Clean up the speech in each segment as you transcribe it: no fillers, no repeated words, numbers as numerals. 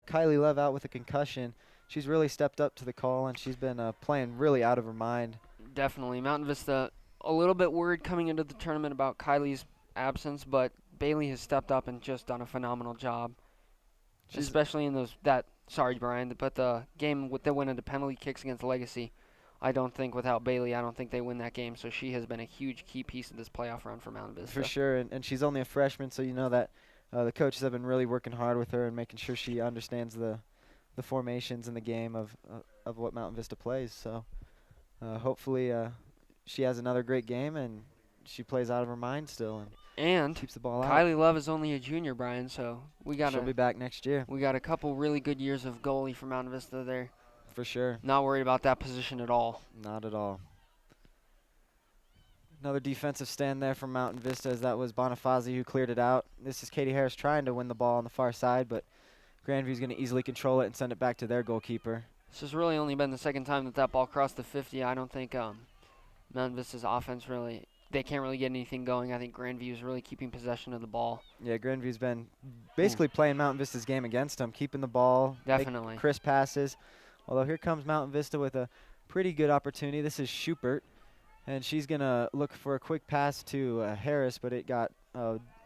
Kylie Love out with a concussion, she's really stepped up to the call, and she's been playing really out of her mind. Definitely. Mountain Vista a little bit worried coming into the tournament about Kylie's absence, but Bailey has stepped up and just done a phenomenal job. Especially in sorry, Brian, but the game that went into penalty kicks against Legacy. I don't think without Bailey, I don't think they win that game. So she has been a huge key piece of this playoff run for Mountain Vista. For sure, and she's only a freshman, so you know that the coaches have been really working hard with her and making sure she understands the formations in the game of what Mountain Vista plays. So hopefully she has another great game and she plays out of her mind still and keeps the ball out. Kylie Love is only a junior, Brian, so she'll be back next year. We got a couple really good years of goalie for Mountain Vista there. For sure. Not worried about that position at all. Not at all. Another defensive stand there from Mountain Vista, as that was Bonifazi who cleared it out. This is Katie Harris trying to win the ball on the far side, but Grandview's going to easily control it and send it back to their goalkeeper. This has really only been the second time that ball crossed the 50. I don't think Mountain Vista's offense they can't really get anything going. I think Grandview is really keeping possession of the ball. Yeah, Grandview's been basically playing Mountain Vista's game against them, keeping the ball, definitely crisp passes. Although here comes Mountain Vista with a pretty good opportunity. This is Schubert, and she's going to look for a quick pass to Harris, but it got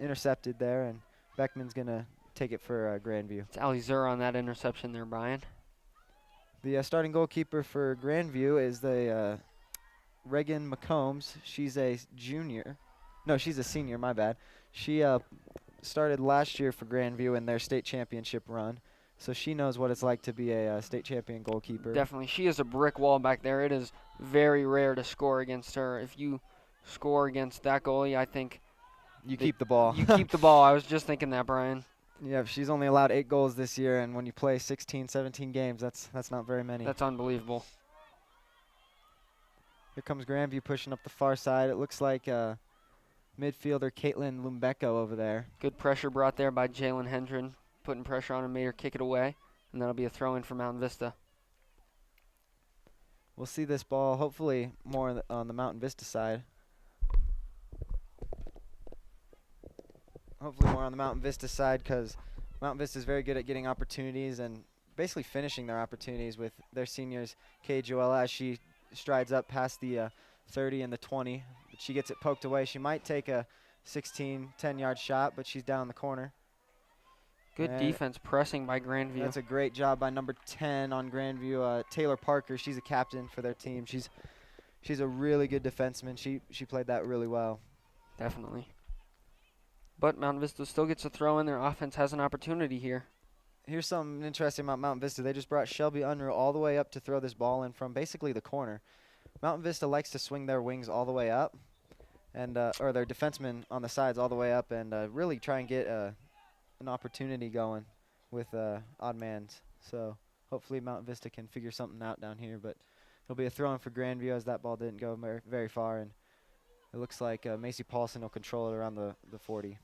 intercepted there, and Beckman's going to take it for Grandview. It's Ali Zur on that interception there, Brian. The starting goalkeeper for Grandview is the Reagan McCombs. She's a junior. No, she's a senior, my bad. She started last year for Grandview in their state championship run, so she knows what it's like to be a state champion goalkeeper. Definitely. She is a brick wall back there. It is very rare to score against her. If you score against that goalie, I think you keep the ball. You keep the ball. I was just thinking that, Brian. Yeah, she's only allowed 8 goals this year, and when you play 16, 17 games, that's not very many. That's unbelievable. Here comes Grandview pushing up the far side. It looks like midfielder Caitlin Lumbeko over there. Good pressure brought there by Jalen Hendren, putting pressure on her, made her kick it away, and that'll be a throw-in for Mountain Vista. We'll see this ball hopefully more on the Mountain Vista side. Hopefully more on the Mountain Vista side, because Mountain Vista is very good at getting opportunities and basically finishing their opportunities with their seniors. Kay Joella, as she strides up past the 30 and the 20, but she gets it poked away. She might take a 10-yard shot, but she's down the corner. Good defense pressing by Grandview. That's a great job by number 10 on Grandview, Taylor Parker. She's a captain for their team. She's a really good defenseman. She played that really well. Definitely. But Mountain Vista still gets a throw in. Their offense has an opportunity here. Here's something interesting about Mountain Vista. They just brought Shelby Unruh all the way up to throw this ball in from basically the corner. Mountain Vista likes to swing their wings all the way up, and or their defensemen on the sides all the way up, and really try and get an opportunity going with odd mans. So hopefully Mountain Vista can figure something out down here, but it'll be a throw in for Grandview, as that ball didn't go very far, and it looks like Macy Paulson will control it around the 40. Here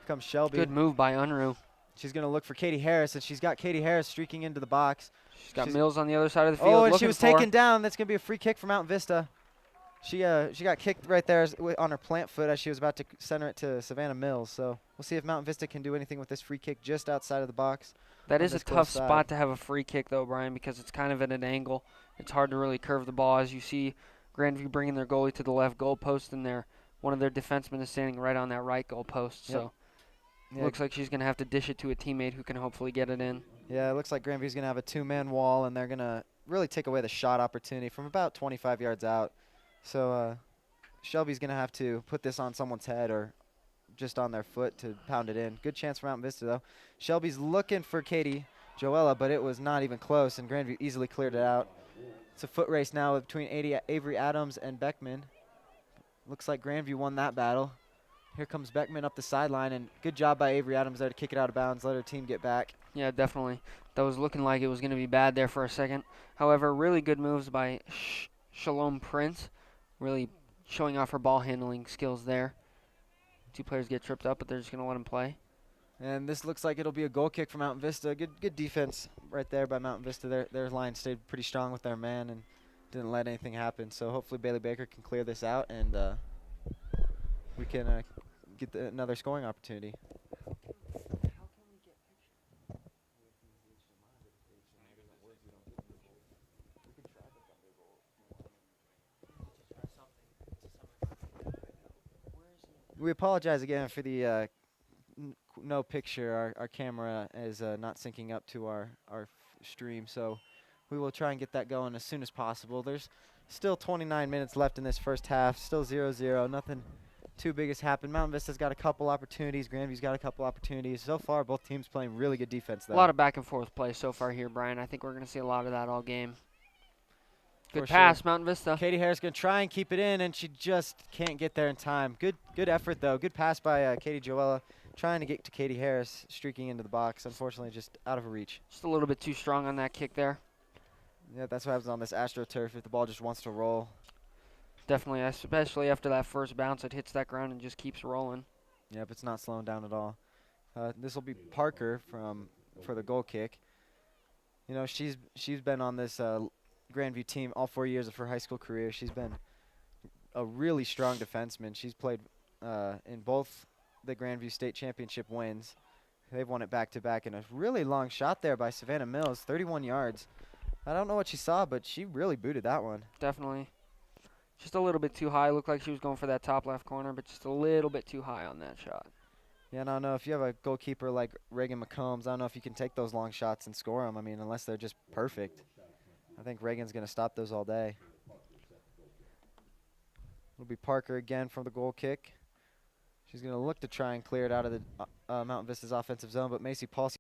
comes Shelby. Good move by Unruh. She's going to look for Katie Harris, and she's got Katie Harris streaking into the box. She's got Mills on the other side of the field. Oh, and she was taken down. That's going to be a free kick for Mountain Vista. She got kicked right there on her plant foot as she was about to center it to Savannah Mills. So we'll see if Mountain Vista can do anything with this free kick just outside of the box. That is a tough spot to have a free kick, though, Brian, because it's kind of at an angle. It's hard to really curve the ball. As you see, Grandview bringing their goalie to the left goal post, and one of their defensemen is standing right on that right goal post. Yep. So it looks like she's going to have to dish it to a teammate who can hopefully get it in. Yeah, it looks like Grandview's going to have a 2-man wall, and they're going to really take away the shot opportunity from about 25 yards out. So Shelby's going to have to put this on someone's head or just on their foot to pound it in. Good chance for Mountain Vista, though. Shelby's looking for Katie Joella, but it was not even close, and Grandview easily cleared it out. It's a foot race now between Avery Adams and Beckman. Looks like Grandview won that battle. Here comes Beckman up the sideline, and good job by Avery Adams there to kick it out of bounds, let her team get back. Yeah, definitely. That was looking like it was going to be bad there for a second. However, really good moves by Shalom Prince, really showing off her ball handling skills there. Two players get tripped up, but they're just going to let them play. And this looks like it'll be a goal kick for Mountain Vista. Good defense right there by Mountain Vista. Their line stayed pretty strong with their man and didn't let anything happen. So hopefully Bailey Baker can clear this out, and we can get another scoring opportunity. We apologize again for the no picture. Our camera is not syncing up to our stream, so we will try and get that going as soon as possible. There's still 29 minutes left in this first half. Still 0-0. Nothing too big has happened. Mountain Vista's got a couple opportunities. Grandview's got a couple opportunities. So far, both teams playing really good defense, though. A lot of back and forth play so far here, Brian. I think we're going to see a lot of that all game. Good For pass, sure. Mountain Vista. Katie Harris going to try and keep it in, and she just can't get there in time. Good effort, though. Good pass by Katie Joella, trying to get to Katie Harris, streaking into the box. Unfortunately, just out of her reach. Just a little bit too strong on that kick there. Yeah, that's what happens on this AstroTurf if the ball just wants to roll. Definitely, especially after that first bounce, it hits that ground and just keeps rolling. Yep, it's not slowing down at all. This will be Parker for the goal kick. You know, she's been on this Grandview team all 4 years of her high school career. She's been a really strong defenseman. She's played in both the Grandview State Championship wins. They've won it back-to-back, and a really long shot there by Savannah Mills, 31 yards. I don't know what she saw, but she really booted that one. Definitely. Just a little bit too high. Looked like she was going for that top left corner, but just a little bit too high on that shot. Yeah, and I don't know if you have a goalkeeper like Reagan McCombs, I don't know if you can take those long shots and score them. I mean, unless they're just perfect. I think Reagan's going to stop those all day. It'll be Parker again from the goal kick. She's going to look to try and clear it out of the Mountain Vista's offensive zone, but Macy Palsy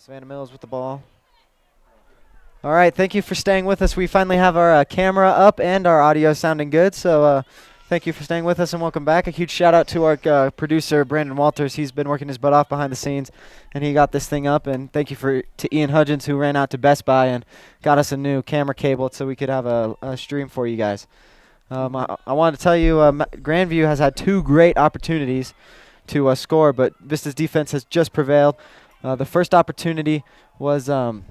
Savannah Mills with the ball. All right, thank you for staying with us. We finally have our camera up and our audio sounding good. So thank you for staying with us and welcome back. A huge shout out to our producer, Brandon Walters. He's been working his butt off behind the scenes, and he got this thing up. And thank you to Ian Hudgens, who ran out to Best Buy and got us a new camera cable so we could have a stream for you guys. I wanted to tell you, Grandview has had two great opportunities to score, but Vista's defense has just prevailed. The first opportunity was a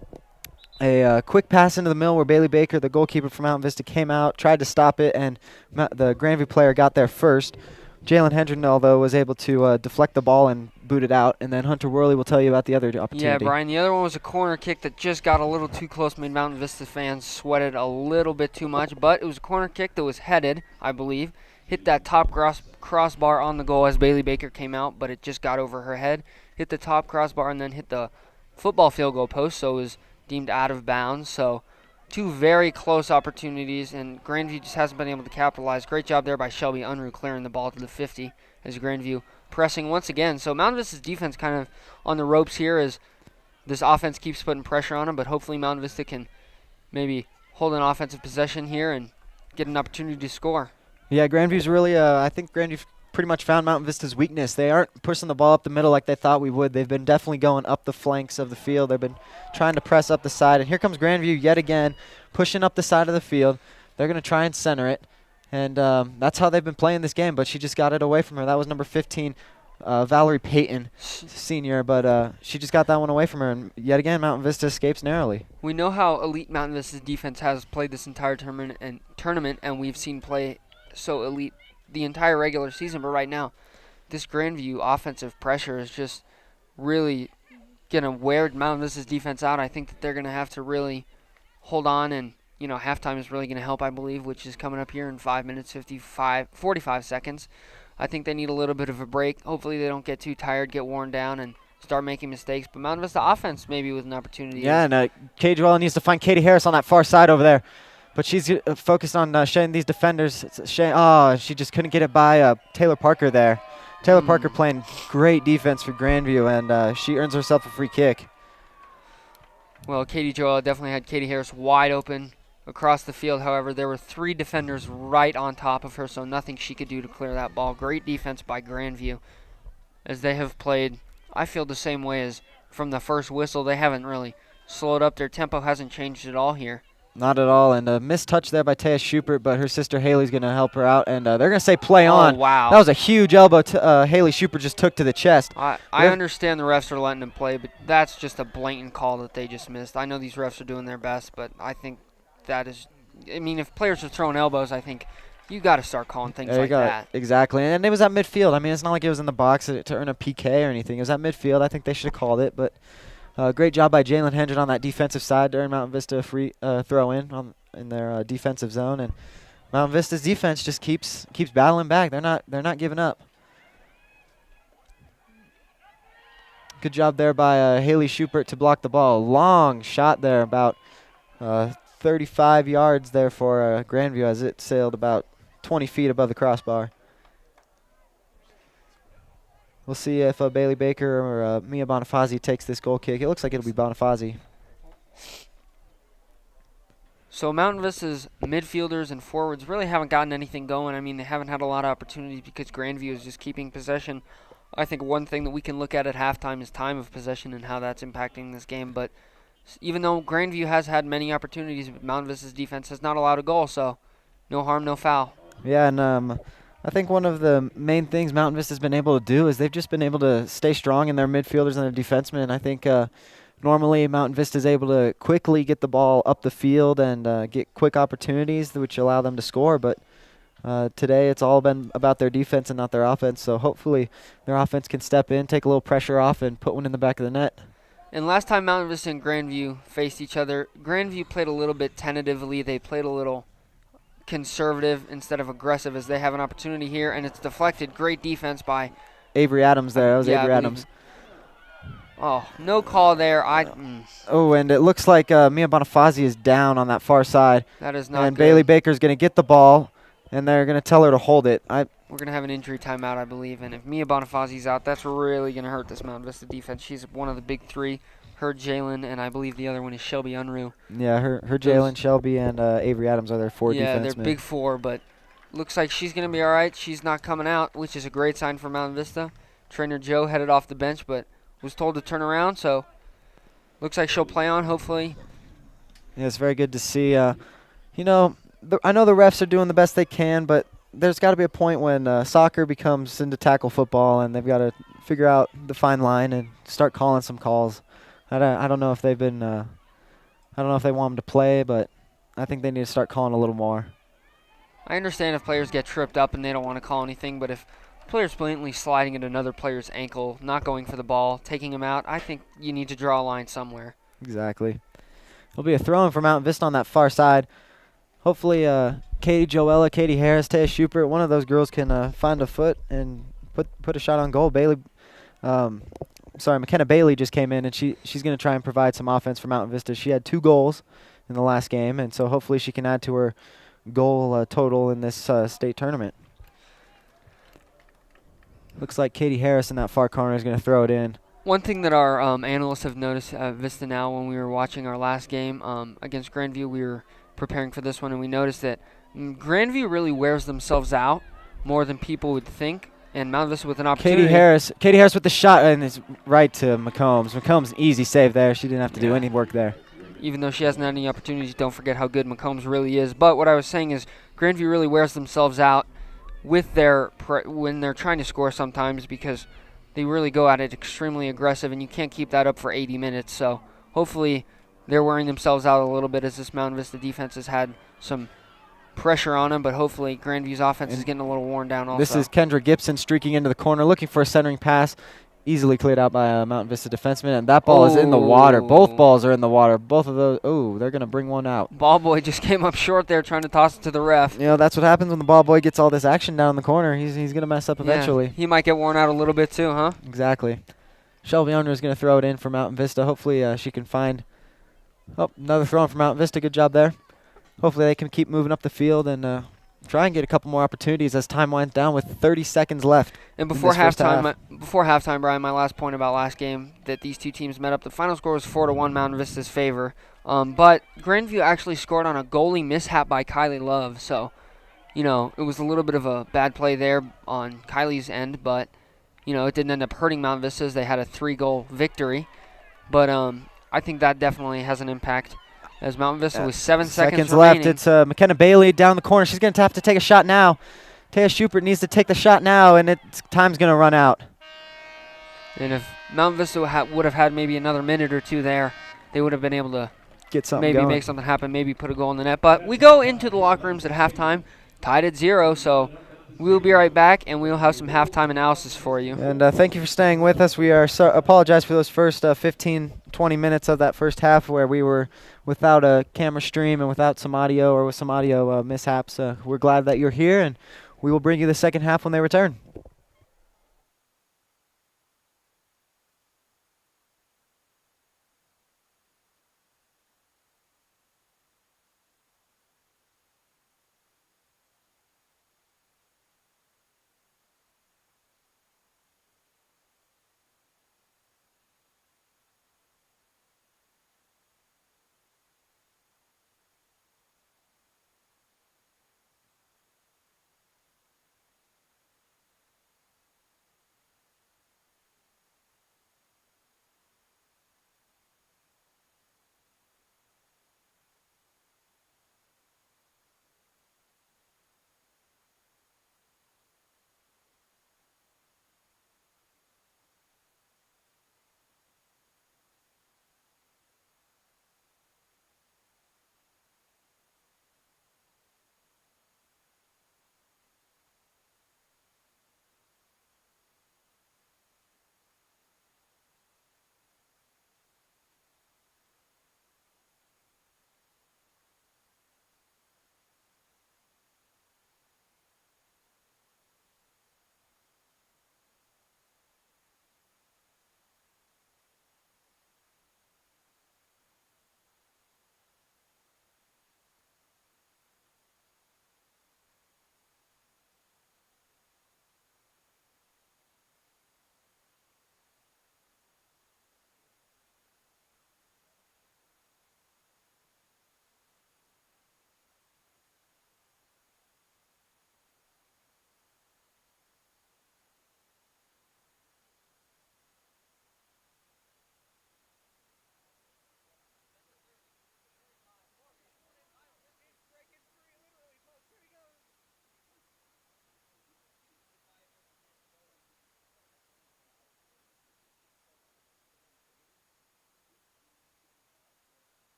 quick pass into the middle where Bailey Baker, the goalkeeper from Mountain Vista, came out, tried to stop it, and the Grandview player got there first. Jalen Hendren, though, was able to deflect the ball and boot it out. And then Hunter Worley will tell you about the other Yeah, opportunity. Brian, the other one was a corner kick that just got a little too close, made Mountain Vista fans sweat it a little bit too much, but it was a corner kick that was headed, I believe. Hit that top crossbar on the goal as Bailey Baker came out, but it just got over her head. Hit the top crossbar and then hit the football field goal post, so it was deemed out of bounds. So two very close opportunities, and Grandview just hasn't been able to capitalize. Great job there by Shelby Unruh clearing the ball to the 50 as Grandview pressing once again. So Mountain Vista's defense kind of on the ropes here as this offense keeps putting pressure on them, but hopefully Mountain Vista can maybe hold an offensive possession here and get an opportunity to score. Yeah, Grandview's really, I think Grandview pretty much found Mountain Vista's weakness. They aren't pushing the ball up the middle like they thought we would. They've been definitely going up the flanks of the field. They've been trying to press up the side. And here comes Grandview yet again, pushing up the side of the field. They're going to try and center it. And that's how they've been playing this game, but she just got it away from her. That was number 15, Valerie Payton, senior, but she just got that one away from her. And yet again, Mountain Vista escapes narrowly. We know how elite Mountain Vista's defense has played this entire tournament, and we've seen play so elite the entire regular season, but right now, this Grandview offensive pressure is just really going to wear Mountain Vista's defense out. I think that they're going to have to really hold on, and halftime is really going to help, I believe, which is coming up here in 5 minutes, 45 seconds. I think they need a little bit of a break. Hopefully they don't get too tired, get worn down, and start making mistakes. But Mountain Vista offense maybe with an opportunity. Yeah, and Cage Well needs to find Katie Harris on that far side over there. But she's focused on showing these defenders. She just couldn't get it by Taylor Parker there. Taylor Parker playing great defense for Grandview, and she earns herself a free kick. Well, Katie Joel definitely had Katie Harris wide open across the field. However, there were 3 defenders right on top of her, so nothing she could do to clear that ball. Great defense by Grandview, as they have played, I feel, the same way as from the first whistle. They haven't really slowed up. Their tempo hasn't changed at all here. Not at all, and a missed touch there by Taya Schubert, but her sister Haley's going to help her out, and they're going to say play on. Wow. That was a huge elbow Haley Schubert just took to the chest. I understand the refs are letting them play, but that's just a blatant call that they just missed. I know these refs are doing their best, but I think that is, if players are throwing elbows, I think you got to start calling things like that. Exactly, and it was at midfield. It's not like it was in the box to earn a PK or anything. It was at midfield. I think they should have called it, but great job by Jalen Hendren on that defensive side during Mountain Vista a free throw in their defensive zone, and Mountain Vista's defense just keeps battling back. They're not giving up. Good job there by Haley Schubert to block the ball. Long shot there, about 35 yards there for Grandview as it sailed about 20 feet above the crossbar. We'll see if Bailey Baker or Mia Bonifazi takes this goal kick. It looks like it'll be Bonifazi. So Mountain Vista's midfielders and forwards really haven't gotten anything going. They haven't had a lot of opportunities because Grandview is just keeping possession. I think one thing that we can look at halftime is time of possession and how that's impacting this game. But even though Grandview has had many opportunities, Mountain Vista's defense has not allowed a goal, so no harm, no foul. Yeah, and I think one of the main things Mountain Vista's been able to do is they've just been able to stay strong in their midfielders and their defensemen. I think normally Mountain Vista's able to quickly get the ball up the field and get quick opportunities which allow them to score, but today it's all been about their defense and not their offense, so hopefully their offense can step in, take a little pressure off, and put one in the back of the net. And last time Mountain Vista and Grandview faced each other, Grandview played a little bit tentatively. They played a little conservative instead of aggressive as they have an opportunity here, and it's deflected. Great defense by Avery Adams there. That was Avery Adams. Oh, no call there. Oh, and it looks like Mia Bonifazi is down on that far side. That is not and good. Bailey Baker's going to get the ball, and they're going to tell her to hold it. We're going to have an injury timeout, I believe, and if Mia Bonifazi's out, that's really going to hurt this Mountain Vista defense. She's one of the big 3. Her, Jalen, and I believe the other one is Shelby Unruh. Yeah, her Jalen, Shelby, and Avery Adams are their 4 defensemen. Yeah, they're big 4, but looks like she's going to be all right. She's not coming out, which is a great sign for Mountain Vista. Trainer Joe headed off the bench, but was told to turn around, so looks like she'll play on, hopefully. Yeah, it's very good to see. I know the refs are doing the best they can, but there's got to be a point when soccer becomes into tackle football, and they've got to figure out the fine line and start calling some calls. I don't know if they've been. I don't know if they want them to play, but I think they need to start calling a little more. I understand if players get tripped up and they don't want to call anything, but if players blatantly sliding at another player's ankle, not going for the ball, taking him out. I think you need to draw a line somewhere. Exactly. It'll be a throw-in for Mountain Vista on that far side. Hopefully, Katie Joella, Katie Harris, Taya Schubert, one of those girls can find a foot and put a shot on goal. McKenna Bailey just came in, and she's going to try and provide some offense for Mountain Vista. She had 2 goals in the last game, and so hopefully she can add to her goal total in this state tournament. Looks like Katie Harris in that far corner is going to throw it in. One thing that our analysts have noticed at VistaNow when we were watching our last game against Grandview, we were preparing for this one, and we noticed that Grandview really wears themselves out more than people would think, and Mount Vista with an opportunity. Katie Harris with the shot, and it's right to McCombs. McCombs, easy save there. She didn't have to do any work there. Even though she hasn't had any opportunities, don't forget how good McCombs really is. But what I was saying is Grandview really wears themselves out with when they're trying to score sometimes, because they really go at it extremely aggressive, and you can't keep that up for 80 minutes. So hopefully they're wearing themselves out a little bit as this Mountain Vista defense has had some pressure on them, but hopefully Grandview's offense is getting a little worn down also. This is Kendra Gibson streaking into the corner, looking for a centering pass. Easily cleared out by a Mountain Vista defenseman, and that ball is in the water. Both balls are in the water. Both of those. Oh, they're going to bring one out. Ball boy just came up short there trying to toss it to the ref. You know, that's what happens when the ball boy gets all this action down in the corner. He's going to mess up eventually. He might get worn out a little bit too, huh? Exactly. Shelby Unruh is going to throw it in for Mountain Vista. Hopefully she can find another throw in for Mountain Vista. Good job there. Hopefully they can keep moving up the field and try and get a couple more opportunities as time winds down with 30 seconds left. And before halftime, Brian, my last point about last game that these two teams met up, the final score was 4-1 Mountain Vista's favor. But Grandview actually scored on a goalie mishap by Kylie Love, so it was a little bit of a bad play there on Kylie's end, but it didn't end up hurting Mountain Vista as they had a 3-goal victory. But I think that definitely has an impact. As Mountain Vista with 7 seconds remaining. left, it's McKenna Bailey down the corner. She's going to have to take a shot now. Taya Schubert needs to take the shot now, and time's going to run out. And if Mountain Vista would have had maybe another minute or two there, they would have been able to get something maybe going. Make something happen, maybe put a goal in the net. But we go into the locker rooms at halftime, tied at 0, so we'll be right back, and we'll have some halftime analysis for you. And thank you for staying with us. We apologize for those first 15, 20 minutes of that first half where we were without a camera stream and without some audio or with some audio mishaps. We're glad that you're here, and we will bring you the second half when they return.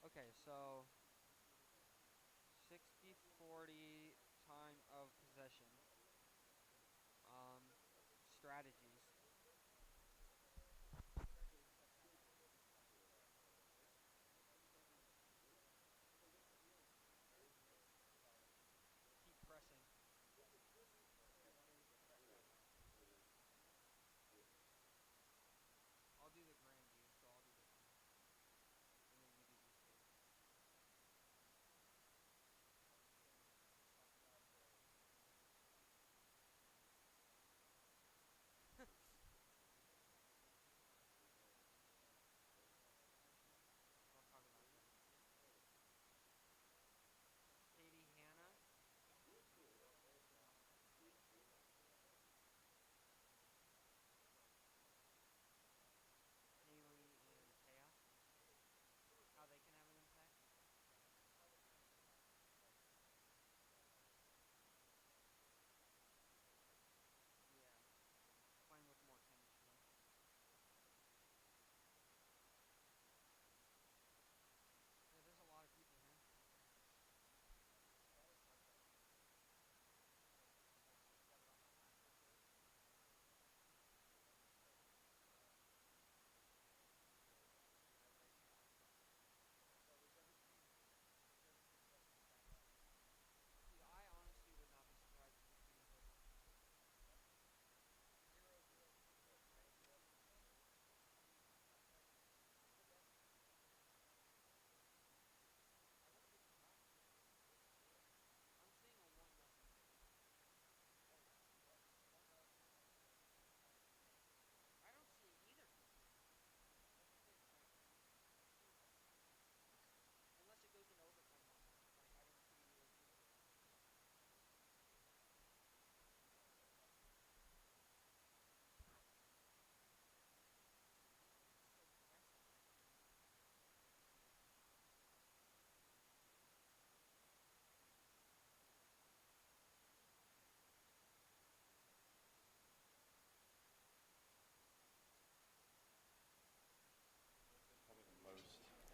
Okay, so 60-40 time of possession. Strategies. Keep pressing. I'll do the Grandview, so I'll do this one, and then you do these two. I'll talk about them. Katie, Hannah, Haley, and Taya. How they can have an impact. Yeah, playing with more chemistry. Yeah, there's a lot of people here. See, I honestly would not be surprised if this game goes. I wouldn't be surprised. I'm seeing a 1-0 game. I don't see either team. Unless it goes into overtime 1-1. Like, I don't see either team winning. So pressing.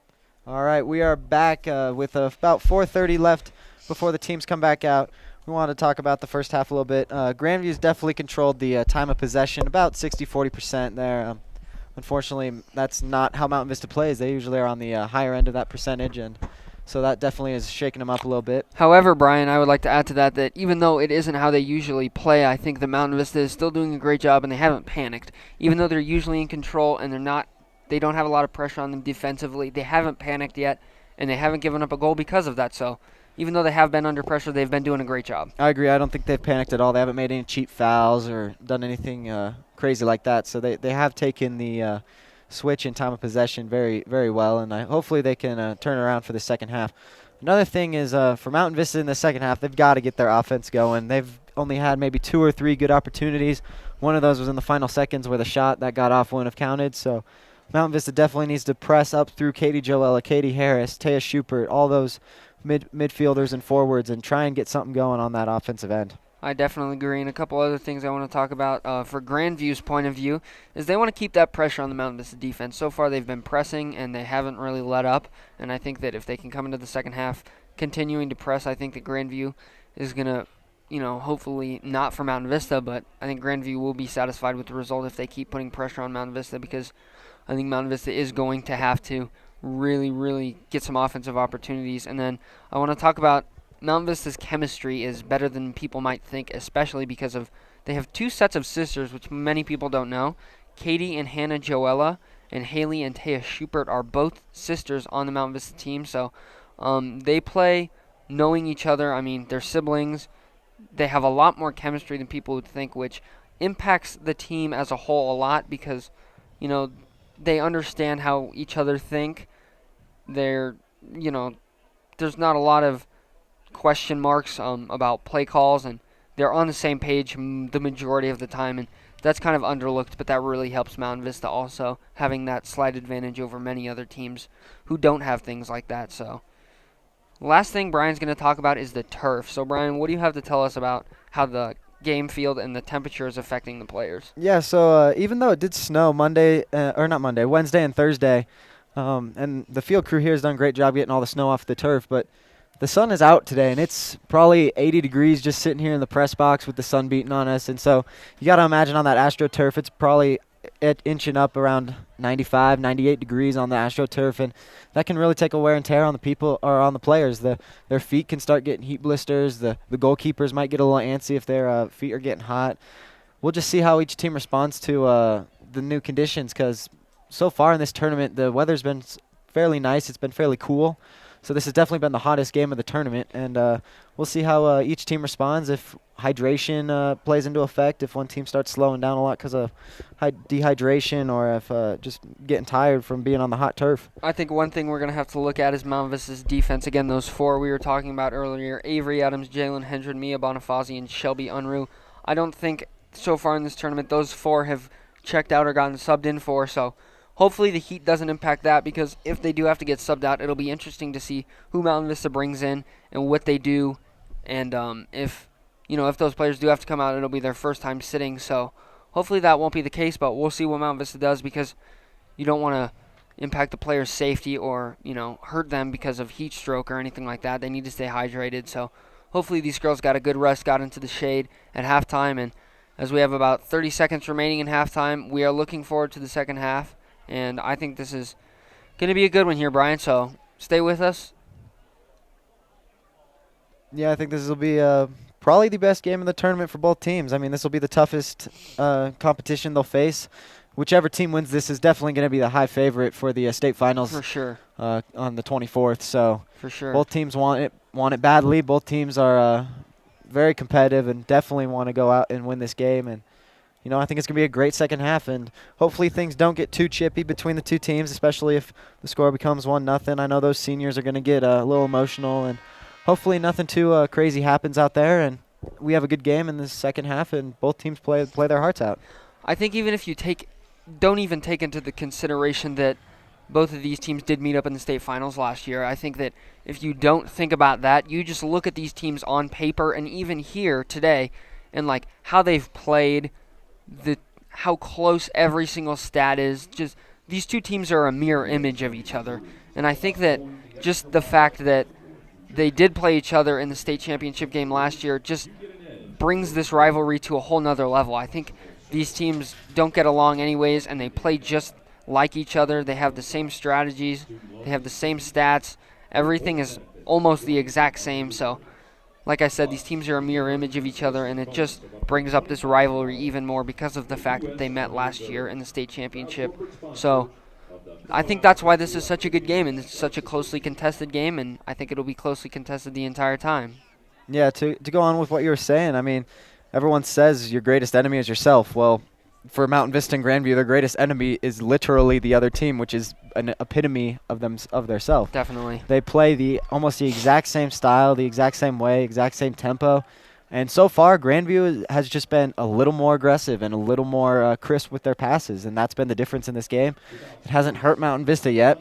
All right, we are back with about 4:30 left before the teams come back out. We wanted to talk about the first half a little bit. Grandview's definitely controlled the time of possession, about 60-40% there. Unfortunately, that's not how Mountain Vista plays. They usually are on the higher end of that percentage, and so that definitely is shaking them up a little bit. However, Brian, I would like to add to that that even though it isn't how they usually play, I think the Mountain Vista is still doing a great job and they haven't panicked. Even though they're usually in control and they don't have a lot of pressure on them defensively, they haven't panicked yet and they haven't given up a goal because of that. So even though they have been under pressure, they've been doing a great job. I agree. I don't think they've panicked at all. They haven't made any cheap fouls or done anything crazy like that. So they have taken the switch in time of possession very, very well, and hopefully they can turn around for the second half. Another thing is for Mountain Vista in the second half, they've got to get their offense going. They've only had maybe 2 or 3 good opportunities. One of those was in the final seconds where the shot that got off wouldn't have counted. So Mountain Vista definitely needs to press up through Katie Joella, Katie Harris, Taya Schubert, all those midfielders and forwards, and try and get something going on that offensive end. I definitely agree. And a couple other things I want to talk about for Grandview's point of view is they want to keep that pressure on the Mountain Vista defense. So far, they've been pressing and they haven't really let up. And I think that if they can come into the second half continuing to press, I think that Grandview is going to, hopefully not for Mountain Vista, but I think Grandview will be satisfied with the result if they keep putting pressure on Mountain Vista because I think Mountain Vista is going to have to really, really get some offensive opportunities. And then I want to talk about Mountain Vista's chemistry is better than people might think, especially because of they have 2 sets of sisters, which many people don't know. Katie and Hannah Joella and Haley and Taya Schubert are both sisters on the Mountain Vista team, so they play knowing each other. I mean, they're siblings. They have a lot more chemistry than people would think, which impacts the team as a whole a lot because, you know, they understand how each other think. They're, you know, there's not a lot of question marks about play calls, and they're on the same page the majority of the time, and that's kind of underlooked, but that really helps Mountain Vista also, having that slight advantage over many other teams who don't have things like that. So, last thing Brian's going to talk about is the turf. So, Brian, what do you have to tell us about how the game field and the temperature is affecting the players? Yeah, so even though it did snow Monday, or not Monday, Wednesday and Thursday, And the field crew here has done a great job getting all the snow off the turf, but the sun is out today, and it's probably 80 degrees just sitting here in the press box with the sun beating on us. And so you got to imagine on that AstroTurf, it's probably inching up around 95, 98 degrees on the AstroTurf, and that can really take a wear and tear on the people or on the players. Their feet can start getting heat blisters. The goalkeepers might get a little antsy if their feet are getting hot. We'll just see how each team responds to the new conditions, because so far in this tournament, the weather's been fairly nice. It's been fairly cool. So this has definitely been the hottest game of the tournament, and we'll see how each team responds. If hydration plays into effect, if one team starts slowing down a lot because of dehydration, or if just getting tired from being on the hot turf. I think one thing we're going to have to look at is Mount Vista's defense. Again, those four we were talking about earlier, Avery Adams, Jalen Hendren, Mia Bonifazi, and Shelby Unruh. I don't think so far in this tournament those four have checked out or gotten subbed in for, so hopefully the heat doesn't impact that, because if they do have to get subbed out, it'll be interesting to see who Mountain Vista brings in and what they do. And if those players do have to come out, it'll be their first time sitting. So hopefully that won't be the case, but we'll see what Mountain Vista does, because you don't want to impact the players' safety or hurt them because of heat stroke or anything like that. They need to stay hydrated. So hopefully these girls got a good rest, got into the shade at halftime, and as we have about 30 seconds remaining in halftime, we are looking forward to the second half. And I think this is going to be a good one here, Brian, so stay with us. Yeah, I think this will be probably the best game in the tournament for both teams. I mean, this will be the toughest competition they'll face. Whichever team wins this is definitely going to be the high favorite for the state finals. For sure. On the 24th. So for sure, both teams want it badly. Both teams are very competitive and definitely want to go out and win this game. And I think it's going to be a great second half, and hopefully things don't get too chippy between the two teams, especially if the score becomes 1-0. I know those seniors are going to get a little emotional, and hopefully nothing too crazy happens out there, and we have a good game in the second half, and both teams play their hearts out. I think even if you don't even take into the consideration that both of these teams did meet up in the state finals last year, I think that if you don't think about that, you just look at these teams on paper and even here today and like how they've played, how close every single stat is. Just these two teams are a mirror image of each other, and I think that just the fact that they did play each other in the state championship game last year just brings this rivalry to a whole nother level. I think these teams don't get along anyways, and they play just like each other. They have the same strategies, they have the same stats, everything is almost the exact same. So like I said, these teams are a mirror image of each other, and it just brings up this rivalry even more because of the fact that they met last year in the state championship. So I think that's why this is such a good game, and it's such a closely contested game, and I think it'll be closely contested the entire time. Yeah, to go on with what you were saying, I mean, everyone says your greatest enemy is yourself. Well, for Mountain Vista and Grandview, their greatest enemy is literally the other team, which is an epitome of their self. Definitely. They play almost the exact same style, the exact same way, exact same tempo. And so far, Grandview has just been a little more aggressive and a little more crisp with their passes, and that's been the difference in this game. It hasn't hurt Mountain Vista yet,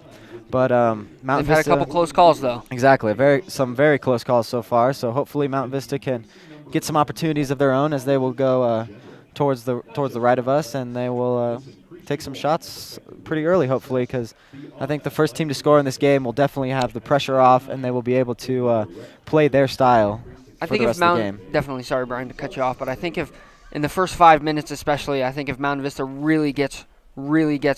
but Mountain Vista... They've had a couple close calls, though. Exactly. Some very close calls so far, so hopefully Mountain Vista can get some opportunities of their own as they will go towards the right of us, and they will take some shots pretty early, hopefully, because I think the first team to score in this game will definitely have the pressure off, and they will be able to play their style for the rest of the game. Definitely, sorry, Brian, to cut you off, but I think if in the first 5 minutes especially, I think if Mountain Vista really gets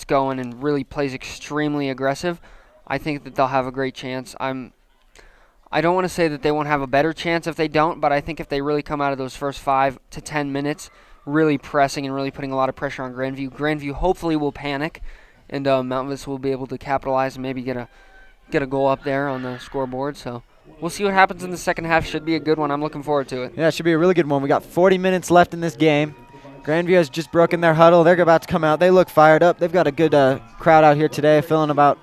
going and really plays extremely aggressive, I think that they'll have a great chance. I don't want to say that they won't have a better chance if they don't, but I think if they really come out of those first 5 to 10 minutes really pressing and really putting a lot of pressure on Grandview hopefully will panic, and Mountain Vista will be able to capitalize and maybe get a goal up there on the scoreboard. So we'll see what happens in the second half. Should be a good one. I'm looking forward to it. Yeah, it should be a really good one. We got 40 minutes left in this game. Grandview has just broken their huddle. They're about to come out. They look fired up. They've got a good crowd out here today, filling about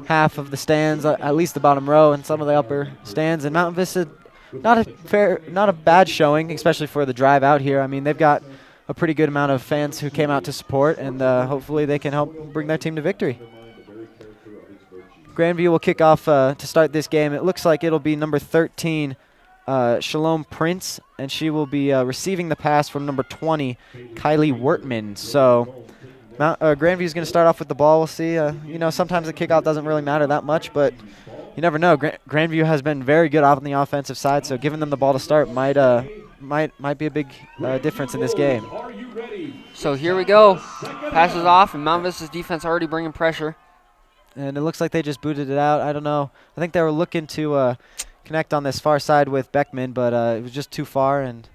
half of the stands, at least the bottom row, and some of the upper stands. And Mountain Vista, not a bad showing, especially for the drive out here. I mean, they've got a pretty good amount of fans who came out to support, and hopefully they can help bring their team to victory. Grandview will kick off to start this game. It looks like it'll be number 13, Shalom Prince, and she will be receiving the pass from number 20, Kylie Wertman. So Grandview's going to start off with the ball. We'll see. You know, sometimes the kickoff doesn't really matter that much, but you never know. Grandview has been very good on the offensive side, so giving them the ball to start might be a big difference in this game. So here we go. Passes off, and Mount Vista's defense already bringing pressure. And it looks like they just booted it out. I don't know. I think they were looking to connect on this far side with Beckman, but it was just too far, and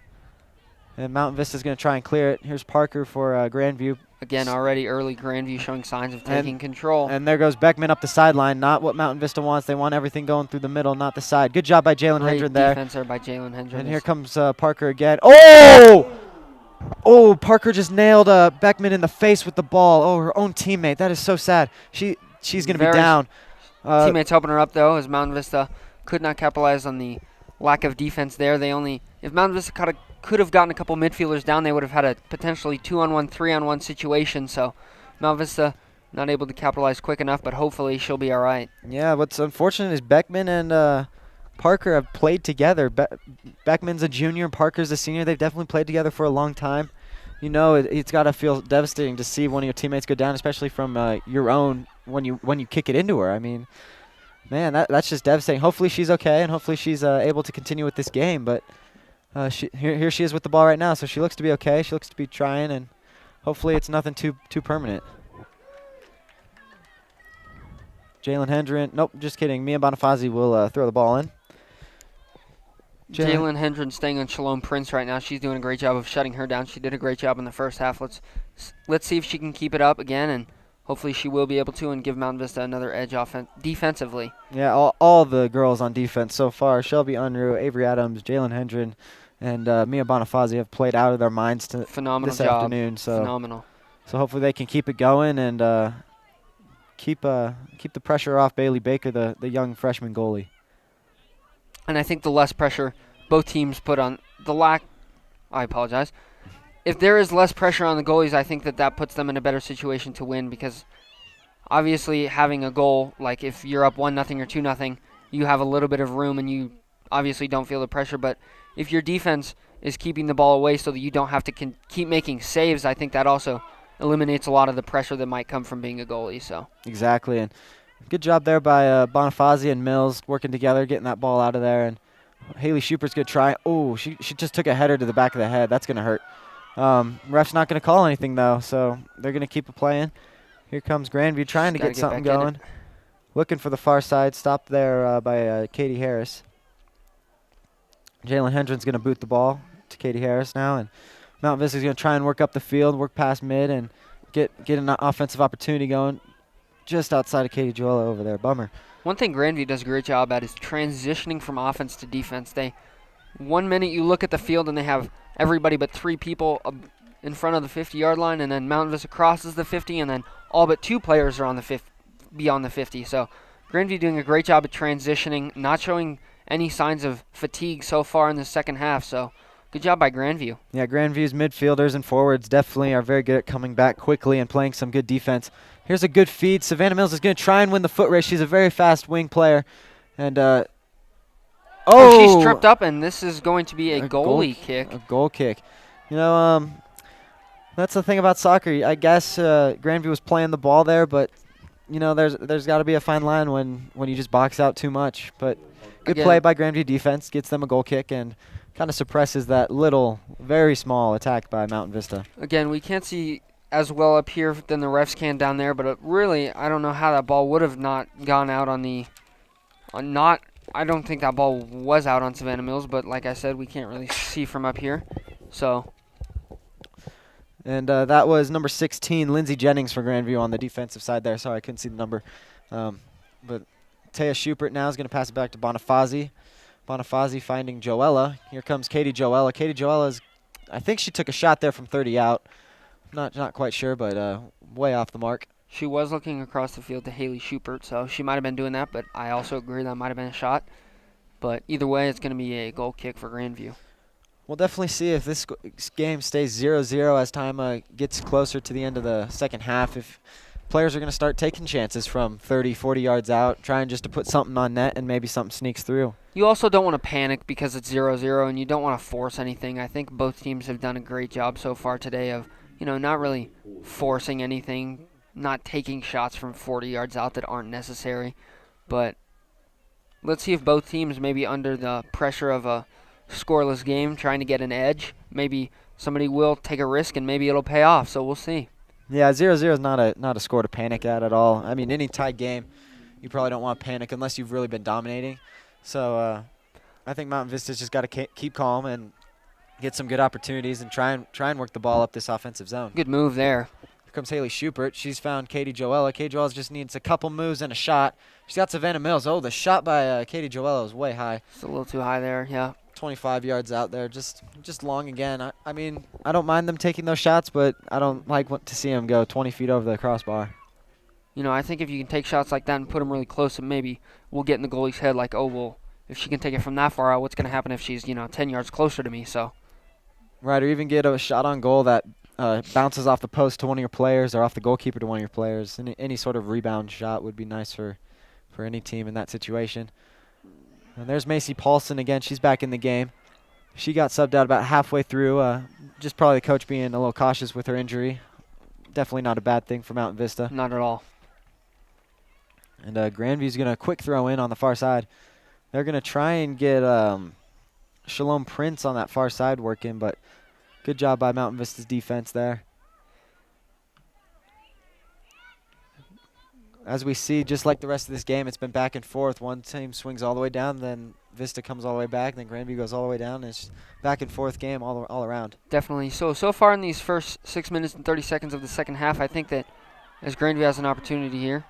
Mount Vista's going to try and clear it. Here's Parker for Grandview. Again, already early Grandview showing signs of taking control. And there goes Beckman up the sideline. Not what Mountain Vista wants. They want everything going through the middle, not the side. Good job by Jalen Hendren there. Defense there by Jalen Hendren. And here comes Parker again. Oh! Oh, Parker just nailed Beckman in the face with the ball. Oh, her own teammate. That is so sad. She's going to be down. Teammates helping her up, though, as Mountain Vista could not capitalize on the lack of defense there. If Mountain Vista could have gotten a couple midfielders down, they would have had a potentially 2-on-1, 3-on-1 situation. So Mount Vista not able to capitalize quick enough, but hopefully she'll be all right. Yeah, what's unfortunate is Beckman and Parker have played together. Beckman's a junior, Parker's a senior. They've definitely played together for a long time. You know, it's got to feel devastating to see one of your teammates go down, especially from your own when you kick it into her. I mean, man, that's just devastating. Hopefully she's okay, and hopefully she's able to continue with this game. But here she is with the ball right now, so she looks to be okay. She looks to be trying, and hopefully it's nothing too permanent. Jalen Hendren. Nope, just kidding. Mia Bonifazi will throw the ball in. Jalen Hendren staying on Shalom Prince right now. She's doing a great job of shutting her down. She did a great job in the first half. Let's see if she can keep it up again, and hopefully she will be able to and give Mount Vista another edge defensively. Yeah, all the girls on defense so far, Shelby Unruh, Avery Adams, Jalen Hendren, and Mia Bonifazi have played out of their minds this afternoon. So phenomenal. So hopefully they can keep it going and keep the pressure off Bailey Baker, the young freshman goalie. And I think the less pressure both teams put on I apologize. If there is less pressure on the goalies, I think that puts them in a better situation to win, because obviously having a goal, like if you're up 1-0 or 2-0, you have a little bit of room and you obviously don't feel the pressure. But if your defense is keeping the ball away so that you don't have to keep making saves, I think that also eliminates a lot of the pressure that might come from being a goalie. So exactly, and good job there by Bonifazi and Mills working together, getting that ball out of there. And Haley Schupert's going to try. Oh, she just took a header to the back of the head. That's going to hurt. Ref's not going to call anything, though, so they're going to keep it playing. Here comes Grandview trying to get something going. Looking for the far side. Stopped there by Katie Harris. Jalen Hendren's going to boot the ball to Katie Harris now. And Mount Vista's going to try and work up the field, work past mid, and get an offensive opportunity going just outside of Katie Joella over there. Bummer. One thing Grandview does a great job at is transitioning from offense to defense. 1 minute you look at the field and they have everybody but 3 people in front of the 50-yard line, and then Mount Vista crosses the 50, and then all but 2 players are on the beyond the 50. So Grandview doing a great job at transitioning, not showing any signs of fatigue so far in the second half. So good job by Grandview. Yeah, Grandview's midfielders and forwards definitely are very good at coming back quickly and playing some good defense. Here's a good feed. Savannah Mills is going to try and win the foot race. She's a very fast wing player. And she's tripped up, and this is going to be a goalie kick. A goal kick. You know, that's the thing about soccer. I guess Grandview was playing the ball there, but you know, there's got to be a fine line when you just box out too much. But good play by Grandview defense, gets them a goal kick and kind of suppresses that little, very small attack by Mountain Vista. Again, we can't see as well up here than the refs can down there, but really, I don't know how that ball would have not gone out I don't think that ball was out on Savannah Mills, but like I said, we can't really see from up here. So. And that was number 16, Lindsay Jennings for Grandview on the defensive side there. Sorry, I couldn't see the number. But Taya Schupert now is going to pass it back to Bonifazi. Bonifazi finding Joella. Here comes Katie Joella. Katie Joella I think she took a shot there from 30 out. Not quite sure, but way off the mark. She was looking across the field to Haley Schupert, so she might have been doing that, but I also agree that might have been a shot. But either way, it's going to be a goal kick for Grandview. We'll definitely see if this game stays 0-0 as time gets closer to the end of the second half. If players are going to start taking chances from 30, 40 yards out, trying just to put something on net and maybe something sneaks through. You also don't want to panic because it's 0-0 and you don't want to force anything. I think both teams have done a great job so far today of not really forcing anything, not taking shots from 40 yards out that aren't necessary. But let's see if both teams, maybe under the pressure of a scoreless game, trying to get an edge, maybe somebody will take a risk and maybe it'll pay off. So we'll see. Yeah, 0-0 is not a score to panic at all. I mean, any tied game, you probably don't want to panic unless you've really been dominating. So I think Mountain Vista's just got to keep calm and get some good opportunities and try and work the ball up this offensive zone. Good move there. Here comes Haley Schubert. She's found Katie Joella. Katie Joella just needs a couple moves and a shot. She's got Savannah Mills. Oh, the shot by Katie Joella is way high. It's a little too high there, yeah. 25 yards out there, just long again. I mean, I don't mind them taking those shots, but I don't like to see them go 20 feet over the crossbar. I think if you can take shots like that and put them really close, and maybe we'll get in the goalie's head like, oh, well, if she can take it from that far out, what's going to happen if she's, 10 yards closer to me? So, right, or even get a shot on goal that bounces off the post to one of your players or off the goalkeeper to one of your players. Any sort of rebound shot would be nice for any team in that situation. And there's Macy Paulson again. She's back in the game. She got subbed out about halfway through, just probably the coach being a little cautious with her injury. Definitely not a bad thing for Mountain Vista. Not at all. And Grandview's going to quick throw in on the far side. They're going to try and get Shalom Prince on that far side working, but good job by Mountain Vista's defense there. As we see, just like the rest of this game, it's been back and forth. One team swings all the way down, then Vista comes all the way back, then Grandview goes all the way down. It's just back and forth game all around. Definitely. So far in these first 6 minutes and 30 seconds of the second half, I think that as Grandview has an opportunity here.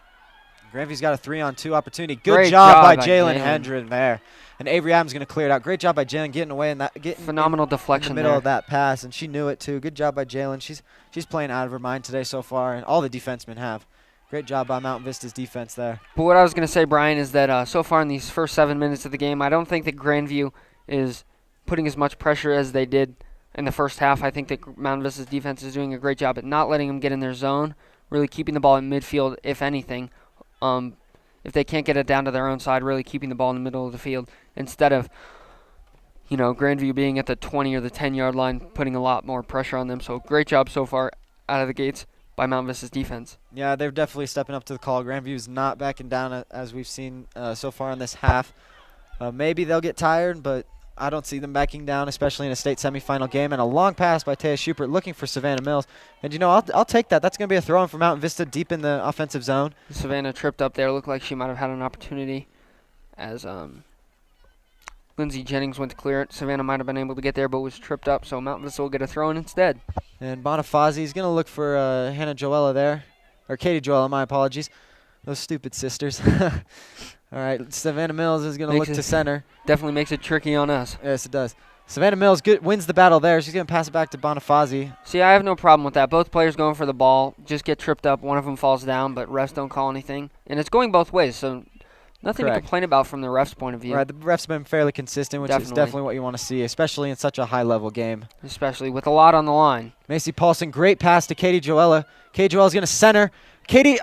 Grandview's got a 3-on-2 opportunity. Good Great job by job by Jalen Jalen. Hendren there. And Avery Adams going to clear it out. Great job by Jalen getting away and getting Phenomenal in deflection the middle there. of that pass, and she knew it too. Good job by Jalen. She's playing out of her mind today so far, and all the defensemen have. Great job by Mountain Vista's defense there. But what I was going to say, Brian, is that so far in these first 7 minutes of the game, I don't think that Grandview is putting as much pressure as they did in the first half. I think that Mountain Vista's defense is doing a great job at not letting them get in their zone, really keeping the ball in midfield, if anything. If they can't get it down to their own side, really keeping the ball in the middle of the field instead of, Grandview being at the 20 or the 10-yard line, putting a lot more pressure on them. So great job so far out of the gates by Mountain Vista's defense. Yeah, they're definitely stepping up to the call. Grandview's not backing down as we've seen so far in this half. Maybe they'll get tired, but I don't see them backing down, especially in a state semifinal game. And a long pass by Taya Schubert looking for Savannah Mills. And, I'll take that. That's going to be a throw-in for Mountain Vista deep in the offensive zone. Savannah tripped up there. Looked like she might have had an opportunity as Lindsay Jennings went to clear it. Savannah might have been able to get there, but was tripped up, so Mountain Vista will get a throw-in instead. And Bonifazi's going to look for Hannah Joella there. Or Katie Joella, my apologies. Those stupid sisters. All right, Savannah Mills is going to look to center. Definitely makes it tricky on us. Yes, it does. Savannah Mills wins the battle there. She's going to pass it back to Bonifazi. See, I have no problem with that. Both players going for the ball, just get tripped up. One of them falls down, but refs don't call anything. And it's going both ways, so nothing Correct. to complain about from the refs' point of view. Right, the refs been fairly consistent, which is definitely what you want to see, especially in such a high-level game. Especially with a lot on the line. Macy Paulson, great pass to Katie Joella. Katie Joella's going to center. Katie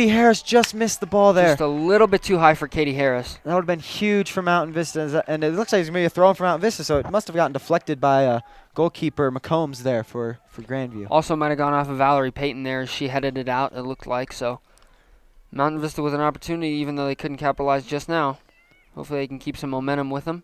Harris just missed the ball there. Just a little bit too high for Katie Harris. That would have been huge for Mountain Vista, and it looks like it's going to be a throw-in for Mountain Vista, so it must have gotten deflected by goalkeeper McCombs there for Grandview. Also might have gone off of Valerie Payton there as she headed it out, it looked like, so Mountain Vista with an opportunity, even though they couldn't capitalize just now. Hopefully they can keep some momentum with them.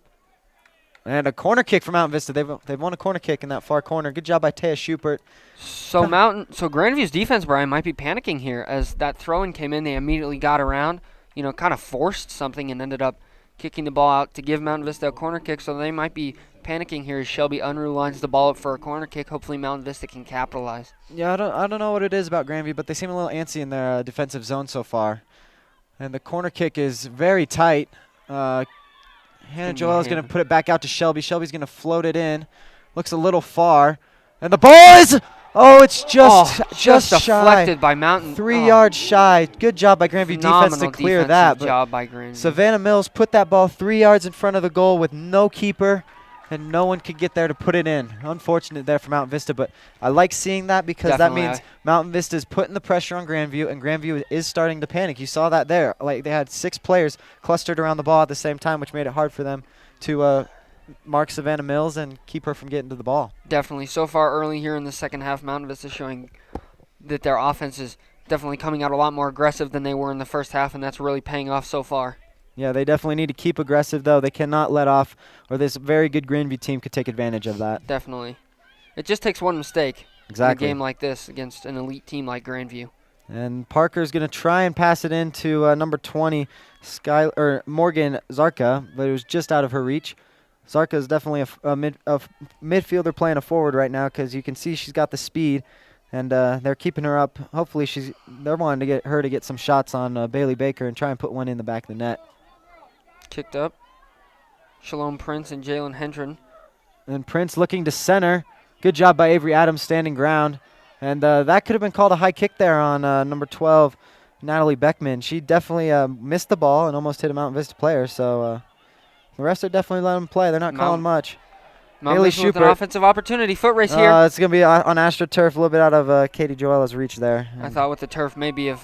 And a corner kick for Mountain Vista. They've won a corner kick in that far corner. Good job by Taya Schubert. So Grandview's defense, Brian, might be panicking here as that throw-in came in. They immediately got around, kind of forced something and ended up kicking the ball out to give Mountain Vista a corner kick. So they might be panicking here as Shelby Unruh lines the ball up for a corner kick. Hopefully Mountain Vista can capitalize. Yeah, I don't know what it is about Grandview, but they seem a little antsy in their defensive zone so far. And the corner kick is very tight. Hannah Joelle is going to put it back out to Shelby. Shelby's going to float it in. Looks a little far. And the ball is... Oh, it's just deflected shy. by Mountain. 3 yards shy. Good job by Grandview defense to clear that. Job by Grandview. Savannah Mills put that ball 3 yards in front of the goal with no keeper, and no one could get there to put it in. Unfortunate there for Mountain Vista, but I like seeing that because that means Mountain Vista is putting the pressure on Grandview, and Grandview is starting to panic. You saw that there. Like, they had 6 players clustered around the ball at the same time, which made it hard for them to mark Savannah Mills and keep her from getting to the ball. Definitely. So far early here in the second half, Mountain Vista showing that their offense is definitely coming out a lot more aggressive than they were in the first half, and that's really paying off so far. Yeah, they definitely need to keep aggressive, though. They cannot let off, or this very good Grandview team could take advantage of that. Definitely. It just takes one mistake Exactly. in a game like this against an elite team like Grandview. And Parker's going to try and pass it into number 20, Morgan Zarka, but it was just out of her reach. Zarka is definitely a midfielder playing a forward right now because you can see she's got the speed, and they're keeping her up. Hopefully, they're wanting to get her to get some shots on Bailey Baker and try and put one in the back of the net. Kicked up. Shalom Prince and Jalen Hendren. And Prince looking to center. Good job by Avery Adams standing ground. And that could have been called a high kick there on number 12, Natalie Beckman. She definitely missed the ball and almost hit a Mountain Vista player. So the refs are definitely letting them play. They're not calling much. Mountain Vista with an offensive opportunity. Foot race here. It's going to be on AstroTurf, a little bit out of Katie Joella's reach there. I thought with the turf, maybe if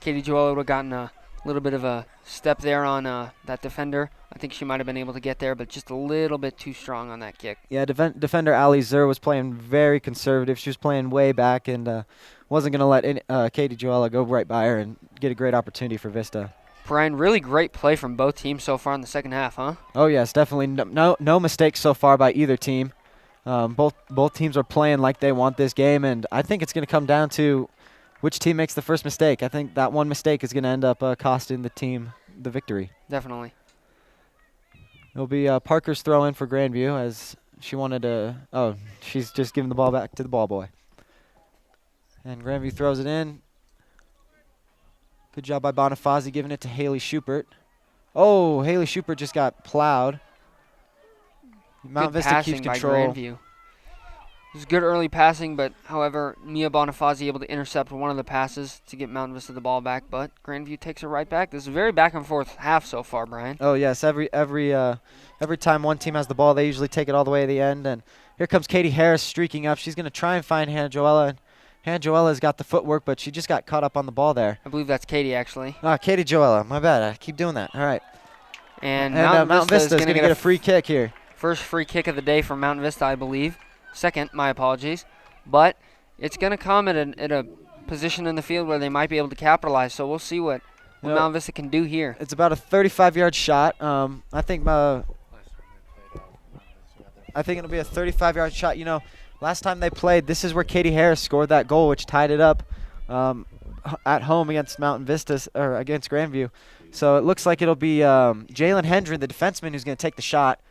Katie Joella would have gotten a little bit of a step there on that defender, I think she might have been able to get there, but just a little bit too strong on that kick. Yeah, defender Ali Zur was playing very conservative. She was playing way back and wasn't going to let Katie Joella go right by her and get a great opportunity for Vista. Brian, really great play from both teams so far in the second half, huh? Oh, yes, definitely. No mistakes so far by either team. Both teams are playing like they want this game, and I think it's going to come down to which team makes the first mistake. I think that one mistake is going to end up costing the team the victory. Definitely. It'll be Parker's throw in for Grandview as she wanted to. Oh, she's just giving the ball back to the ball boy. And Grandview throws it in. Good job by Bonifazi giving it to Haley Schubert. Oh, Haley Schubert just got plowed. Mount Vista keeps control. By Grandview. It was good early passing, but however, Mia Bonifazi able to intercept one of the passes to get Mountain Vista the ball back, but Grandview takes it right back. This is a very back and forth half so far, Brian. Oh yes, every time one team has the ball, they usually take it all the way to the end. And here comes Katie Harris streaking up. She's going to try and find Hannah Joella. And Hannah Joella's got the footwork, but she just got caught up on the ball there. I believe that's Katie actually. Katie Joella, my bad. I keep doing that. All right. And Mountain Vista is going to get a free kick here. First free kick of the day from Mountain Vista, I believe. Second, my apologies. But it's going to come at a position in the field where they might be able to capitalize. So we'll see what Mountain Vista can do here. It's about a 35-yard shot. I think it'll be a 35-yard shot. You know, last time they played, this is where Katie Harris scored that goal, which tied it up at home against Mountain Vista or against Grandview. So it looks like it'll be Jalen Hendren, the defenseman, who's going to take the shot.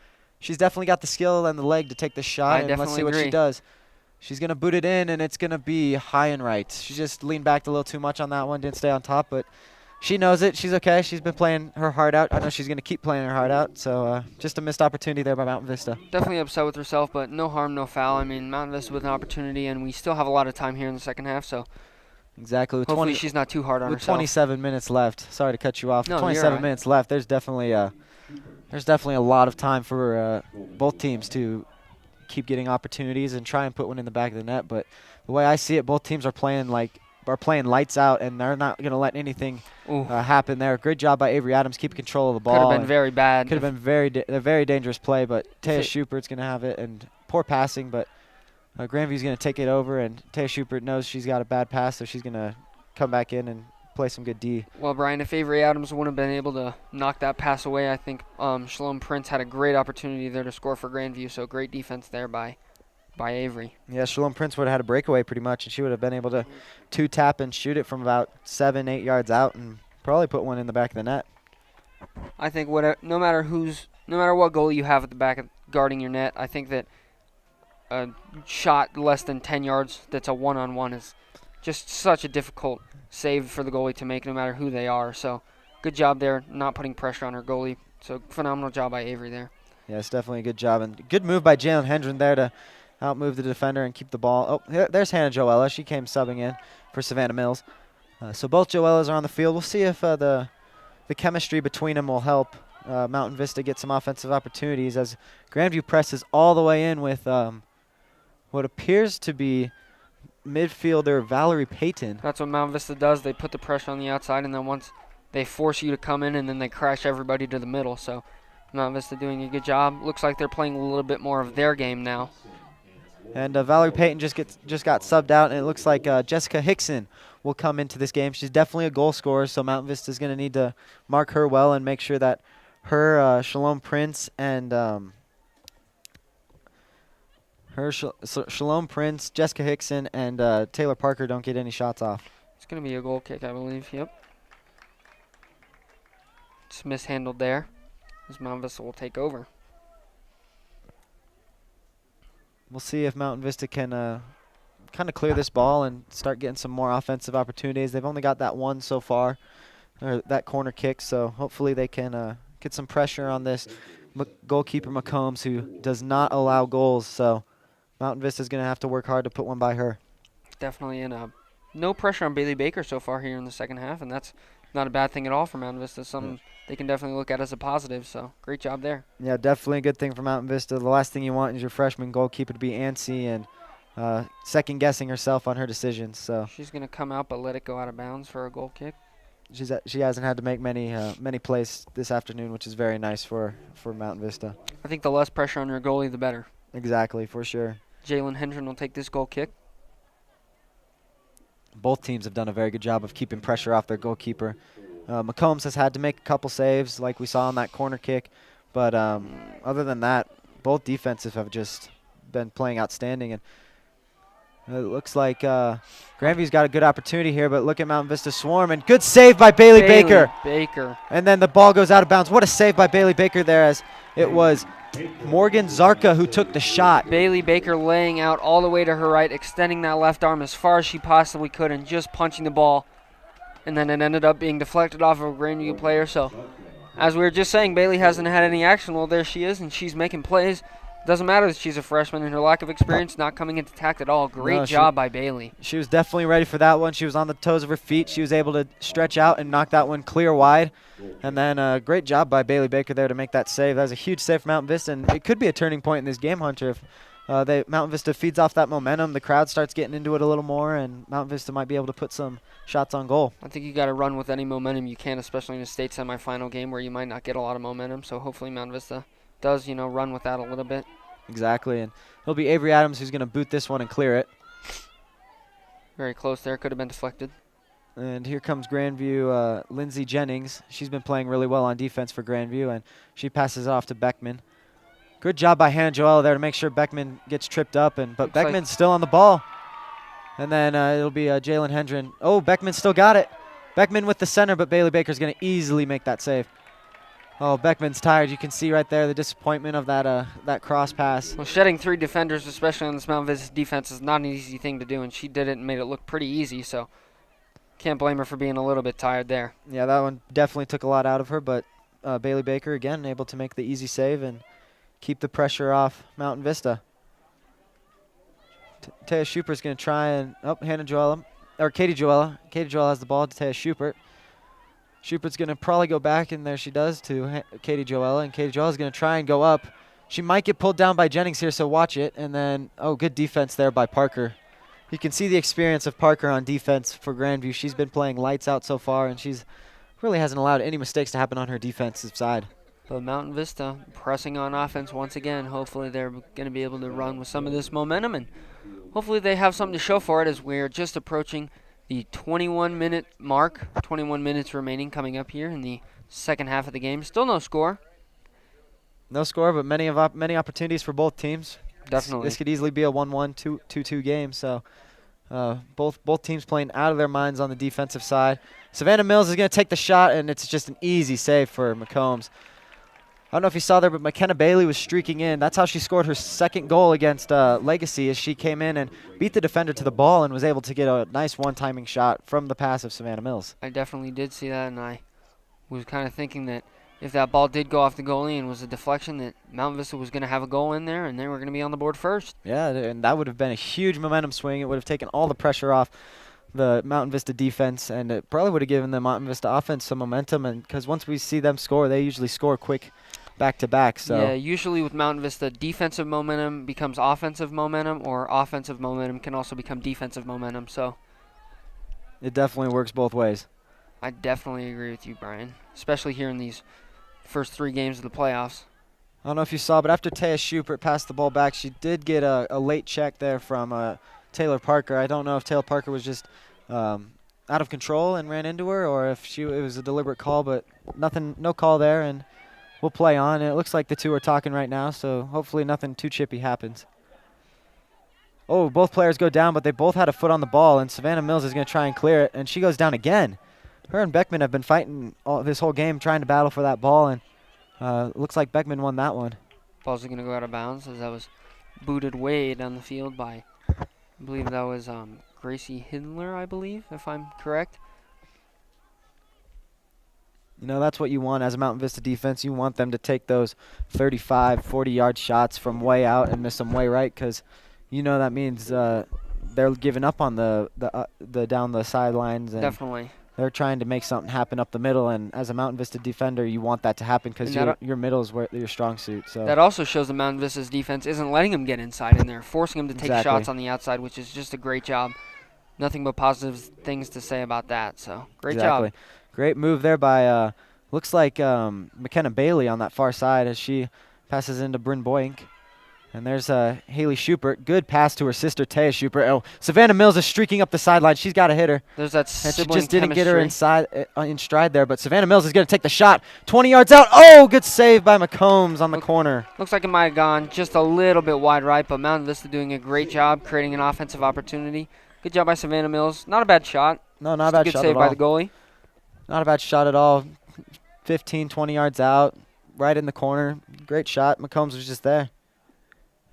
She's definitely got the skill and the leg to take the shot, and let's see what she does. She's going to boot it in, and it's going to be high and right. She just leaned back a little too much on that one, didn't stay on top, but she knows it. She's okay. She's been playing her heart out. I know she's going to keep playing her heart out, so just a missed opportunity there by Mountain Vista. Definitely upset with herself, but no harm, no foul. I mean, Mountain Vista with an opportunity, and we still have a lot of time here in the second half, so exactly. Hopefully she's not too hard on herself. With 27 minutes left. Sorry to cut you off. No, 27 minutes left. There's definitely a lot of time for both teams to keep getting opportunities and try and put one in the back of the net. But the way I see it, both teams are playing lights out, and they're not going to let anything happen there. Great job by Avery Adams keeping control of the ball. Could have been very bad. Could have been a very dangerous play, but Taya Schubert's going to have it, and poor passing, but Grandview's going to take it over, and Taya Schubert knows she's got a bad pass, so she's going to come back in and play some good D. Well, Brian, if Avery Adams wouldn't have been able to knock that pass away, I think Shalom Prince had a great opportunity there to score for Grandview, so great defense there by Avery. Yeah, Shalom Prince would have had a breakaway pretty much, and she would have been able to two-tap and shoot it from about 7-8 yards out and probably put one in the back of the net. I think no matter what goal you have at the back of guarding your net, I think that a shot less than 10 yards that's a one-on-one is just such a difficult save for the goalie to make no matter who they are. So good job there, not putting pressure on her goalie. So phenomenal job by Avery there. Yeah, it's definitely a good job. And good move by Jalen Hendren there to outmove the defender and keep the ball. Oh, there's Hannah Joella. She came subbing in for Savannah Mills. So both Joellas are on the field. We'll see if the chemistry between them will help Mountain Vista get some offensive opportunities as Grandview presses all the way in with what appears to be midfielder Valerie Payton. That's what Mountain Vista does. They put the pressure on the outside, and then once they force you to come in, and then they crash everybody to the middle. So Mount Vista doing a good job. Looks like they're playing a little bit more of their game now. And Valerie Payton just got subbed out, and it looks like Jessica Hickson will come into this game. She's definitely a goal scorer, so Mountain Vista is going to need to mark her well and make sure that her Shalom Prince and Shalom Prince, Jessica Hickson, and Taylor Parker don't get any shots off. It's going to be a goal kick, I believe. Yep. It's mishandled there, as Mount Vista will take over. We'll see if Mountain Vista can kind of clear this ball and start getting some more offensive opportunities. They've only got that one so far, or that corner kick, so hopefully they can get some pressure on this goalkeeper McCombs, who does not allow goals. So Mountain Vista is going to have to work hard to put one by her. Definitely no pressure on Bailey Baker so far here in the second half, and that's not a bad thing at all for Mountain Vista. Something they can definitely look at as a positive, so great job there. Yeah, definitely a good thing for Mountain Vista. The last thing you want is your freshman goalkeeper to be antsy and second-guessing herself on her decisions. So she's going to come out but let it go out of bounds for a goal kick. She hasn't had to make many plays this afternoon, which is very nice for Mountain Vista. I think the less pressure on your goalie, the better. Exactly, for sure. Jalen Hendren will take this goal kick. Both teams have done a very good job of keeping pressure off their goalkeeper. McCombs has had to make a couple saves, like we saw on that corner kick. But other than that, both defensives have just been playing outstanding. And it looks like Grandview's got a good opportunity here, but look at Mountain Vista swarm. And good save by Bailey Baker. And then the ball goes out of bounds. What a save by Bailey Baker there, as it was Morgan Zarka who took the shot. Bailey Baker laying out all the way to her right, extending that left arm as far as she possibly could and just punching the ball. And then it ended up being deflected off of a Grandview player. So, as we were just saying, Bailey hasn't had any action. Well, there she is, and she's making plays. Doesn't matter that she's a freshman and her lack of experience not coming into tact at all. Great job by Bailey. She was definitely ready for that one. She was on the toes of her feet. She was able to stretch out and knock that one clear wide. And then great job by Bailey Baker there to make that save. That was a huge save for Mountain Vista, and it could be a turning point in this game, Hunter. If Mountain Vista feeds off that momentum, the crowd starts getting into it a little more, and Mountain Vista might be able to put some shots on goal. I think you got to run with any momentum you can, especially in a state semifinal game where you might not get a lot of momentum. So hopefully Mountain Vista does, run with that a little bit. Exactly, and it'll be Avery Adams who's going to boot this one and clear it. Very close there. Could have been deflected. And here comes Grandview, Lindsay Jennings. She's been playing really well on defense for Grandview, and she passes it off to Beckman. Good job by Hannah Joella there to make sure Beckman gets tripped up, but Beckman's still on the ball. And then it'll be Jalen Hendren. Oh, Beckman still got it. Beckman with the center, but Bailey Baker's going to easily make that save. Oh, Beckman's tired. You can see right there the disappointment of that cross pass. Well, shedding 3 defenders, especially on this Mount Vista defense, is not an easy thing to do, and she did it and made it look pretty easy, so can't blame her for being a little bit tired there. Yeah, that one definitely took a lot out of her, but Bailey Baker, again, able to make the easy save and keep the pressure off Mountain Vista. Taya Schupert's going to try and, Hannah Joella, or Katie Joella. Katie Joella has the ball to Taya Schupert. Schupert's going to probably go back, and there she does to Katie Joella, and Katie Joella's going to try and go up. She might get pulled down by Jennings here, so watch it. And then, good defense there by Parker. You can see the experience of Parker on defense for Grandview. She's been playing lights out so far, and she's really hasn't allowed any mistakes to happen on her defensive side. But Mountain Vista pressing on offense once again. Hopefully they're going to be able to run with some of this momentum, and hopefully they have something to show for it as we're just approaching the 21-minute mark. 21 minutes remaining coming up here in the second half of the game. Still no score. No score, but many opportunities for both teams. Definitely. This could easily be a 1-1, 2-2 game. So both teams playing out of their minds on the defensive side. Savannah Mills is going to take the shot, and it's just an easy save for McCombs. I don't know if you saw there, but McKenna Bailey was streaking in. That's how she scored her second goal against Legacy, as she came in and beat the defender to the ball and was able to get a nice one-timing shot from the pass of Savannah Mills. I definitely did see that, and I was kind of thinking that if that ball did go off the goalie and was a deflection, that Mount Vista was going to have a goal in there, and they were going to be on the board first. Yeah, and that would have been a huge momentum swing. It would have taken all the pressure off the Mountain Vista defense, and it probably would have given the Mountain Vista offense some momentum, and because once we see them score, they usually score quick back-to-back. So yeah, usually with Mountain Vista, defensive momentum becomes offensive momentum, or offensive momentum can also become defensive momentum. So it definitely works both ways. I definitely agree with you, Brian, especially here in these first 3 games of the playoffs. I don't know if you saw, but after Taya Schubert passed the ball back, she did get a late check there from Taylor Parker. I don't know if Taylor Parker was just out of control and ran into her, or if it was a deliberate call, but no call there, and we'll play on. And it looks like the two are talking right now, so hopefully nothing too chippy happens. Oh, both players go down, but they both had a foot on the ball, and Savannah Mills is going to try and clear it, and she goes down again. Her and Beckman have been fighting this whole game, trying to battle for that ball, and looks like Beckman won that one. Ball's going to go out of bounds as that was booted way down the field by, I believe that was Gracie Hindler, I believe, if I'm correct. You know, that's what you want as a Mountain Vista defense. You want them to take those 35, 40-yard shots from way out and miss them way right, because you know that means they're giving up on the down the sidelines. And Definitely. they're trying to make something happen up the middle, and as a Mountain Vista defender, you want that to happen because your middle is your strong suit. So that also shows the Mountain Vista's defense isn't letting them get inside in there, forcing them to take shots on the outside, which is just a great job. Nothing but positive things to say about that. So great job. Great move there by looks like McKenna Bailey on that far side as she passes into Bryn Boink. And there's Haley Schubert. Good pass to her sister, Taya Schubert. Oh, Savannah Mills is streaking up the sideline. She's got to hit her. There's that sibling chemistry. She just didn't get her in stride there, but Savannah Mills is going to take the shot. 20 yards out. Oh, good save by McCombs on the corner. Looks like it might have gone just a little bit wide right, but Mountain Vista doing a great job creating an offensive opportunity. Good job by Savannah Mills. Not a bad shot. No, not a bad shot at all. Good save by the goalie. Not a bad shot at all. 15, 20 yards out, right in the corner. Great shot. McCombs was just there.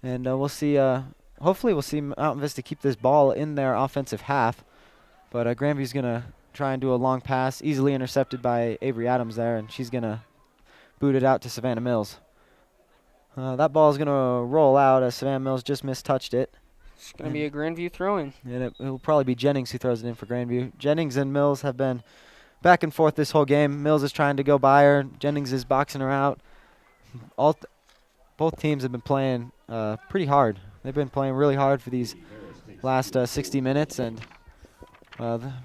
And we'll see, hopefully we'll see Mountain Vista keep this ball in their offensive half. But Grandview's going to try and do a long pass, easily intercepted by Avery Adams there, and she's going to boot it out to Savannah Mills. That ball is going to roll out as Savannah Mills just mistouched it. It's going to be a Grandview throw-in. And it will probably be Jennings who throws it in for Grandview. Jennings and Mills have been back and forth this whole game. Mills is trying to go by her. Jennings is boxing her out. Both teams have been playing pretty hard. They've been playing really hard for these last 60 minutes, and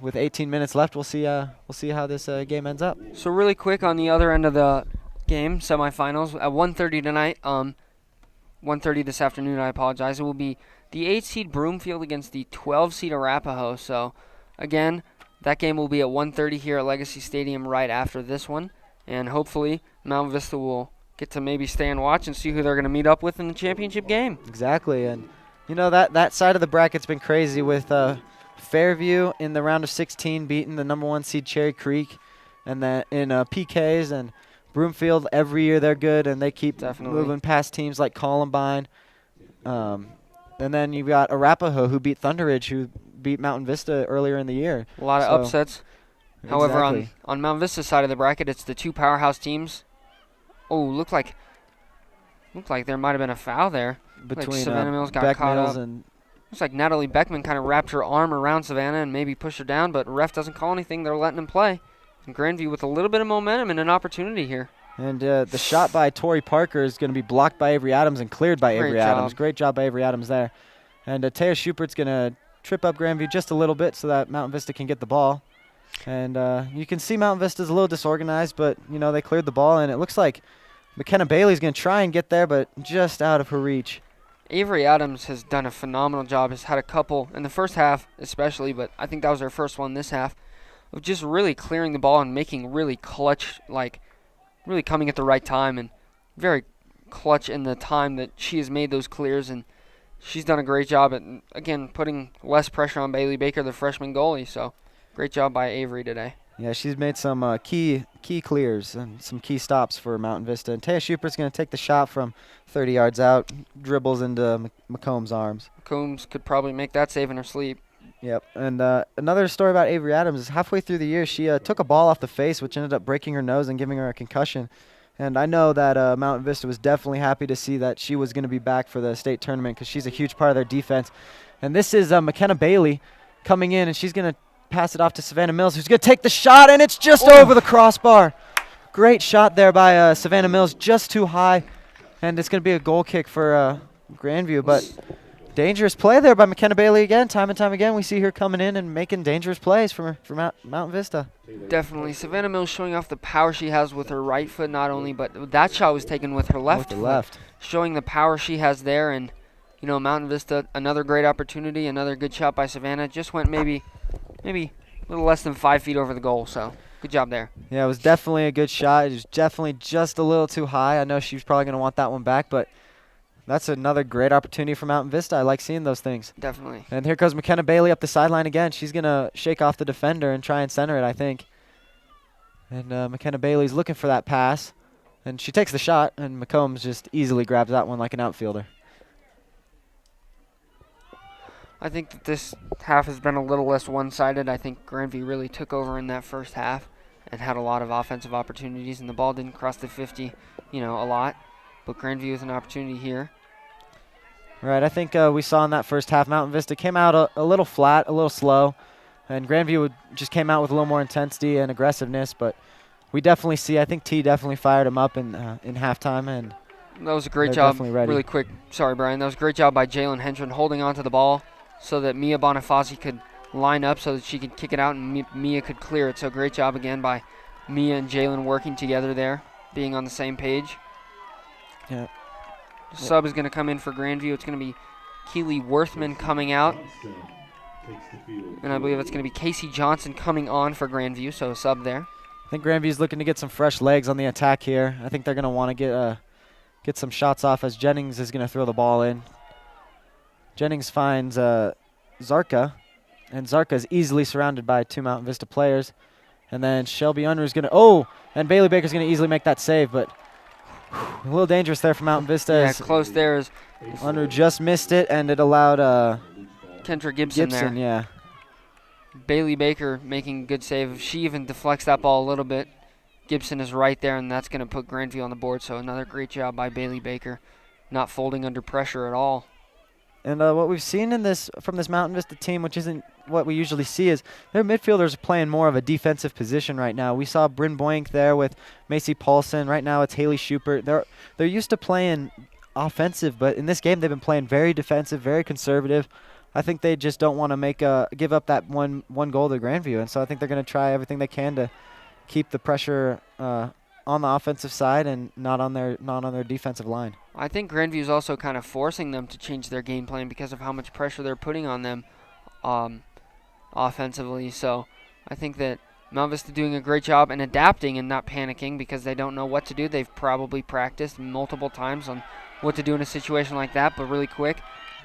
with 18 minutes left, we'll see how this game ends up. So really quick on the other end of the game, semifinals at 1:30 tonight. 1:30 this afternoon. I apologize. It will be the 8 seed Broomfield against the 12 seed Arapahoe. So again, that game will be at 1:30 here at Legacy Stadium right after this one, and hopefully Mount Vista will get to maybe stay and watch and see who they're going to meet up with in the championship game. Exactly, and you know that side of the bracket's been crazy with Fairview in the round of 16 beating the number 1 seed Cherry Creek, and then in PKs, and Broomfield every year they're good and they keep moving past teams like Columbine. And then you've got Arapahoe who beat Thunder Ridge, who beat Mountain Vista earlier in the year. A lot of upsets. However, on Mount Vista's side of the bracket, it's the 2 powerhouse teams. Oh, looked like there might have been a foul there. Between like Savannah Mills got caught up. Looks like Natalie Beckman kind of wrapped her arm around Savannah and maybe pushed her down, but ref doesn't call anything. They're letting him play. And Grandview with a little bit of momentum and an opportunity here. And the shot by Tori Parker is going to be blocked by Avery Adams and cleared by Avery Adams. Great job by Avery Adams there. And Taya Schupert's going to trip up Grandview just a little bit so that Mountain Vista can get the ball. And you can see Mountain Vista's a little disorganized, but, you know, they cleared the ball, and it looks like McKenna Bailey's going to try and get there, but just out of her reach. Avery Adams has done a phenomenal job. Has had a couple in the first half especially, but I think that was her first one this half, of just really clearing the ball and making really clutch, like really coming at the right time and very clutch in the time that she has made those clears. And she's done a great job at, again, putting less pressure on Bailey Baker, the freshman goalie. So great job by Avery today. Yeah, she's made some key clears and some key stops for Mountain Vista. And Taya Schupert's going to take the shot from 30 yards out, dribbles into McCombs' arms. McCombs could probably make that save in her sleep. Yep, and another story about Avery Adams is halfway through the year, she took a ball off the face, which ended up breaking her nose and giving her a concussion. And I know that Mountain Vista was definitely happy to see that she was going to be back for the state tournament because she's a huge part of their defense. And this is McKenna Bailey coming in, and she's going to pass it off to Savannah Mills, who's going to take the shot, and it's just over the crossbar. Great shot there by Savannah Mills, just too high, and it's going to be a goal kick for Grandview. But dangerous play there by McKenna Bailey again. Time and time again, we see her coming in and making dangerous plays for Mountain Vista. Definitely. Savannah Mills showing off the power she has with her right foot not only, but that shot was taken with her left With the foot. left. Showing the power she has there. And, Mountain Vista, another great opportunity, another good shot by Savannah. Just went maybe a little less than 5 feet over the goal, so good job there. Yeah, it was definitely a good shot. It was definitely just a little too high. I know she was probably going to want that one back, but that's another great opportunity for Mountain Vista. I like seeing those things. Definitely. And here goes McKenna Bailey up the sideline again. She's going to shake off the defender and try and center it, I think. And McKenna Bailey's looking for that pass. And she takes the shot, and McCombs just easily grabs that one like an outfielder. I think that this half has been a little less one-sided. I think Grandview really took over in that first half and had a lot of offensive opportunities, and the ball didn't cross the 50, a lot. But Grandview has an opportunity here. Right, I think we saw in that first half, Mountain Vista came out a little flat, a little slow, and Grandview just came out with a little more intensity and aggressiveness. But we definitely see, I think T definitely fired him up in halftime, and that was a great they're job. definitely ready. Really quick, sorry, Brian. That was a great job by Jalen Hendren holding on to the ball so that Mia Bonifaci could line up so that she could kick it out and Mia could clear it. So great job again by Mia and Jalen working together there, being on the same page. Yeah. Sub is going to come in for Grandview. It's going to be Keely Worthman coming out. And I believe it's going to be Casey Johnson coming on for Grandview, so a sub there. I think Grandview's looking to get some fresh legs on the attack here. I think they're going to want to get some shots off as Jennings is going to throw the ball in. Jennings finds Zarka, and Zarka is easily surrounded by 2 Mountain Vista players. And then Shelby Unruh is going to, and Bailey Baker's going to easily make that save, but a little dangerous there for Mountain Vista. Yeah, close there is Unruh just missed it, and it allowed Kendra Gibson there. Yeah. Bailey Baker making a good save. She even deflects that ball a little bit. Gibson is right there, and that's going to put Grandview on the board. So another great job by Bailey Baker, not folding under pressure at all. And what we've seen from this Mountain Vista team, which isn't what we usually see, is their midfielders are playing more of a defensive position right now. We saw Bryn Boink there with Macy Paulson. Right now it's Haley Schupert. They're used to playing offensive, but in this game they've been playing very defensive, very conservative. I think they just don't want to give up that one goal to Grandview, and so I think they're going to try everything they can to keep the pressure on the offensive side and not on their defensive line. I think Grandview is also kind of forcing them to change their game plan because of how much pressure they're putting on them offensively. So I think that Mount Vista doing a great job and adapting and not panicking because they don't know what to do. They've probably practiced multiple times on what to do in a situation like that, but really quick.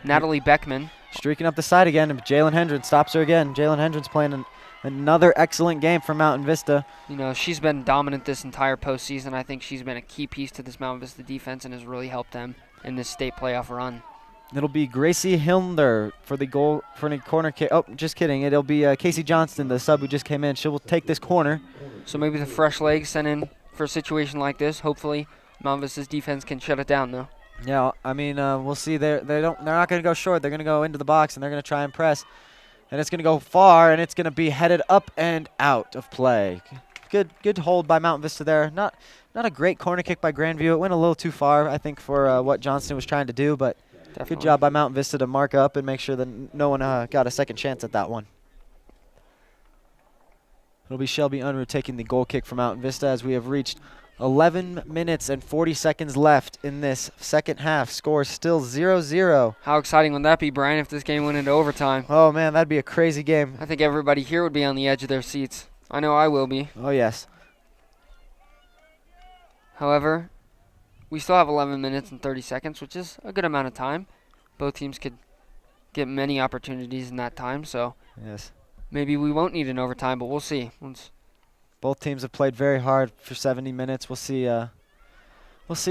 Natalie Beckman. Streaking up the side again, and Jalen Hendren stops her again. Jalen Hendren's playing another excellent game for Mountain Vista. She's been dominant this entire postseason. I think she's been a key piece to this Mountain Vista defense and has really helped them in this state playoff run. It'll be Gracie Hilder for the corner kick. Oh, just kidding. It'll be Casey Johnston, the sub who just came in. She will take this corner. So maybe the fresh legs sent in for a situation like this. Hopefully, Mountain Vista's defense can shut it down, though. Yeah, I mean, we'll see. They're not going to go short. They're going to go into the box and they're going to try and press. And it's going to go far, and it's going to be headed up and out of play. Good hold by Mountain Vista there. Not a great corner kick by Grandview. It went a little too far, I think, for what Johnston was trying to do. But Definitely. Good job by Mountain Vista to mark up and make sure that no one got a second chance at that one. It'll be Shelby Unruh taking the goal kick for Mountain Vista as we have reached 11 minutes and 40 seconds left in this second half. Score still 0-0. How exciting would that be, Brian, if this game went into overtime? Oh, man, that'd be a crazy game. I think everybody here would be on the edge of their seats. I know I will be. Oh, yes. However, we still have 11 minutes and 30 seconds, which is a good amount of time. Both teams could get many opportunities in that time, so yes, maybe we won't need an overtime, but we'll see. Both teams have played very hard for 70 minutes. We'll see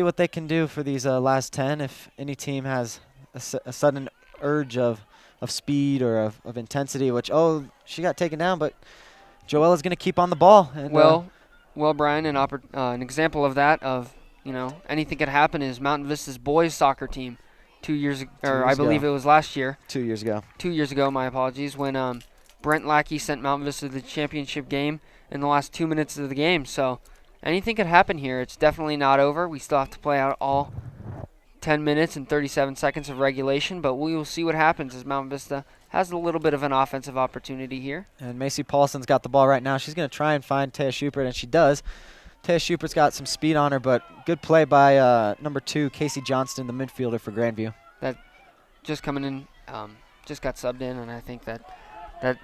what they can do for these last 10. If any team has a sudden urge of speed or of intensity, which, she got taken down, but Joella's going to keep on the ball. And, well, Brian, an example of that, anything could happen is Mountain Vista's boys soccer team 2 years ago, or I believe it was last year. 2 years ago. 2 years ago, my apologies, when Brent Lackey sent Mountain Vista to the championship game in the last 2 minutes of the game. So anything could happen here. It's definitely not over. We still have to play out all 10 minutes and 37 seconds of regulation, but we will see what happens as Mount Vista has a little bit of an offensive opportunity here. And Macy Paulson's got the ball right now. She's going to try and find Taya Schubert, and she does. Taya Schubert's got some speed on her, but good play by number 2, Casey Johnston, the midfielder for Grandview. That just coming in, just got subbed in, and I think that's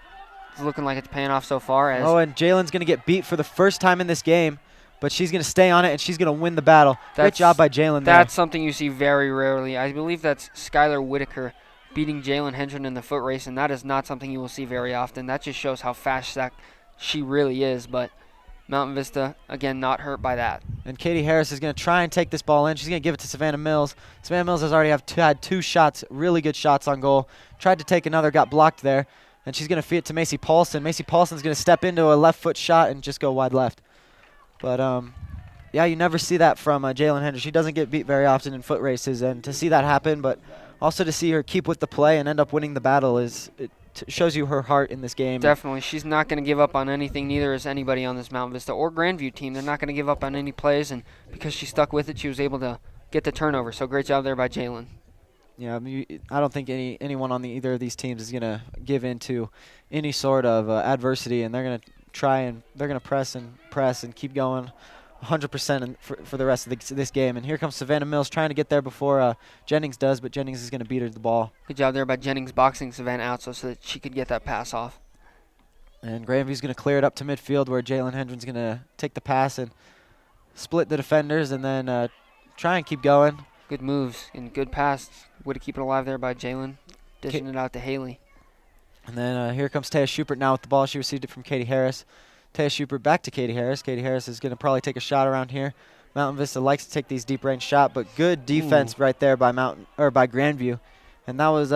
looking like it's paying off so far. Oh, and Jalen's going to get beat for the first time in this game, but she's going to stay on it, and she's going to win the battle. Great job by Jalen there. That's something you see very rarely. I believe that's Skylar Whitaker beating Jalen Hendren in the foot race, and that is not something you will see very often. That just shows how fast she really is, but Mountain Vista, again, not hurt by that. And Katie Harris is going to try and take this ball in. She's going to give it to Savannah Mills. Savannah Mills has already had 2 shots, really good shots on goal. Tried to take another, got blocked there. And she's going to feed it to Macy Paulson. Macy Paulson's going to step into a left foot shot and just go wide left. But, yeah, you never see that from Jalen Hendren. She doesn't get beat very often in foot races. And to see that happen, but also to see her keep with the play and end up winning the battle shows you her heart in this game. Definitely. She's not going to give up on anything. Neither is anybody on this Mount Vista or Grandview team. They're not going to give up on any plays, and because she stuck with it, she was able to get the turnover. So great job there by Jalen. Yeah, I don't think anyone on either of these teams is going to give in to any sort of adversity, and they're going to try and they're going to press and keep going 100% for the rest of this game. And here comes Savannah Mills trying to get there before Jennings does, but Jennings is going to beat her to the ball. Good job there by Jennings boxing Savannah out so that she could get that pass off. And Grandview's going to clear it up to midfield where Jalen Hendren's going to take the pass and split the defenders and then try and keep going. Good moves and good pass. Way to keep it alive there by Jalen, dishing it out to Haley. And then here comes Taya Schubert now with the ball. She received it from Katie Harris. Taya Schubert back to Katie Harris. Katie Harris is going to probably take a shot around here. Mountain Vista likes to take these deep range shot, but good defense right there by by Grandview. And that was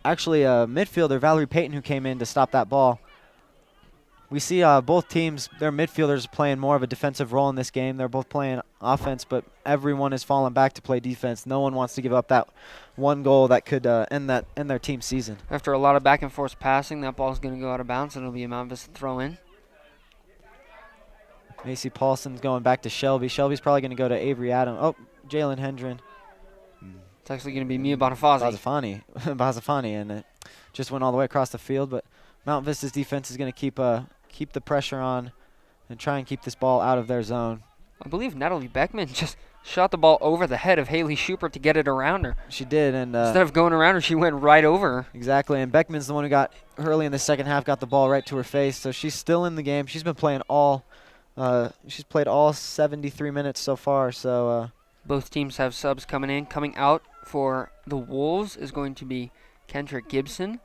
actually a midfielder, Valerie Payton, who came in to stop that ball. We see both teams, their midfielders playing more of a defensive role in this game. They're both playing offense, but everyone is falling back to play defense. No one wants to give up that one goal that could end their team's season. After a lot of back and forth passing, that ball is going to go out of bounds, and it'll be a Mount Vista throw in. Macy Paulson's going back to Shelby. Shelby's probably going to go to Avery Adams. Oh, Jalen Hendren. It's actually going to be Mia Bonifazzi. Bazafani, and it just went all the way across the field. But Mount Vista's defense is going to keep the pressure on and try and keep this ball out of their zone. I believe Natalie Beckman just shot the ball over the head of Haley Schubert to get it around her. She did, and instead of going around her, she went right over her. Exactly, and Beckman's the one who got early in the second half, got the ball right to her face. So she's still in the game. She's been playing she's played all 73 minutes so far. So both teams have subs coming in. Coming out for the Wolves is going to be Kendra Gibson.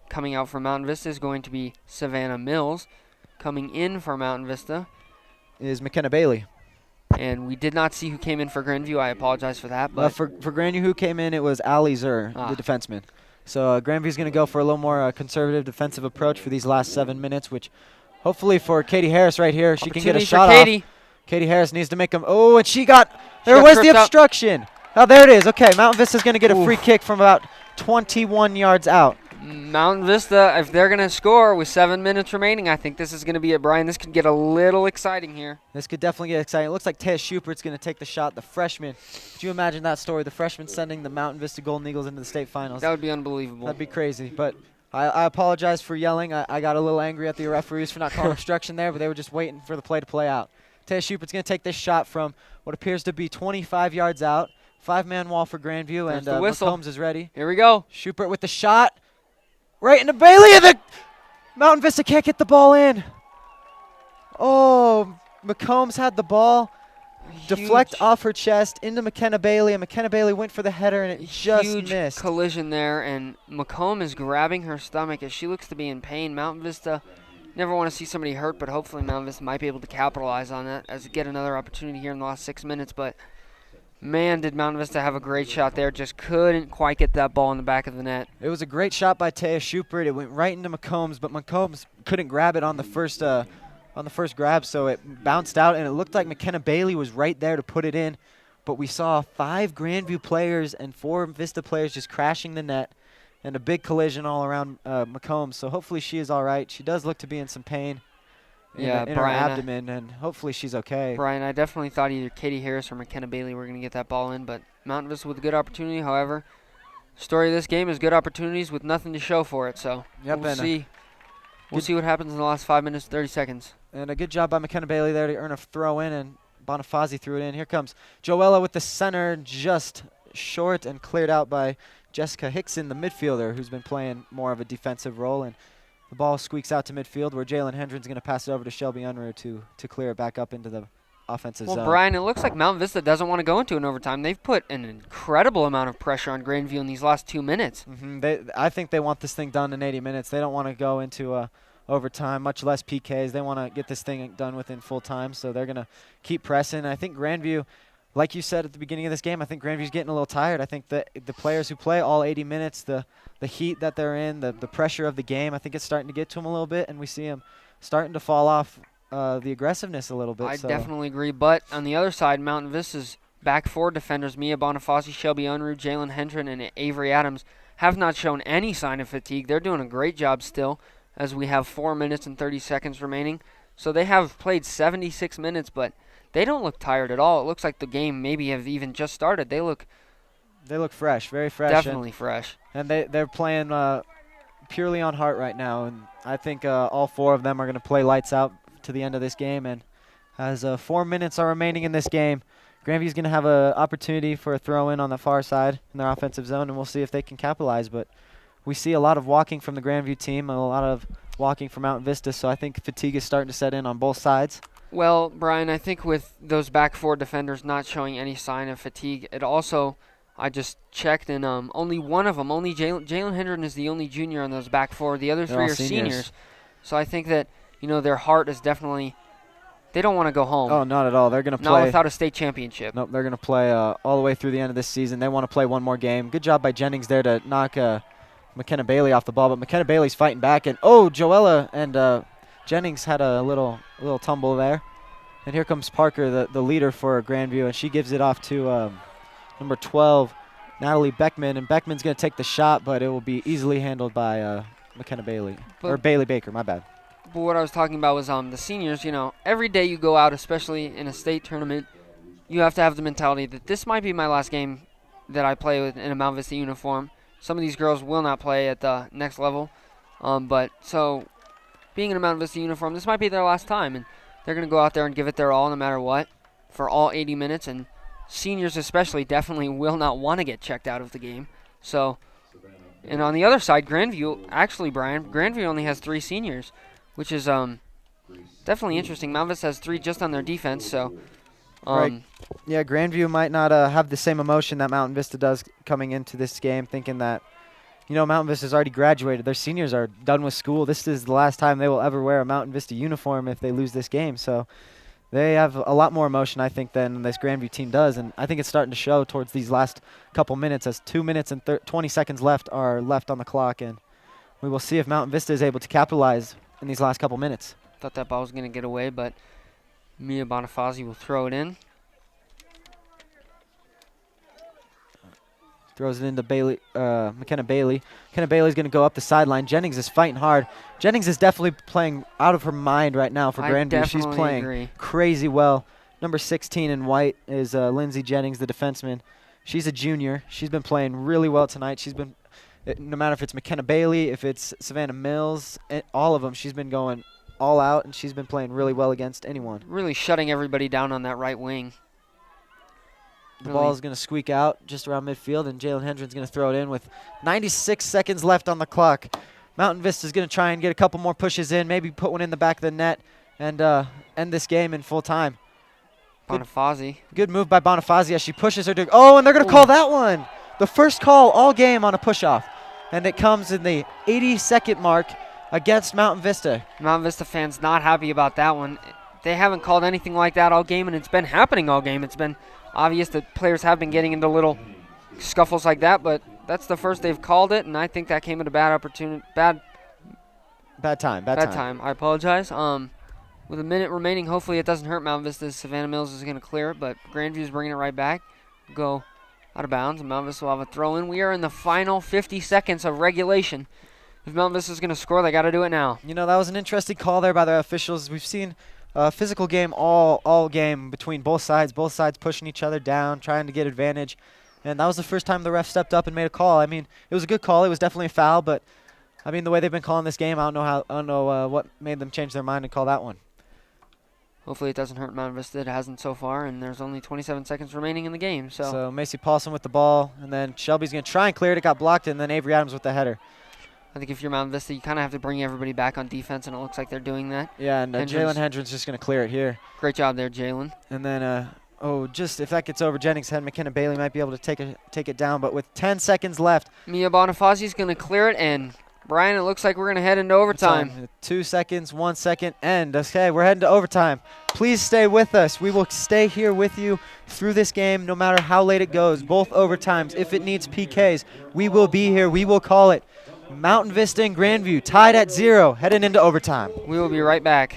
Coming out for Mountain Vista is going to be Savannah Mills. Coming in for Mountain Vista is McKenna Bailey. And we did not see who came in for Grandview. I apologize for that. But for Grandview, who came in, it was Ali Zur, the defenseman. So Grandview's going to go for a little more conservative defensive approach for these last 7 minutes, which hopefully for Katie Harris right here, she can get a shot off. Katie Harris needs to make them. Oh, and she got – there was the obstruction. Oh, there it is. Okay, Mountain Vista's going to get a free kick from about 21 yards out. Mountain Vista, if they're going to score with 7 minutes remaining, I think this is going to be it, Brian. This could get a little exciting here. This could definitely get exciting. It looks like Taya Schubert's going to take the shot. The freshman. Could you imagine that story? The freshman sending the Mountain Vista Golden Eagles into the state finals. That would be unbelievable. That'd be crazy. But I apologize for yelling. I got a little angry at the referees for not calling obstruction there, but they were just waiting for the play to play out. Taya Schubert's going to take this shot from what appears to be 25 yards out. 5-man wall for Grandview, There's and the whistle. McCombs is ready. Here we go. Schubert with the shot. Right into Bailey, and the Mountain Vista can't get the ball in. Oh, McCombs had the ball deflect off her chest into McKenna Bailey, and McKenna Bailey went for the header, and it just missed. Huge collision there, and McComb is grabbing her stomach as she looks to be in pain. Mountain Vista, never want to see somebody hurt, but hopefully Mountain Vista might be able to capitalize on that as get another opportunity here in the last 6 minutes. But man, did Mountain Vista have a great shot there. Just couldn't quite get that ball in the back of the net. It was a great shot by Taya Schubert. It went right into McCombs, but McCombs couldn't grab it on the first grab, so it bounced out, and it looked like McKenna Bailey was right there to put it in. But we saw 5 Grandview players and 4 Vista players just crashing the net, and a big collision all around McCombs. So hopefully she is all right. She does look to be in some pain. Yeah, in her Brian. abdomen, and hopefully she's okay. Brian, I definitely thought either Katie Harris or McKenna Bailey were going to get that ball in, but Mountain Vista with a good opportunity. However, story of this game is good opportunities with nothing to show for it. So Yep, we'll and see. We'll see what happens in the last 5 minutes, 30 seconds. And a good job by McKenna Bailey there to earn a throw in, and Bonifazi threw it in. Here comes Joella with the center, just short and cleared out by Jessica Hickson, the midfielder, who's been playing more of a defensive role. And the ball squeaks out to midfield where Jalen Hendren's going to pass it over to Shelby Unruh to clear it back up into the offensive zone. Well, Brian, it looks like Mount Vista doesn't want to go into an overtime. They've put an incredible amount of pressure on Grandview in these last 2 minutes. I think they want this thing done in 80 minutes. They don't want to go into overtime, much less PKs. They want to get this thing done within full time, so they're going to keep pressing. I think Grandview, like you said at the beginning of this game, I think Grandview's getting a little tired. I think that the players who play all 80 minutes, the heat that they're in, the pressure of the game, I think it's starting to get to them a little bit, and we see them starting to fall off the aggressiveness a little bit. I definitely agree, but on the other side, Mountain Vista's back four defenders, Mia Bonifaci, Shelby Unruh, Jalen Hendren, and Avery Adams, have not shown any sign of fatigue. They're doing a great job still, as we have 4 minutes and 30 seconds remaining. So they have played 76 minutes, but they don't look tired at all. It looks like the game maybe have even just started. They look fresh, very fresh. Definitely fresh. And they're playing purely on heart right now, and I think all four of them are going to play lights out to the end of this game. And as 4 minutes are remaining in this game, Grandview's going to have an opportunity for a throw-in on the far side in their offensive zone, and we'll see if they can capitalize. But we see a lot of walking from the Grandview team and a lot of walking from Mountain Vista, so I think fatigue is starting to set in on both sides. Well, Brian, I think with those back four defenders not showing any sign of fatigue, it also, I just checked, and only one of them, only Jalen Hendren is the only junior on those back four. The other three are seniors. So I think that, their heart is definitely, they don't want to go home. Oh, not at all. They're going to play. Not without a state championship. Nope, they're going to play all the way through the end of this season. They want to play one more game. Good job by Jennings there to knock McKenna Bailey off the ball, but McKenna Bailey's fighting back, and Joella and Jennings had a little tumble there. And here comes Parker, the leader for Grandview, and she gives it off to number 12, Natalie Beckman, and Beckman's going to take the shot, but it will be easily handled by McKenna Bailey, or Bailey Baker, my bad. But what I was talking about was the seniors, every day you go out, especially in a state tournament, you have to have the mentality that this might be my last game that I play with in a Mount Vista uniform. Some of these girls will not play at the next level, but so being in a Mount Vista uniform, this might be their last time, and they're going to go out there and give it their all no matter what for all 80 minutes, and seniors especially definitely will not want to get checked out of the game. So, and on the other side, Grandview, actually, Brian, Grandview only has 3 seniors, which is definitely interesting. Mount Vista has 3 just on their defense, so. Right. Yeah, Grandview might not have the same emotion that Mountain Vista does coming into this game, thinking that, Mountain Vista's already graduated. Their seniors are done with school. This is the last time they will ever wear a Mountain Vista uniform if they lose this game. So they have a lot more emotion, I think, than this Grandview team does. And I think it's starting to show towards these last couple minutes, as 2 minutes and 20 seconds are left on the clock. And we will see if Mountain Vista is able to capitalize in these last couple minutes. Thought that ball was going to get away, but Mia Bonifazi will throw it in. Throws it into McKenna Bailey. McKenna Bailey's going to go up the sideline. Jennings is fighting hard. Jennings is definitely playing out of her mind right now for Grandview. She's playing crazy well. Number 16 in white is Lindsay Jennings, the defenseman. She's a junior. She's been playing really well tonight. She's been, no matter if it's McKenna Bailey, if it's Savannah Mills, all of them, she's been going all out, and she's been playing really well against anyone. Really shutting everybody down on that right wing. The ball is going to squeak out just around midfield, and Jalen Hendren's going to throw it in with 96 seconds left on the clock. Mountain Vista's going to try and get a couple more pushes in, maybe put one in the back of the net, and end this game in full time. Bonifazi. Good move by Bonifazi as she pushes her to. Oh, and they're going to call that one. The first call all game on a push-off, and it comes in the 80-second mark against Mountain Vista. Mountain Vista fans not happy about that one. They haven't called anything like that all game, and it's been happening all game. It's been obvious that players have been getting into little scuffles like that, but that's the first they've called it, and I think that came at a bad opportunity. Bad time. I apologize. With a minute remaining, hopefully it doesn't hurt Mount Vista. Savannah Mills is going to clear it, but Grandview's bringing it right back. Go out of bounds, and Mount Vista will have a throw in. We are in the final 50 seconds of regulation. If Mountain Vista's going to score, they got to do it now. You know, that was an interesting call there by the officials. We've seen a physical game all game between both sides pushing each other down, trying to get advantage. And that was the first time the ref stepped up and made a call. I mean, it was a good call. It was definitely a foul, but I mean, the way they've been calling this game, I don't know what made them change their mind and call that one. Hopefully it doesn't hurt Mountain Vista. It hasn't so far, and there's only 27 seconds remaining in the game. So Macy Paulson with the ball, and then Shelby's going to try and clear it. It got blocked, and then Avery Adams with the header. I think if you're Mountain Vista, you kind of have to bring everybody back on defense, and it looks like they're doing that. Yeah, and Jalen Hendren's just going to clear it here. Great job there, Jalen. And then, just if that gets over Jennings' head, McKenna Bailey might be able to take it down. But with 10 seconds left, Mia Bonifaci's going to clear it, and Brian, it looks like we're going to head into overtime. 2 seconds, 1 second, end. Okay, we're heading to overtime. Please stay with us. We will stay here with you through this game no matter how late it goes, both overtimes. If it needs PKs, we will be here. We will call it. Mountain Vista and Grandview tied at 0, heading into overtime. We will be right back.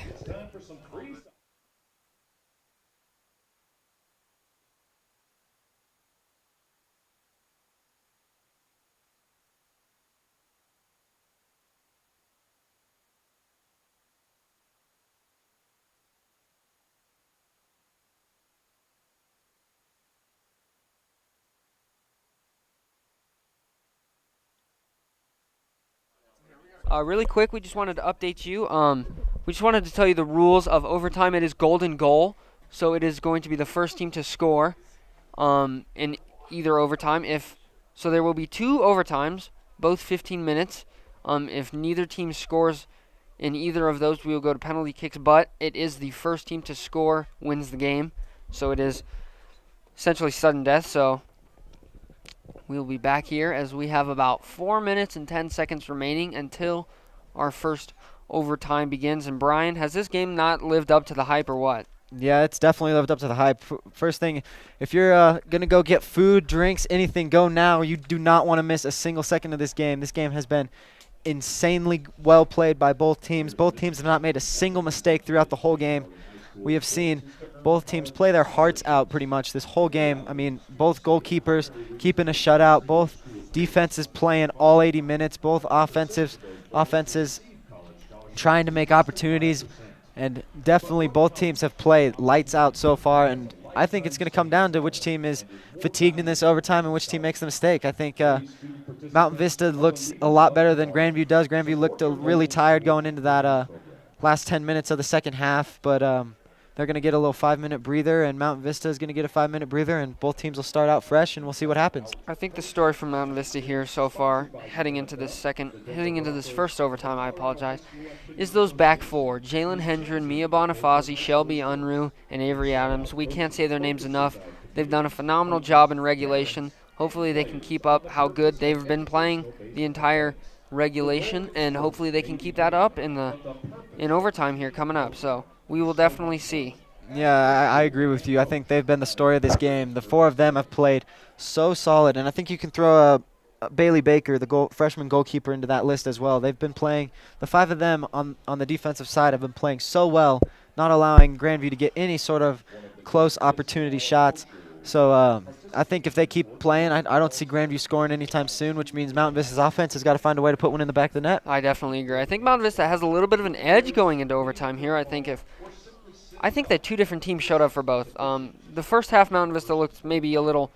Really quick, we just wanted to update you. We just wanted to tell you the rules of overtime. It is golden goal, so it is going to be the first team to score in either overtime. So there will be 2 overtimes, both 15 minutes. If neither team scores in either of those, we will go to penalty kicks, but it is the first team to score wins the game. So it is essentially sudden death, so we'll be back here as we have about 4 minutes and 10 seconds remaining until our first overtime begins. And Brian, has this game not lived up to the hype or what? Yeah, it's definitely lived up to the hype. First thing, if you're going to go get food, drinks, anything, go now. You do not want to miss a single second of this game. This game has been insanely well played by both teams. Both teams have not made a single mistake throughout the whole game. We have seen both teams play their hearts out pretty much this whole game. I mean, both goalkeepers keeping a shutout, both defenses playing all 80 minutes, both offenses trying to make opportunities, and definitely both teams have played lights out so far, and I think it's going to come down to which team is fatigued in this overtime and which team makes the mistake. I think Mountain Vista looks a lot better than Grandview does. Grandview looked really tired going into that last 10 minutes of the second half, but they're going to get a little 5-minute breather, and Mountain Vista is going to get a 5-minute breather, and both teams will start out fresh, and we'll see what happens. I think the story from Mountain Vista here so far, heading into this first overtime, is those back 4. Jalen Hendren, Mia Bonifaci, Shelby Unruh, and Avery Adams. We can't say their names enough. They've done a phenomenal job in regulation. Hopefully they can keep up how good they've been playing the entire regulation, and hopefully they can keep that up in overtime here coming up. So we will definitely see. Yeah, I agree with you. I think they've been the story of this game. The 4 of them have played so solid, and I think you can throw Bailey Baker, the freshman goalkeeper, into that list as well. They've been playing, the 5 of them on the defensive side have been playing so well, not allowing Grandview to get any sort of close opportunity shots. So I think if they keep playing, I don't see Grandview scoring anytime soon, which means Mountain Vista's offense has got to find a way to put one in the back of the net. I definitely agree. I think Mountain Vista has a little bit of an edge going into overtime here. I think that 2 different teams showed up for both. The first half, Mountain Vista looked maybe a little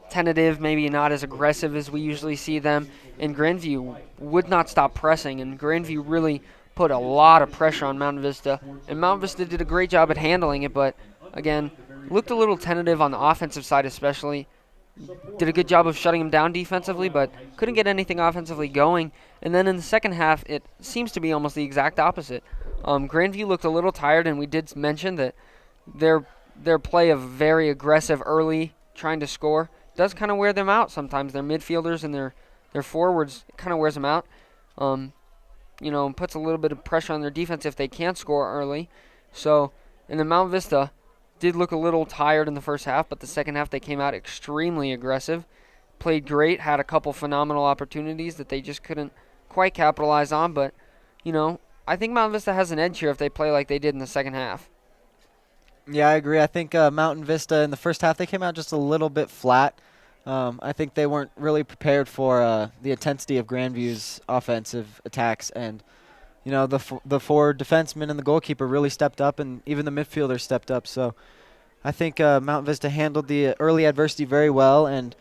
tentative, maybe not as aggressive as we usually see them, and Grandview would not stop pressing, and Grandview really put a lot of pressure on Mountain Vista, and Mountain Vista did a great job at handling it, but again, looked a little tentative on the offensive side especially. Did a good job of shutting them down defensively, but couldn't get anything offensively going. And then in the second half, it seems to be almost the exact opposite. Grandview looked a little tired, and we did mention that their play of very aggressive early, trying to score, does kind of wear them out sometimes. Their midfielders and their forwards kind of wears them out. Puts a little bit of pressure on their defense if they can't score early. So, and then Mount Vista did look a little tired in the first half, but the second half they came out extremely aggressive, played great, had a couple phenomenal opportunities that they just couldn't quite capitalize on. But, I think Mountain Vista has an edge here if they play like they did in the second half. Yeah, I agree. I think Mountain Vista in the first half, they came out just a little bit flat. I think they weren't really prepared for the intensity of Grandview's offensive attacks, and the four defensemen and the goalkeeper really stepped up, and even the midfielder stepped up. So I think Mount Vista handled the early adversity very well, and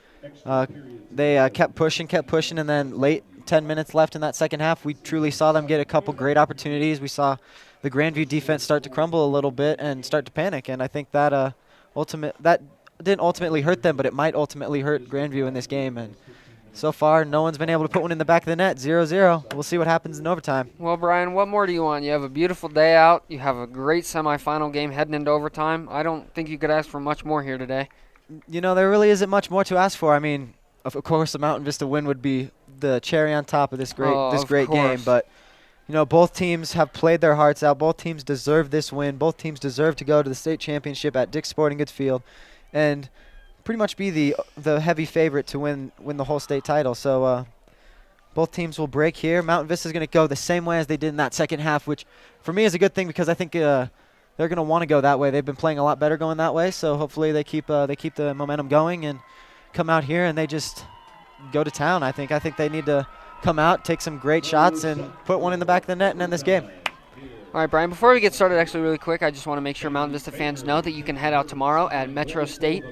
they kept pushing, and then late 10 minutes left in that second half, we truly saw them get a couple great opportunities. We saw the Grandview defense start to crumble a little bit and start to panic, and I think that that didn't ultimately hurt them, but it might ultimately hurt Grandview in this game. And so far, no one's been able to put one in the back of the net. 0-0. We'll see what happens in overtime. Well, Brian, what more do you want? You have a beautiful day out. You have a great semifinal game heading into overtime. I don't think you could ask for much more here today. There really isn't much more to ask for. I mean, of course, the Mountain Vista win would be the cherry on top of this great game. But both teams have played their hearts out. Both teams deserve this win. Both teams deserve to go to the state championship at Dick's Sporting Goods Field, and pretty much be the heavy favorite to win the whole state title. So both teams will break here. Mountain Vista is going to go the same way as they did in that second half, which for me is a good thing because I think they're going to want to go that way. They've been playing a lot better going that way, so hopefully they keep the momentum going and come out here and they just go to town. I think they need to come out, take some great shots, and put one in the back of the net and end this game. All right, Brian, before we get started, actually really quick, I just want to make sure Mountain Vista fans know that you can head out tomorrow at Metro State.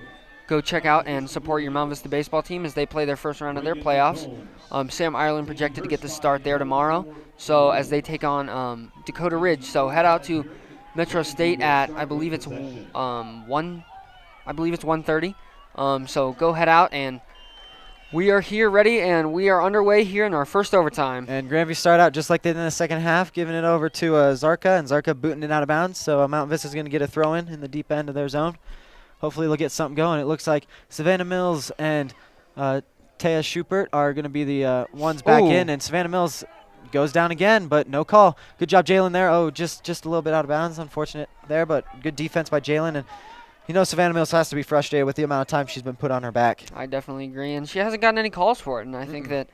Go check out and support your Mountain Vista baseball team as they play their first round of their playoffs. Sam Ireland projected to get the start there tomorrow, so as they take on Dakota Ridge. So head out to Metro State at I believe it's 1:30. So go head out, and we are here ready, and we are underway here in our first overtime. And Grandview start out just like they did in the second half, giving it over to Zarka, and Zarka booting it out of bounds. So Mountain Vista is going to get a throw in the deep end of their zone. Hopefully they'll get something going. It looks like Savannah Mills and Taya Schupert are going to be the ones back in, and Savannah Mills goes down again, but no call. Good job, Jalen, there. Oh, just a little bit out of bounds. Unfortunate there, but good defense by Jalen. And Savannah Mills has to be frustrated with the amount of time she's been put on her back. I definitely agree, and she hasn't gotten any calls for it, and I think that,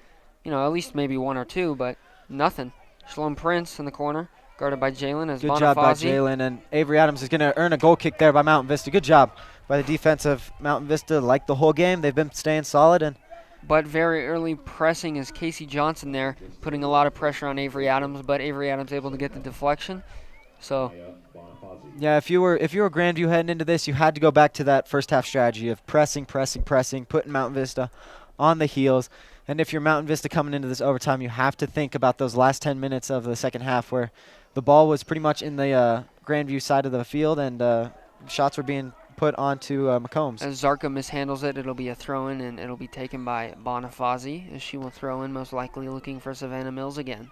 at least maybe one or two, but nothing. Shalom Prince in the corner, guarded by Jalen as Good job by Jalen, and Avery Adams is going to earn a goal kick there by Mountain Vista. Good job by the defense of Mountain Vista. Like the whole game, they've been staying solid. But very early pressing is Casey Johnson there, putting a lot of pressure on Avery Adams, but Avery Adams able to get the deflection. So, yeah, if you were Grandview heading into this, you had to go back to that first half strategy of pressing, putting Mountain Vista on the heels. And if you're Mountain Vista coming into this overtime, you have to think about those last 10 minutes of the second half where the ball was pretty much in the Grandview side of the field, and shots were being put onto McCombs. As Zarka mishandles it, it'll be a throw-in, and it'll be taken by Bonifazi, as she will throw in, most likely looking for Savannah Mills again.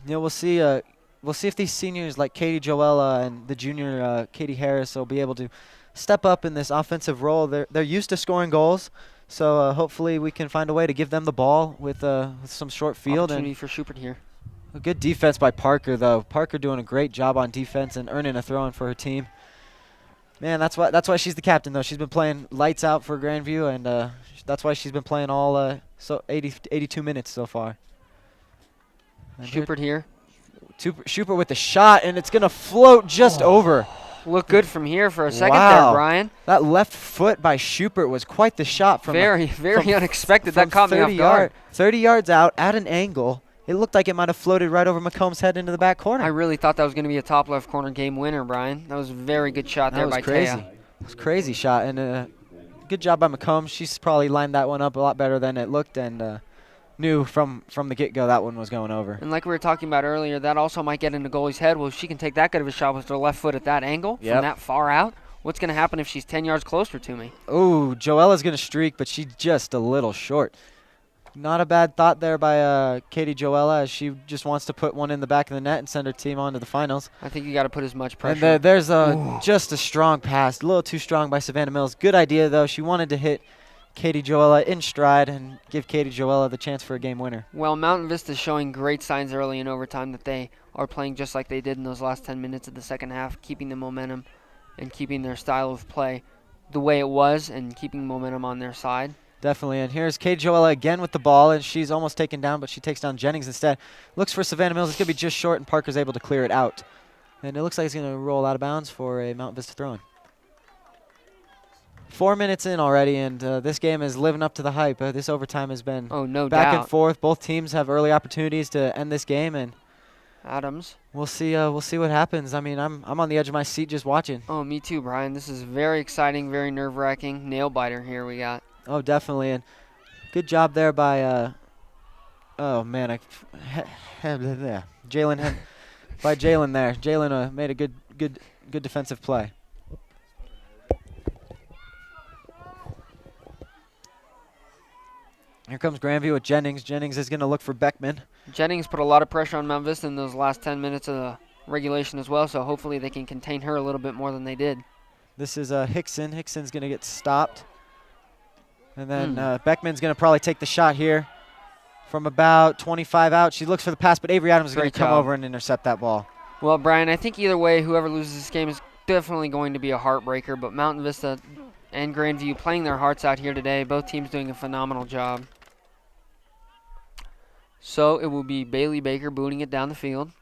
We'll see. We'll see if these seniors like Katie Joella and the junior Katie Harris will be able to step up in this offensive role. They're used to scoring goals, so hopefully we can find a way to give them the ball with some short field. Opportunity for Schubert here. A good defense by Parker, though. Parker doing a great job on defense and earning a throw-in for her team. Man, that's why she's the captain, though. She's been playing lights out for Grandview, and that's why she's been playing all 82 minutes so far. Schubert here. Schubert with the shot, and it's going to float just over. Look good from here for a second there, Brian. That left foot by Schubert was quite the shot. Very unexpected. That caught me off guard. 30 yards out at an angle. It looked like it might have floated right over McComb's head into the back corner. I really thought that was going to be a top left corner game winner, Brian. That was a very good shot there by Taya. That was crazy shot, and good job by McComb. She's probably lined that one up a lot better than it looked, and knew from the get-go that one was going over. And like we were talking about earlier, that also might get into goalie's head. Well, if she can take that good of a shot with her left foot at that angle from that far out, what's going to happen if she's 10 yards closer to me? Oh, Joella's going to streak, but she's just a little short. Not a bad thought there by Katie Joella, as she just wants to put one in the back of the net and send her team on to the finals. I think you got to put as much pressure. And there's just a strong pass, a little too strong by Savannah Mills. Good idea, though. She wanted to hit Katie Joella in stride and give Katie Joella the chance for a game winner. Well, Mountain Vista is showing great signs early in overtime that they are playing just like they did in those last 10 minutes of the second half, keeping the momentum and keeping their style of play the way it was and keeping momentum on their side. Definitely, and here's Katie Joella again with the ball, and she's almost taken down, but she takes down Jennings instead. Looks for Savannah Mills. It's going to be just short, and Parker's able to clear it out. And it looks like it's going to roll out of bounds for a Mount Vista throw-in. 4 minutes in already, and this game is living up to the hype. This overtime has been no back and doubt. forth. Both teams have early opportunities to end this game, and Adams. we'll see what happens. I mean, I'm on the edge of my seat just watching. Oh, me too, Brian. This is very exciting, very nerve-wracking. Nail biter here we got. Oh, definitely, and good job there by oh man, Jalen by Jalen there. Jalen made a good defensive play. Here comes Grandview with Jennings. Jennings is going to look for Beckman. Jennings put a lot of pressure on Mount Vista in those last 10 minutes of the regulation as well, so hopefully they can contain her a little bit more than they did. This is Hickson. Hickson's going to get stopped. And then Beckman's going to probably take the shot here from about 25 out. She looks for the pass, but Avery Adams is going to come over and intercept that ball. Well, Brian, I think either way, whoever loses this game is definitely going to be a heartbreaker, but Mountain Vista and Grandview playing their hearts out here today. Both teams doing a phenomenal job. So it will be Bailey Baker booting it down the field.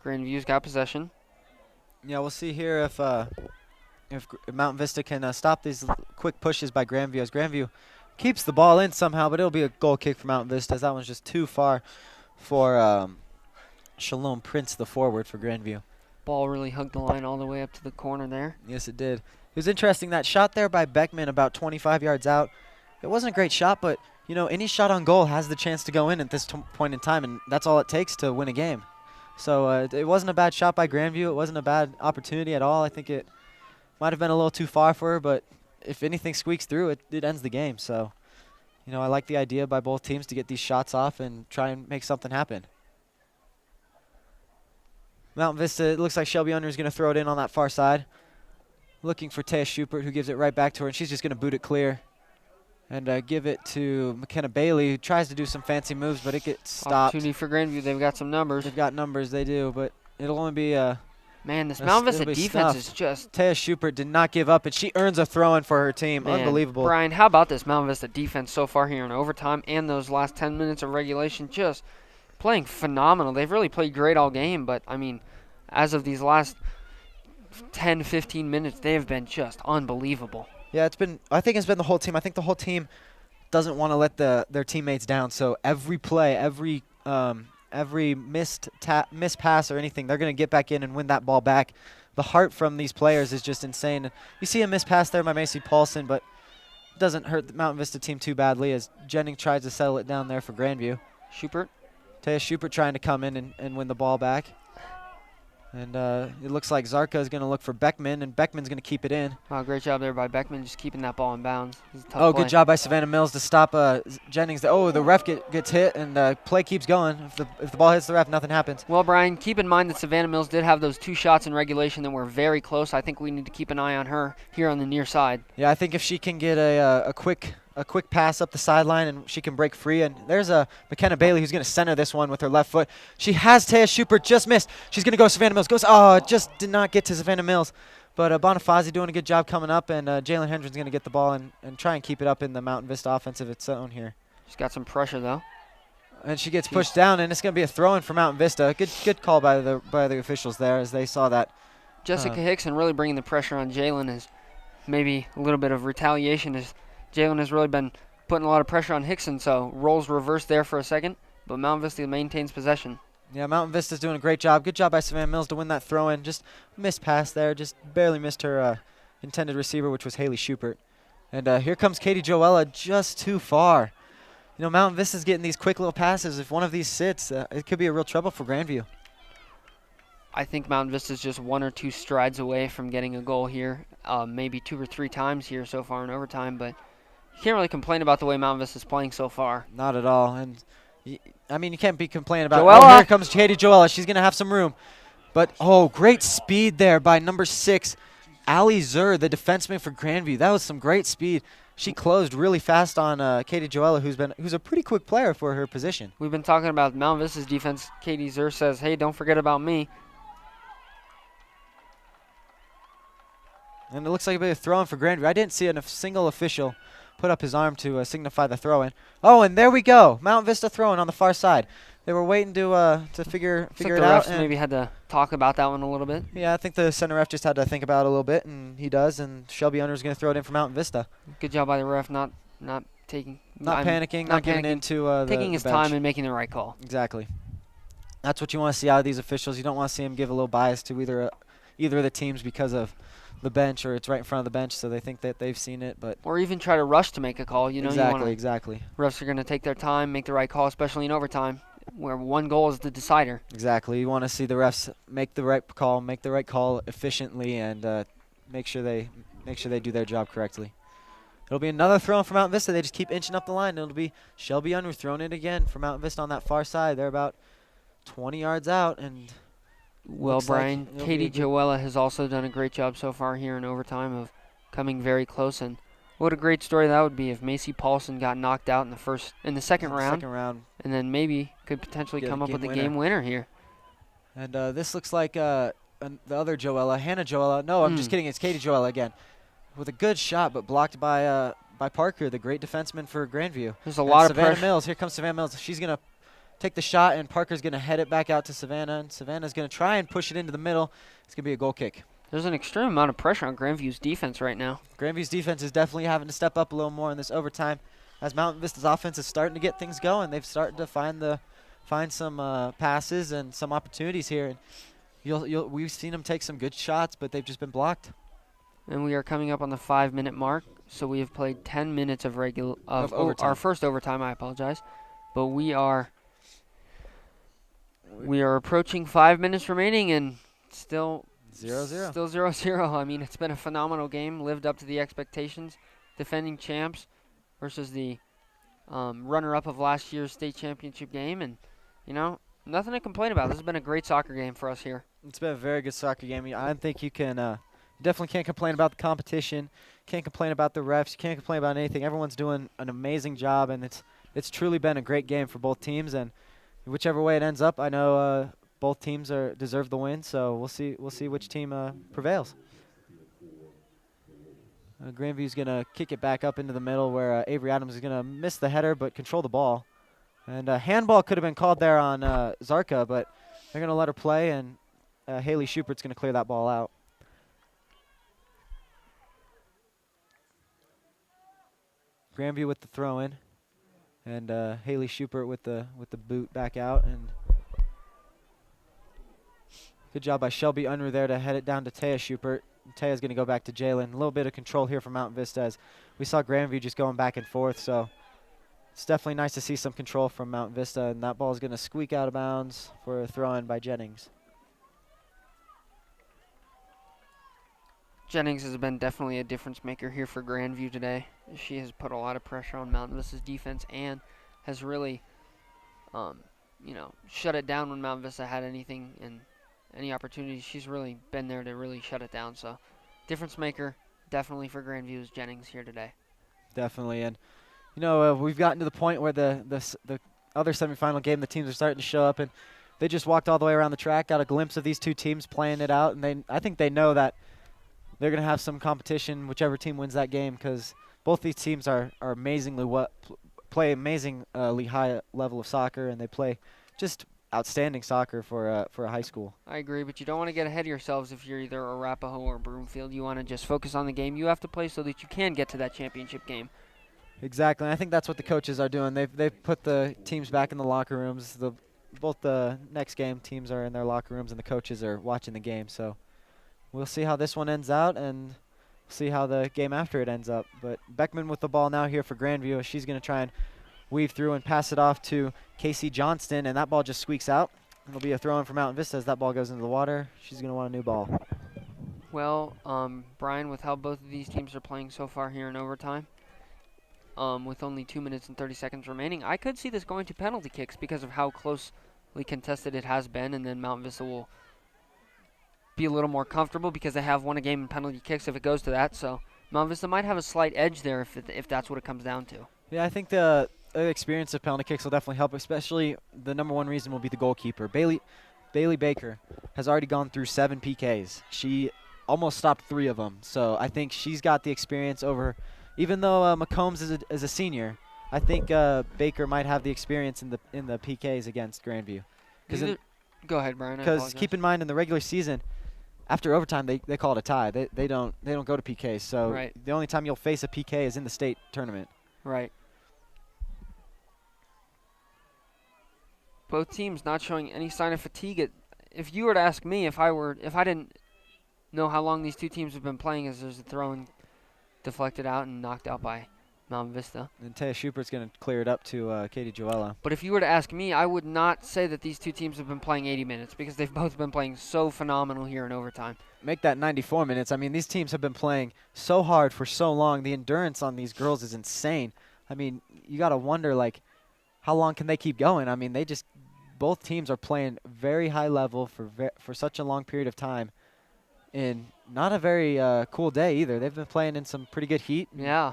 Grandview's got possession. Yeah, we'll see here if Mountain Vista can stop these quick pushes by Grandview. As Grandview keeps the ball in somehow, but it'll be a goal kick for Mountain Vista, as that one's just too far for Shalom Prince, the forward for Grandview. Ball really hugged the line all the way up to the corner there. Yes, it did. It was interesting, that shot there by Beckman about 25 yards out. It wasn't a great shot, but you know, any shot on goal has the chance to go in at this point in time, and that's all it takes to win a game. So it wasn't a bad shot by Grandview. It wasn't a bad opportunity at all. I think it might have been a little too far for her, but if anything squeaks through, it ends the game. So, you know, I like the idea by both teams to get these shots off and try and make something happen. Mountain Vista, it looks like Shelby Under is going to throw it in on that far side. Looking for Taya Schubert, who gives it right back to her, and she's just going to boot it clear. And give it to McKenna Bailey, who tries to do some fancy moves, but it gets stopped. Opportunity for Grandview. They've got some numbers. They've got numbers, they do, but it'll only be man, this Mount Vista defense is just... Taya Schubert did not give up, and she earns a throw-in for her team. Man, unbelievable. Brian, how about this Mount Vista defense so far here in overtime and those last 10 minutes of regulation? Just playing phenomenal. They've really played great all game, but, I mean, as of these last 10, 15 minutes, they have been just unbelievable. Yeah, I think it's been the whole team. I think the whole team doesn't want to let their teammates down. So every play, every missed pass or anything, they're going to get back in and win that ball back. The heart from these players is just insane. You see a missed pass there by Macy Paulson, but it doesn't hurt the Mountain Vista team too badly as Jennings tries to settle it down there for Grandview. Schubert. Taya Schubert trying to come in and win the ball back. And it looks like Zarka is going to look for Beckman, and Beckman's going to keep it in. Wow, great job there by Beckman, just keeping that ball in bounds. Oh, good job by Savannah Mills to stop Jennings. Oh, the ref gets hit, and play keeps going. If the ball hits the ref, nothing happens. Well, Brian, keep in mind that Savannah Mills did have those 2 shots in regulation that were very close. I think we need to keep an eye on her here on the near side. Yeah, I think if she can get a quick pass up the sideline and she can break free. And there's McKenna Bailey who's going to center this one with her left foot. She has Taya Schubert, just missed. She's going to go Savannah Mills. Just did not get to Savannah Mills. But Bonifazi doing a good job coming up, and Jalen Hendren's going to get the ball and try and keep it up in the Mountain Vista offense of its own here. She's got some pressure, though. And she gets pushed down, and it's going to be a throw-in for Mountain Vista. Good call by the officials there as they saw that. Jessica Hickson really bringing the pressure on Jalen, is maybe a little bit of retaliation as Jalen has really been putting a lot of pressure on Hickson, so roles reversed there for a second, but Mountain Vista maintains possession. Yeah, Mountain Vista's doing a great job. Good job by Savannah Mills to win that throw-in. Just missed pass there. Just barely missed her intended receiver, which was Haley Schubert. And here comes Katie Joella, just too far. You know, Mountain Vista's getting these quick little passes. If one of these sits, it could be a real trouble for Grandview. I think Mountain Vista's just 1 or 2 strides away from getting a goal here, maybe 2 or 3 times here so far in overtime, but you can't really complain about the way Mountain Vista's playing so far. Not at all. And I mean, you can't be complaining about Joella. Oh, here comes Katie Joella. She's going to have some room. But, great speed there by number 6, Ali Zur, the defenseman for Grandview. That was some great speed. She closed really fast on Katie Joella, who's a pretty quick player for her position. We've been talking about Mountain Vista's defense. Katie Zur says, hey, don't forget about me. And it looks like a bit of throw-in for Grandview. I didn't see a single official put up his arm to signify the throw-in. Oh, and there we go. Mount Vista throw-in on the far side. They were waiting to figure Looks like it the out. refs And maybe had to talk about that one a little bit. yeah, I think the center ref just had to think about it a little bit, and he does. And Shelby Under's going to throw it in for Mountain Vista. Good job by the ref not taking Not panicking, not giving in to taking the his bench. time and making the right call. Exactly. That's what you want to see out of these officials. You don't want to see them give a little bias to either of the teams because of the bench, or it's right in front of the bench, so they think that they've seen it. But or even try to rush to make a call. You know, exactly. Refs are going to take their time, make the right call, especially in overtime, where one goal is the decider. Exactly. You want to see the refs make the right call efficiently, and make sure they do their job correctly. It'll be another throw from Mountain Vista. They just keep inching up the line. It'll be Shelby Unruh throwing it again for Mountain Vista on that far side. They're about 20 yards out, and well, Brian, like Katie Joella has also done a great job so far here in overtime of coming very close. And what a great story that would be if Macy Paulson got knocked out in the second round, and then maybe could potentially come up with a game winner here. And this looks like the other Joella, Hannah Joella. No, I'm just kidding. It's Katie Joella again, with a good shot, but blocked by Parker, the great defenseman for Grandview. There's a lot of Savannah pressure. Mills. Here comes Savannah Mills. She's gonna take the shot, and Parker's gonna head it back out to Savannah, and Savannah's gonna try and push it into the middle. It's gonna be a goal kick. There's an extreme amount of pressure on Grandview's defense right now. Grandview's defense is definitely having to step up a little more in this overtime, as Mountain Vista's offense is starting to get things going. They've started to find some passes and some opportunities here. And we've seen them take some good shots, but they've just been blocked. And we are coming up on the 5-minute mark, so we have played 10 minutes of overtime. Our first overtime. I apologize, but we are approaching 5 minutes remaining, and still 0-0. Still 0-0. I mean, it's been a phenomenal game, lived up to the expectations. Defending champs versus the runner-up of last year's state championship game, and nothing to complain about. This has been a great soccer game for us here. It's been a very good soccer game. I think you can. Definitely can't complain about the competition. Can't complain about the refs. You can't complain about anything. Everyone's doing an amazing job, and it's truly been a great game for both teams. And whichever way it ends up, I know both teams deserve the win. So we'll see which team prevails. Grandview's gonna kick it back up into the middle, where Avery Adams is gonna miss the header but control the ball. And handball could have been called there on Zarka, but they're gonna let her play, and Haley Schupert's gonna clear that ball out. Grandview with the throw in, and Haley Schupert with the boot back out, and good job by Shelby Unruh there to head it down to Taya Schupert. Taya's going to go back to Jalen. A little bit of control here from Mountain Vista, as we saw Grandview just going back and forth, so it's definitely nice to see some control from Mountain Vista, and that ball is going to squeak out of bounds for a throw in by Jennings. Jennings has been definitely a difference maker here for Grandview today. She has put a lot of pressure on Mountain Vista's defense and has really, shut it down when Mountain Vista had anything and any opportunities. She's really been there to really shut it down. So, difference maker definitely for Grandview's Jennings here today. Definitely, and we've gotten to the point where the other semifinal game, the teams are starting to show up, and they just walked all the way around the track, got a glimpse of these two teams playing it out, and I think they know that they're going to have some competition, whichever team wins that game, because both these teams are play amazingly high level of soccer, and they play just outstanding soccer for a high school. I agree, but you don't want to get ahead of yourselves if you're either Arapahoe or Broomfield. You want to just focus on the game you have to play so that you can get to that championship game. Exactly, and I think that's what the coaches are doing. They've put the teams back in the locker rooms. Both the next game teams are in their locker rooms, and the coaches are watching the game. So we'll see how this one ends out, and see how the game after it ends up. But Beckman with the ball now here for Grandview. She's going to try and weave through and pass it off to Casey Johnston, and that ball just squeaks out. It'll be a throw-in for Mountain Vista as that ball goes into the water. She's going to want a new ball. Well, Brian, with how both of these teams are playing so far here in overtime, with only 2 minutes and 30 seconds remaining, I could see this going to penalty kicks because of how closely contested it has been, and then Mountain Vista will be a little more comfortable because they have won a game in penalty kicks if it goes to that. So Mountain Vista might have a slight edge there if that's what it comes down to. Yeah, I think the experience of penalty kicks will definitely help, especially the number one reason will be the goalkeeper. Bailey Baker has already gone through 7 PKs. She almost stopped 3 of them. So I think she's got the experience over, even though McCombs is a senior, I think Baker might have the experience in the PKs against Grandview. Go ahead, Brian. I Because apologize. keep in mind, in the regular season, after overtime, they call it a tie. They don't go to PKs. So Right. the only time you'll face a PK is in the state tournament. Right. Both teams not showing any sign of fatigue. If you were to ask me, if I didn't know how long these two teams have been playing, as there's a throw-in deflected out and knocked out by Mount Vista. And Taya Schupert's going to clear it up to Katie Joella. But if you were to ask me, I would not say that these two teams have been playing 80 minutes because they've both been playing so phenomenal here in overtime. Make that 94 minutes. I mean, these teams have been playing so hard for so long. The endurance on these girls is insane. I mean, you got to wonder, like, how long can they keep going? I mean, both teams are playing very high level for such a long period of time in not a very cool day either. They've been playing in some pretty good heat. Yeah.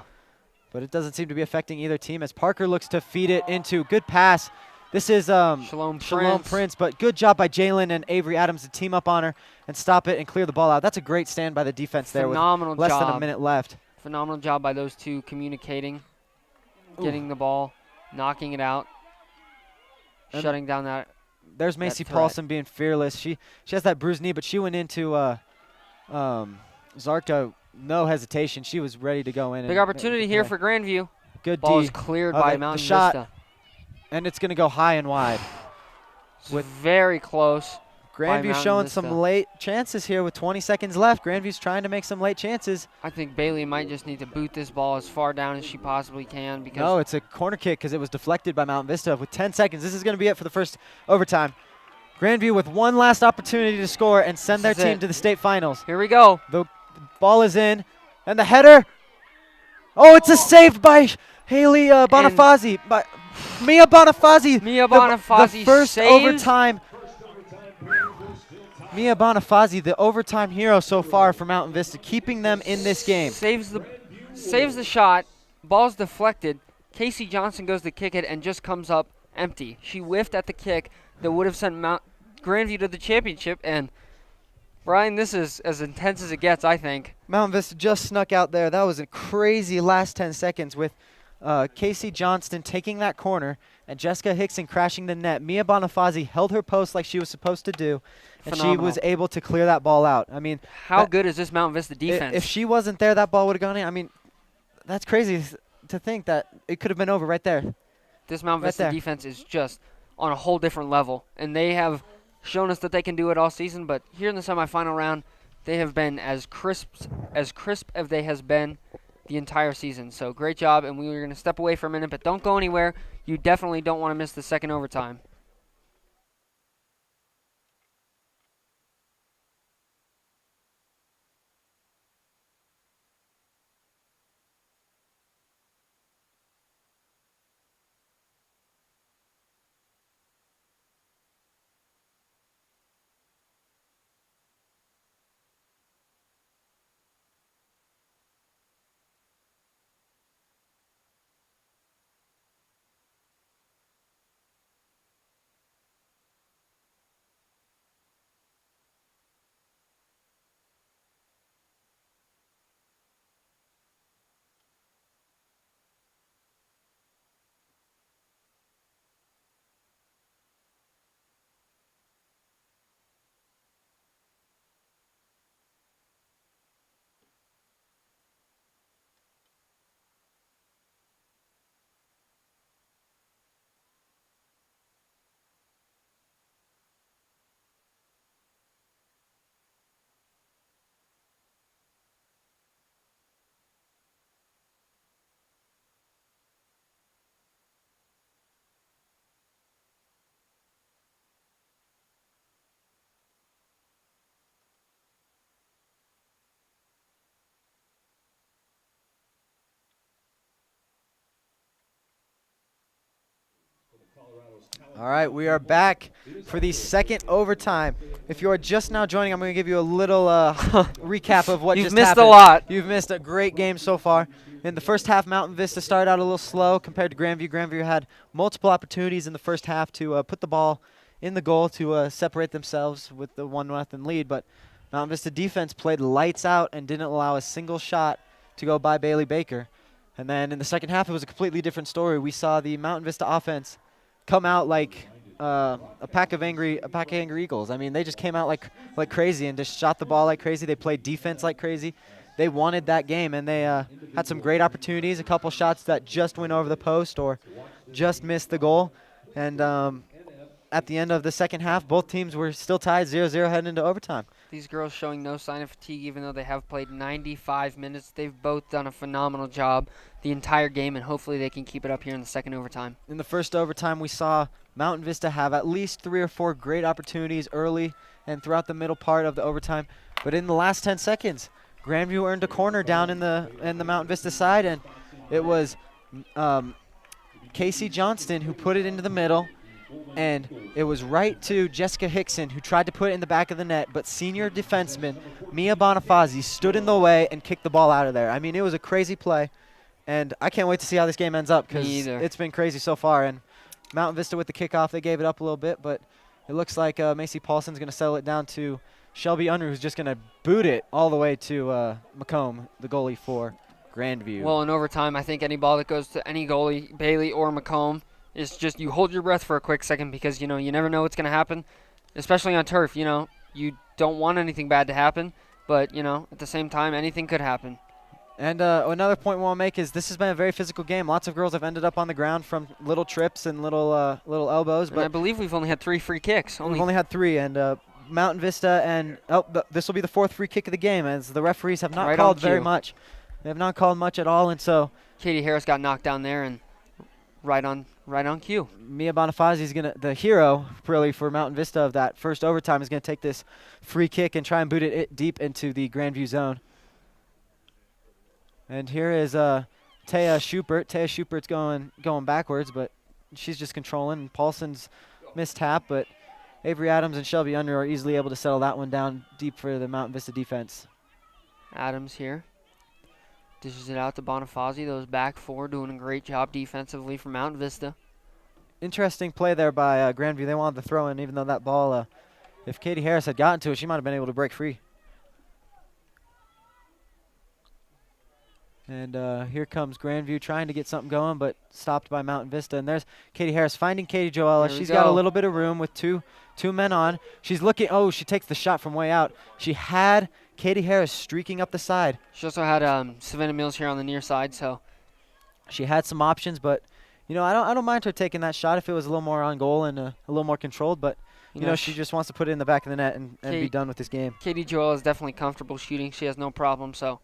But it doesn't seem to be affecting either team as Parker looks to feed it into. Good pass. This is Shalom Prince, but good job by Jalen and Avery Adams to team up on her and stop it and clear the ball out. That's a great stand by the defense there with less than a minute left. Phenomenal job by those two communicating, getting the ball, knocking it out, shutting down that. There's Macy Paulson being fearless. She has that bruised knee, but she went into Zarka, no hesitation. She was ready to go in. Big opportunity here for Grandview. Good ball D. is cleared by Mountain shot, Vista. And it's going to go high and wide. With very close. Grandview showing some late chances here with 20 seconds left. Grandview's trying to make some late chances. I think Bailey might just need to boot this ball as far down as she possibly can. Because no, it's a corner kick because it was deflected by Mountain Vista with 10 seconds. This is going to be it for the first overtime. Grandview with one last opportunity to score and send their team to the state finals. Here we go. The ball is in, and the header. Oh, it's a save by Haley Bonifazi. By Mia Bonifazi. Mia Bonifazi the first saves. overtime. Mia Bonifazi, the overtime hero so far for Mountain Vista, keeping them in this game. Saves the shot. Ball's deflected. Casey Johnson goes to kick it and just comes up empty. She whiffed at the kick that would have sent Grandview to the championship. And Brian, this is as intense as it gets, I think. Mountain Vista just snuck out there. That was a crazy last 10 seconds with Casey Johnston taking that corner and Jessica Hickson crashing the net. Mia Bonifazi held her post like she was supposed to do, and she was able to clear that ball out. I mean, how good is this Mountain Vista defense? If she wasn't there, that ball would have gone in. I mean, that's crazy to think that it could have been over right there. This Mountain Vista defense is just on a whole different level, and they have shown us that they can do it all season. But here in the semifinal round, they have been as crisp as they has been the entire season. So great job, and we were going to step away for a minute, but don't go anywhere. You definitely don't want to miss the second overtime. All right, we are back for the second overtime. If you are just now joining, I'm going to give you a little recap of what just happened. You've missed a lot. You've missed a great game so far. In the first half, Mountain Vista started out a little slow compared to Grandview. Grandview had multiple opportunities in the first half to put the ball in the goal to separate themselves with the 1-0 lead, but Mountain Vista defense played lights out and didn't allow a single shot to go by Bailey Baker. And then in the second half, it was a completely different story. We saw the Mountain Vista offense come out like a pack of angry eagles. I mean, they just came out like crazy and just shot the ball like crazy. They played defense like crazy. They wanted that game, and they had some great opportunities, a couple shots that just went over the post or just missed the goal. And at the end of the second half, both teams were still tied 0-0 heading into overtime. These girls showing no sign of fatigue, even though they have played 95 minutes. They've both done a phenomenal job the entire game, and hopefully they can keep it up here in the second overtime. In the first overtime, we saw Mountain Vista have at least 3 or 4 great opportunities early and throughout the middle part of the overtime. But in the last 10 seconds, Grandview earned a corner down in the Mountain Vista side, and it was Casey Johnston who put it into the middle. And it was right to Jessica Hickson, who tried to put it in the back of the net, but senior defenseman Mia Bonifazi stood in the way and kicked the ball out of there. I mean, it was a crazy play, and I can't wait to see how this game ends up because it's been crazy so far. And Mountain Vista with the kickoff, they gave it up a little bit, but it looks like Macy Paulson's going to settle it down to Shelby Unruh, who's just going to boot it all the way to McComb, the goalie for Grandview. Well, in overtime, I think any ball that goes to any goalie, Bailey or McComb, it's just you hold your breath for a quick second because, you never know what's going to happen, especially on turf. You don't want anything bad to happen, but, at the same time, anything could happen. And another point we want to make is this has been a very physical game. Lots of girls have ended up on the ground from little trips and little elbows. But I believe we've only had 3 free kicks. We've only had 3, and Mountain Vista and this will be the 4th free kick of the game, as the referees have not called very much. They have not called much at all, and so Katie Harris got knocked down there and right on cue. Mia Bonifazi is the hero really for Mountain Vista of that first overtime, is gonna take this free kick and try and boot it deep into the Grandview zone. And here is Taya Schupert. Taya Schupert's going backwards, but she's just controlling. And Paulson's missed tap, but Avery Adams and Shelby Unruh are easily able to settle that one down deep for the Mountain Vista defense. Adams here dishes it out to Bonifazi. Those back 4 doing a great job defensively for Mountain Vista. Interesting play there by Grandview. They wanted to throw in, even though that ball, if Katie Harris had gotten to it, she might have been able to break free. And here comes Grandview trying to get something going, but stopped by Mountain Vista. And there's Katie Harris finding Katie Joella. She's got a little bit of room with two men on. She's looking. Oh, she takes the shot from way out. She had Katie Harris streaking up the side. She also had Savannah Mills here on the near side, so she had some options. But I don't mind her taking that shot if it was a little more on goal and a little more controlled. But she just wants to put it in the back of the net and be done with this game. Katie Joella is definitely comfortable shooting. She has no problem. So.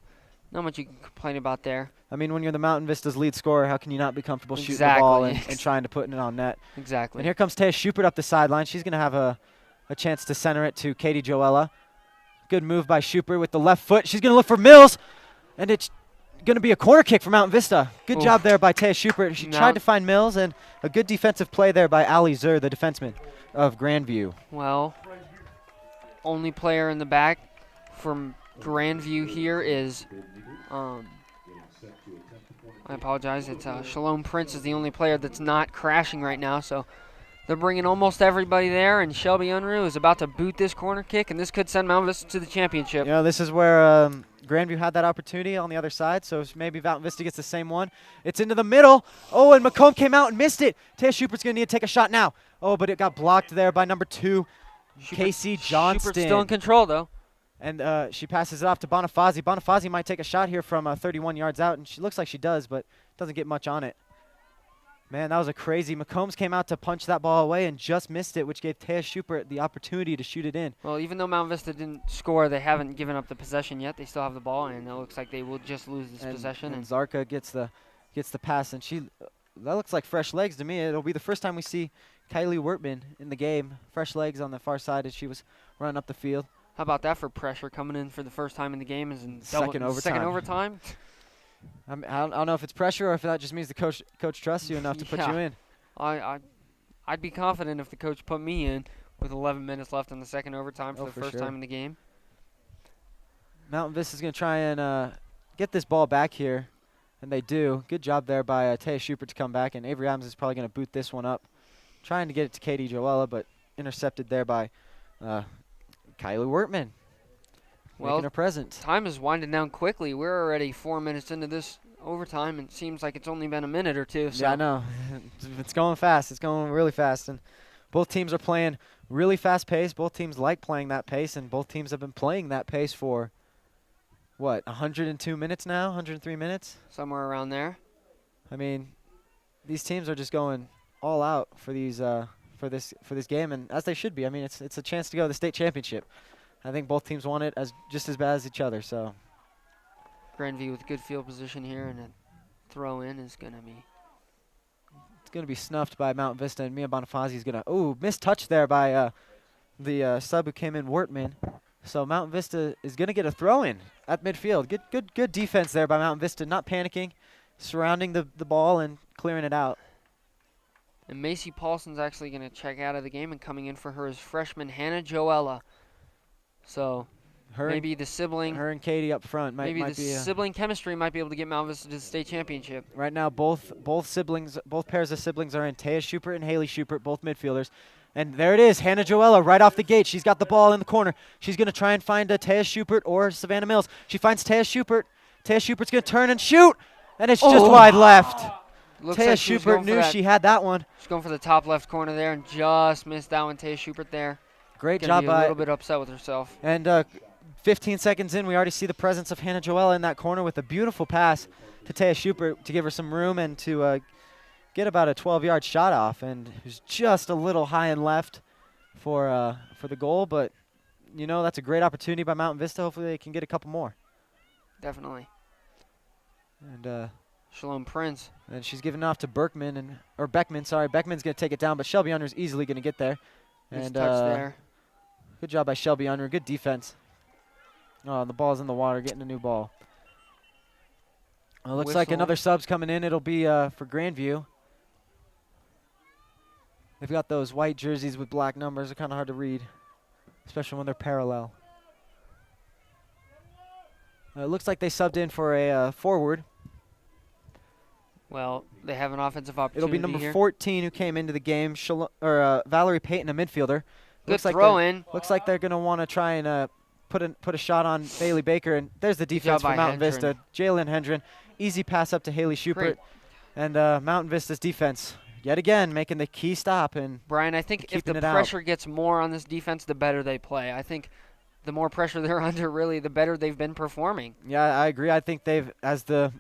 Not much you can complain about there. I mean, when you're the Mountain Vista's lead scorer, how can you not be comfortable shooting the ball and trying to put it on net? Exactly. And here comes Taya Schupert up the sideline. She's going to have a chance to center it to Katie Joella. Good move by Schupert with the left foot. She's going to look for Mills, and it's going to be a corner kick for Mountain Vista. Good job there by Taya Schupert. She tried to find Mills, and a good defensive play there by Ali Zur, the defenseman of Grandview. Well, only player in the back from Grandview here is I apologize. It's Shalom Prince is the only player that's not crashing right now. So they're bringing almost everybody there, and Shelby Unruh is about to boot this corner kick, and this could send Mountain Vista to the championship. This is where Grandview had that opportunity on the other side, so maybe Mountain Vista gets the same one. It's into the middle. Oh, and McComb came out and missed it. Taya Schupert's going to need to take a shot now. Oh, but it got blocked there by number 2, Casey Johnston. Schupert's still in control, though. And she passes it off to Bonifazi. Bonifazi might take a shot here from 31 yards out, and she looks like she does, but doesn't get much on it. Man, that was a crazy. McCombs came out to punch that ball away and just missed it, which gave Taya Schupert the opportunity to shoot it in. Well, even though Mount Vista didn't score, they haven't given up the possession yet. They still have the ball, and it looks like they will just lose this possession. And Zarka gets the pass, and that looks like fresh legs to me. It'll be the first time we see Kylie Wertman in the game. Fresh legs on the far side as she was running up the field. How about that for pressure coming in for the first time in the game? Is in second overtime. I don't know if it's pressure or if that just means the coach trusts you enough to put you in. I'd be confident if the coach put me in with 11 minutes left in the second overtime for the first time in the game. Mountain Vista is going to try and get this ball back here, and they do. Good job there by Taya Schupert to come back, and Avery Adams is probably going to boot this one up, trying to get it to Katie Joella, but intercepted there by Kylie Wertman. Well, making a present. Time is winding down quickly. We're already 4 minutes into this overtime, and it seems like it's only been a minute or two. So. Yeah, I know. It's going fast. It's going really fast. And both teams are playing really fast pace. Both teams like playing that pace, and both teams have been playing that pace for, what, 102 minutes now? 103 minutes? Somewhere around there. I mean, these teams are just going all out for these for this game, and as they should be. I mean, it's a chance to go to the state championship. I think both teams want it as just as bad as each other. So Grandview with good field position here, and a throw in is going to be. it's going to be snuffed by Mount Vista, and Mia Bonifazi is going to missed touch there by the sub who came in, Wortman. So Mount Vista is going to get a throw in at midfield. Good defense there by Mount Vista, not panicking, surrounding the ball and clearing it out. And Macy Paulson's actually going to check out of the game, and coming in for her is freshman Hannah Joella. So maybe the sibling. Her and Katie up front might Maybe the be sibling chemistry might be able to get Mount Vista to the state championship. right now. Both pairs of siblings are in. Taya Schubert and Haley Schubert, both midfielders. And there it is, Hannah Joella right off the gate. She's got the ball in the corner. She's going to try and find Taya Schubert or Savannah Mills. She finds Taya Schubert. Taya Schubert's going to turn and shoot, and it's just wide left. Looks Taya like Schubert knew she had that one. She's going for the top left corner there and just missed that one. Taya Schubert there. Great Gonna job be by. a little bit upset with herself. And 15 seconds in, we already see the presence of Hannah Joella in that corner with a beautiful pass to Taya Schubert to give her some room and to get about a 12-yard shot off. And it was just a little high and left for the goal, but you know that's a great opportunity by Mountain Vista. Hopefully they can get a couple more. Definitely. And Shalom Prince. and she's giving off to Beckman. Sorry, Beckman's going to take it down, but Shelby Unruh's easily going to get there. Nice And touch there. good job by Shelby Unruh. Good defense. Oh, the ball's in the water, getting a new ball. Looks like Whistle. another sub's coming in. It'll be for Grandview. They've got those white jerseys with black numbers. They're kind of hard to read, especially when they're parallel. It looks like they subbed in for a forward. Well, they have an offensive opportunity. It'll be number here. 14 who came into the game, Valerie Payton, a midfielder. Good Looks like throw in. Looks like they're going to want to try and put a shot on Bailey Baker, and there's the defense job for by Mountain Vista. Jalen Hendren, easy pass up to Haley Schubert, Great. and Mountain Vista's defense yet again making the key stop. And Brian, I think if keeping the it out. pressure gets more on this defense, the better they play. I think the more pressure they're under, really, the better they've been performing. yeah, I agree. I think as the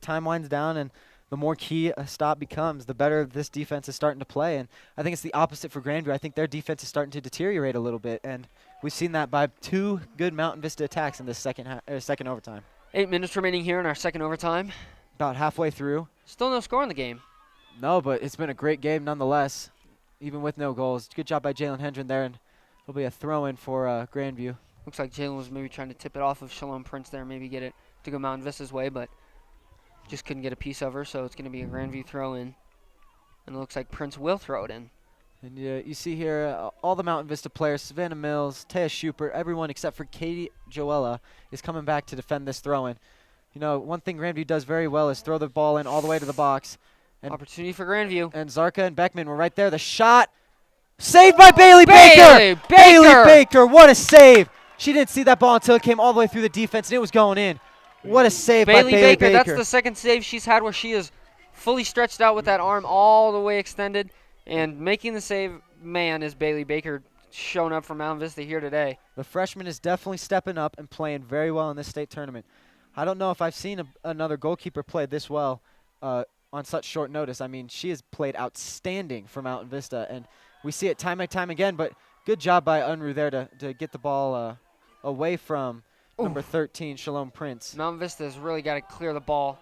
time winds down and the more key a stop becomes, the better this defense is starting to play. And I think it's the opposite for Grandview. I think their defense is starting to deteriorate a little bit, and we've seen that by two good Mountain Vista attacks in this second overtime. 8 minutes remaining here in our second overtime. About halfway through. Still no score in the game. No, but it's been a great game nonetheless, even with no goals. Good job by Jalen Hendren there, and it'll be a throw-in for Grandview. Looks like Jalen was maybe trying to tip it off of Shalom Prince there, maybe get it to go Mountain Vista's way, but just couldn't get a piece of her, so it's going to be a Grandview throw-in. And it looks like Prince will throw it in. And you see here all the Mountain Vista players, Savannah Mills, Taya Schubert, everyone except for Katie Joella is coming back to defend this throw-in. You know, one thing Grandview does very well is throw the ball in all the way to the box. And Opportunity for Grandview. And Zarka and Beckman were right there. The shot saved by Bailey Baker. Bailey Baker! Bailey Baker, what a save. She didn't see that ball until it came all the way through the defense, and it was going in. What a save by Bailey Baker. That's the second save she's had where she is fully stretched out with that arm all the way extended. And making the save, man, is Bailey Baker showing up for Mount Vista here today. The freshman is definitely stepping up and playing very well in this state tournament. I don't know if I've seen another goalkeeper play this well on such short notice. I mean, she has played outstanding for Mountain Vista, and we see it time and time again, but good job by Unruh there to get the ball away from number 13, Shalom Prince. Mountain Vista has really got to clear the ball.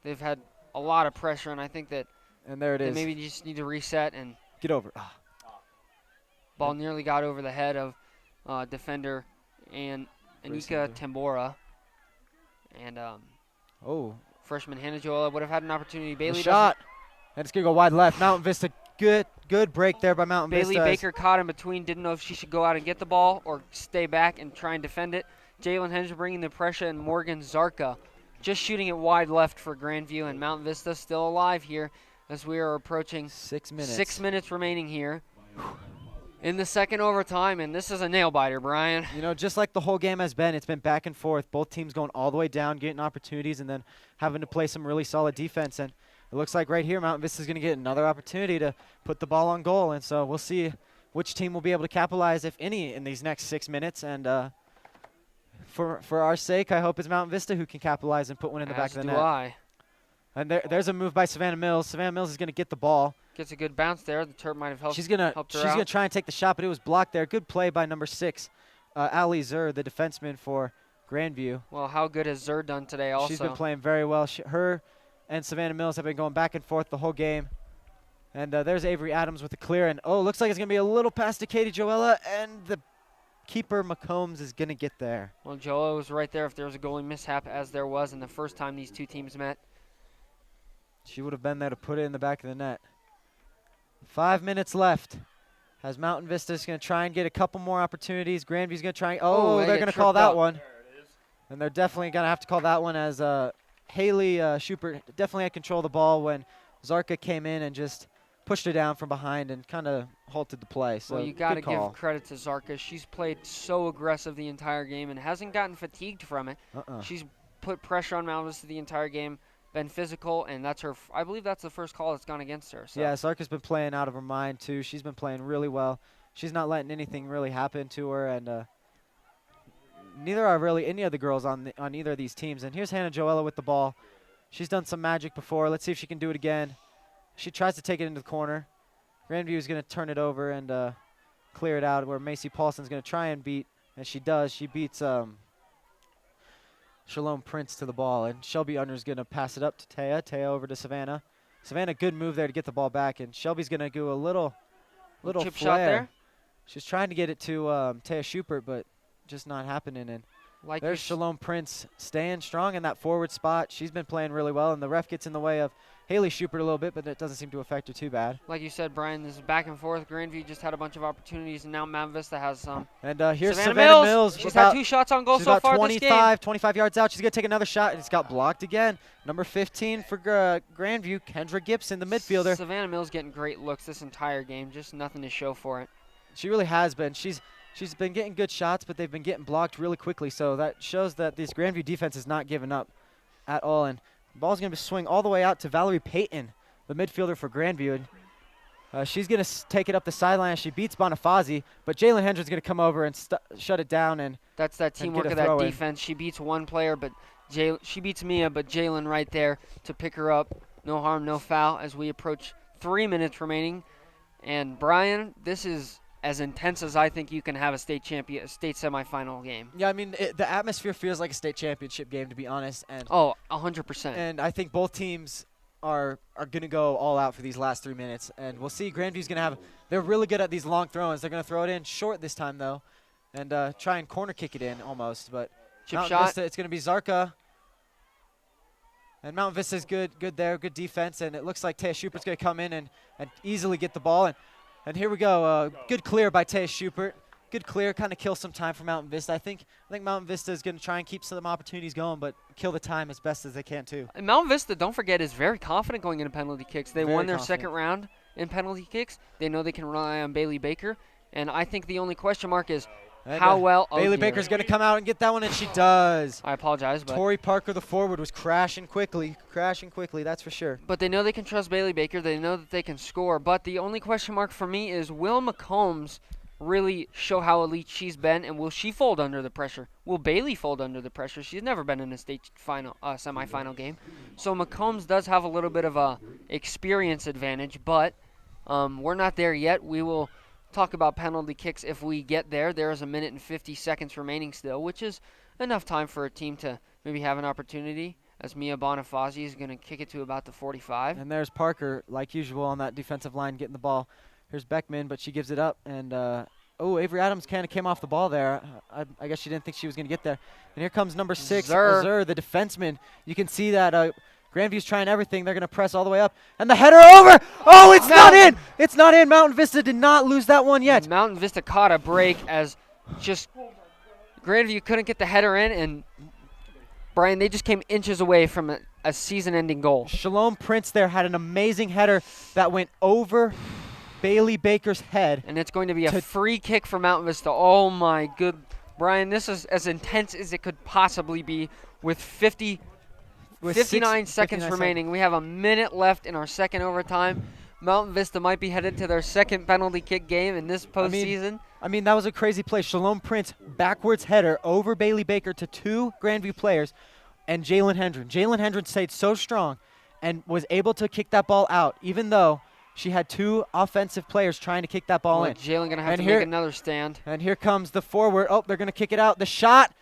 They've had a lot of pressure, and I think that and there it is. Maybe you just need to reset and get over. Ball nearly got over the head of defender and Anika Tambora. And freshman Hannah Joella would have had an opportunity. Bailey shot. And it's going to go wide left. Mountain Vista, good break there by Mountain Vista. Bailey Baker caught in between, didn't know if she should go out and get the ball or stay back and try and defend it. Jalen Hendren bringing the pressure, and Morgan Zarka just shooting it wide left for Grandview, and Mountain Vista still alive here as we are approaching 6 minutes. 6 minutes remaining here. in the second overtime, and this is a nail-biter, Brian. You know, just like the whole game has been, it's been back and forth. Both teams going all the way down, getting opportunities, and then having to play some really solid defense. And it looks like right here, Mountain Vista is going to get another opportunity to put the ball on goal. And so we'll see which team will be able to capitalize, if any, in these next 6 minutes. And for our sake, I hope it's Mountain Vista who can capitalize and put one in the back of the net. As do I. And there's a move by Savannah Mills. Savannah Mills is going to get the ball. Gets a good bounce there. The Terp might have helped. She's gonna try and take the shot, but it was blocked there. Good play by number 6, Ali Zur, the defenseman for Grandview. Well, how good has Zur done today? Also, she's been playing very well. Her and Savannah Mills have been going back and forth the whole game. And there's Avery Adams with the clear, and looks like it's gonna be a little pass to Katie Joella, and the keeper McCombs is gonna get there. Well, Joella was right there if there was a goalie mishap, as there was in the first time these two teams met. She would have been there to put it in the back of the net. 5 minutes left. As Mountain Vista's going to try and get a couple more opportunities. Grandview's going to try. They're going to call that one. And they're definitely going to have to call that one, as Haley Schubert definitely had control of the ball when Zarka came in and just pushed it down from behind and kind of halted the play. So well, you got to give credit to Zarka. She's played so aggressive the entire game and hasn't gotten fatigued from it. She's put pressure on Mountain Vista the entire game. Been physical, and that's her. I believe that's the first call that's gone against her. So. Yeah, Sarka's been playing out of her mind too. She's been playing really well. She's not letting anything really happen to her, and neither are really any of the girls on either of these teams. And here's Hannah Joella with the ball. She's done some magic before. Let's see if she can do it again. She tries to take it into the corner. Grandview is going to turn it over and clear it out, where Macy Paulson's going to try and beat, and she does. She beats Shalom Prince to the ball, and Shelby Under's going to pass it up to Taya. Taya over to Savannah. Savannah, good move there to get the ball back, and Shelby's going to do a little chip flare. shot there. She's trying to get it to Taya Schubert, but just not happening. And like there's Shalom Prince staying strong in that forward spot. She's been playing really well, and the ref gets in the way of Haley Schubert a little bit, but it doesn't seem to affect her too bad. Like you said, Brian, this is back and forth. Grandview just had a bunch of opportunities, and now Mount Vista has some. And here's Savannah Mills. She's had 2 shots on goal so far this game. 25 yards out. She's going to take another shot, and it's got blocked again. Number 15 for Grandview, Kendra Gibson, the midfielder. Savannah Mills getting great looks this entire game, just nothing to show for it. She really has been. She's been getting good shots, but they've been getting blocked really quickly, so that shows that this Grandview defense is not giving up at all. And the ball's going to swing all the way out to Valerie Payton, the midfielder for Grandview. And she's going to take it up the sideline. She beats Bonifazi, but Jalen Hendren's going to come over and shut it down. And that's that teamwork of that defense. She beats one player, but she beats Mia, but Jalen right there to pick her up. No harm, no foul as we approach 3 minutes remaining. And Brian, this is as intense as I think you can have a state semifinal game. Yeah, I mean, the atmosphere feels like a state championship game, to be honest. And 100%. And I think both teams are going to go all out for these last 3 minutes. And we'll see. Grandview's going to have – they're really good at these long throw-ins. They're going to throw it in short this time, though, and try and corner kick it in almost. But chip Mountain shot. Vista, it's going to be Zarka. And Mountain Vista's good there, good defense. And it looks like Taya Schupert's going to come in and easily get the ball. And here we go. Good clear by Taya Schubert. Good clear, kind of kill some time for Mountain Vista. I think Mountain Vista is going to try and keep some opportunities going, but kill the time as best as they can too. And Mountain Vista, don't forget, is very confident going into penalty kicks. They won their second round in penalty kicks. They know they can rely on Bailey Baker, and I think the only question mark is how well. Bailey Baker's going to come out and get that one, and she does. I apologize, but Tori Parker, the forward, was crashing quickly, that's for sure. But they know they can trust Bailey Baker. They know that they can score. But the only question mark for me is, will McCombs really show how elite she's been, and will she fold under the pressure? Will Bailey fold under the pressure? She's never been in a state semifinal game. So McCombs does have a little bit of a experience advantage, but we're not there yet. We will talk about penalty kicks if we get there. There is 1 minute and 50 seconds remaining still, which is enough time for a team to maybe have an opportunity, as Mia Bonifazi is going to kick it to about the 45. And there's Parker, like usual, on that defensive line getting the ball. Here's Beckman, but she gives it up. And, Avery Adams kind of came off the ball there. I guess she didn't think she was going to get there. And here comes number 6, Zur, the defenseman. You can see that Grandview's trying everything. They're going to press all the way up. And the header over. Oh, it's not in. It's not in. Mountain Vista did not lose that one yet. Mountain Vista caught a break as just Grandview couldn't get the header in. And, Brian, they just came inches away from a season-ending goal. Shalom Prince there had an amazing header that went over Bailey Baker's head. And it's going to be a free kick for Mountain Vista. Oh, my good. Brian, this is as intense as it could possibly be with 59 seconds remaining. We have a minute left in our second overtime. Mountain Vista might be headed to their second penalty kick game in this postseason. I mean, that was a crazy play. Shalom Prince, backwards header over Bailey Baker to 2 Grandview players and Jalen Hendren. Jalen Hendren stayed so strong and was able to kick that ball out, even though she had 2 offensive players trying to kick that ball in. Jalen going to have to make another stand. And here comes the forward. Oh, they're going to kick it out. The shot.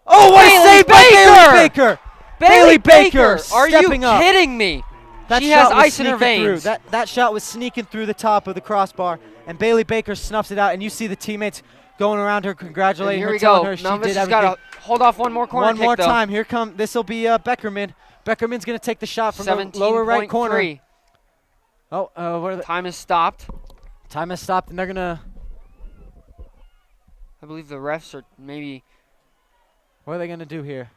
Oh, what a save by Bailey Baker! Bailey Baker, are you kidding me? That she has ice in her veins. That shot was sneaking through the top of the crossbar, and Bailey Baker snuffs it out, and you see the teammates going around her, congratulating her, telling her she did everything. Got to hold off one more corner kick, One more time. Here come. This will be Beckerman. Beckerman's going to take the shot from the lower right corner. Oh, time has stopped. Time has stopped, and they're going to. I believe the refs are maybe. What are they going to do here?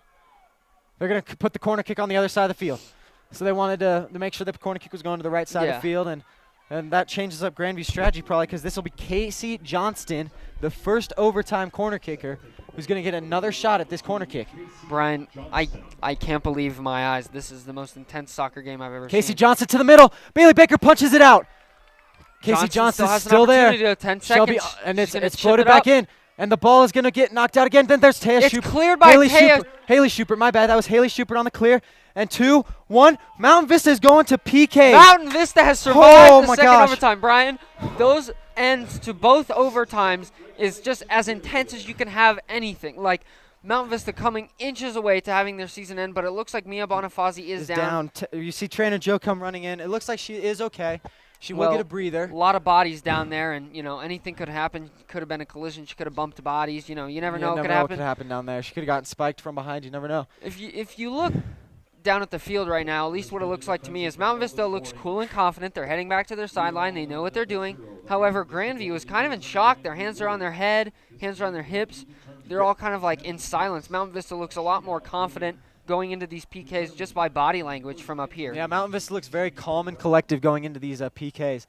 They're going to put the corner kick on the other side of the field. So they wanted to make sure the corner kick was going to the right side of the field, and that changes up Grandview's strategy probably because this will be Casey Johnston, the first overtime corner kicker, who's going to get another shot at this corner kick. Brian, I can't believe my eyes. This is the most intense soccer game I've ever seen. Casey Johnston to the middle. Bailey Baker punches it out. Casey Johnston's still there. 10 seconds. And it's floated back in. And the ball is going to get knocked out again. Then there's Taya Schubert. It's cleared by Haley Schubert. My bad. That was Haley Schubert on the clear. And 2-1. Mountain Vista is going to PK. Mountain Vista has survived the second overtime. Brian, those ends to both overtimes is just as intense as you can have anything. Like Mountain Vista coming inches away to having their season end, but it looks like Mia Bonifazi is down. You see Trainer Joe come running in. It looks like she is okay. She will get a breather. A lot of bodies down there, and anything could happen. Could have been a collision. She could have bumped bodies. You never know what could happen. What could happen down there. She could have gotten spiked from behind. You never know. If you look down at the field right now, at least what it looks like to me is Mountain Vista looks cool and confident. They're heading back to their sideline. They know what they're doing. However, Grandview is kind of in shock. Their hands are on their head, hands are on their hips. They're all kind of like in silence. Mountain Vista looks a lot more confident going into these PKs just by body language from up here. Yeah, Mountain Vista looks very calm and collective going into these PKs.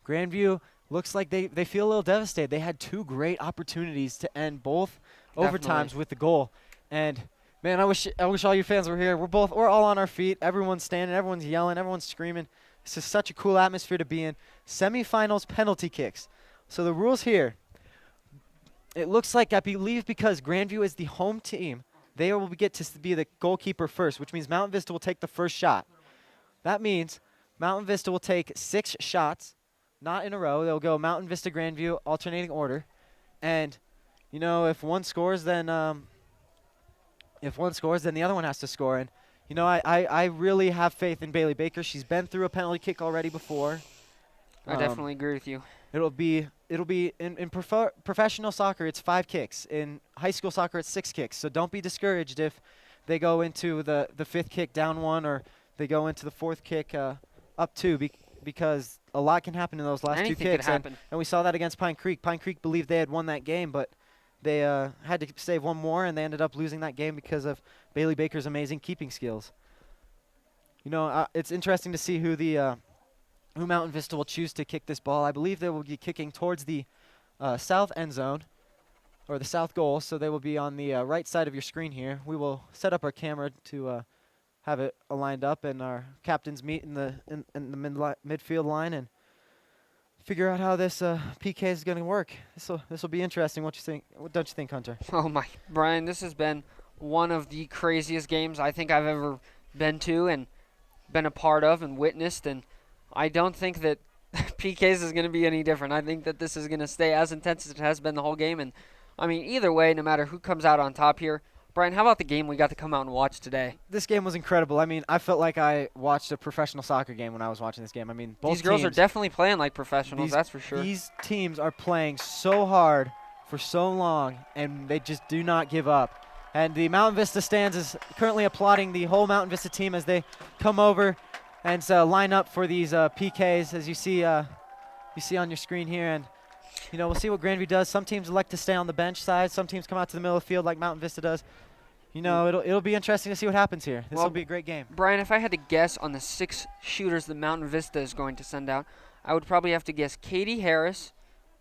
Grandview looks like they feel a little devastated. They had 2 great opportunities to end both overtimes with the goal. And man, I wish all you fans were here. We're all on our feet. Everyone's standing, everyone's yelling, everyone's screaming. This is such a cool atmosphere to be in. Semifinals penalty kicks. So the rules here, it looks like, I believe because Grandview is the home team, they will get to be the goalkeeper first, which means Mountain Vista will take the first shot. That means Mountain Vista will take 6 shots, not in a row. They'll go Mountain Vista, Grandview, alternating order. And, if one scores, then the other one has to score. And, I really have faith in Bailey Baker. She's been through a penalty kick already before. I definitely agree with you. It'll be in professional soccer, it's 5 kicks. In high school soccer, it's 6 kicks. So don't be discouraged if they go into the 5th kick down 1 or they go into the 4th kick up 2 because a lot can happen in those last 2 kicks. And we saw that against Pine Creek. Pine Creek believed they had won that game, but they had to save one more, and they ended up losing that game because of Bailey Baker's amazing keeping skills. It's interesting to see who Mountain Vista will choose to kick this ball. I believe they will be kicking towards the south end zone, or the south goal, so they will be on the right side of your screen here. We will set up our camera to have it lined up, and our captains meet in the midfield line and figure out how this PK is going to work. This will be interesting. What don't you think, Hunter? Oh my, Brian, this has been one of the craziest games I think I've ever been to and been a part of and witnessed, and I don't think that PKs is going to be any different. I think that this is going to stay as intense as it has been the whole game, and I mean, either way, no matter who comes out on top here. Brian, how about the game we got to come out and watch today? This game was incredible. I mean, I felt like I watched a professional soccer game when I was watching this game. I mean, both these girls are definitely playing like professionals, that's for sure. These teams are playing so hard for so long, and they just do not give up. And the Mountain Vista stands is currently applauding the whole Mountain Vista team as they come over and line up for these PKs, as you see on your screen here. And we'll see what Grandview does. Some teams elect to stay on the bench side. Some teams come out to the middle of the field like Mountain Vista does. It'll be interesting to see what happens here. This will be a great game. Brian, if I had to guess on the 6 shooters that Mountain Vista is going to send out, I would probably have to guess Katie Harris,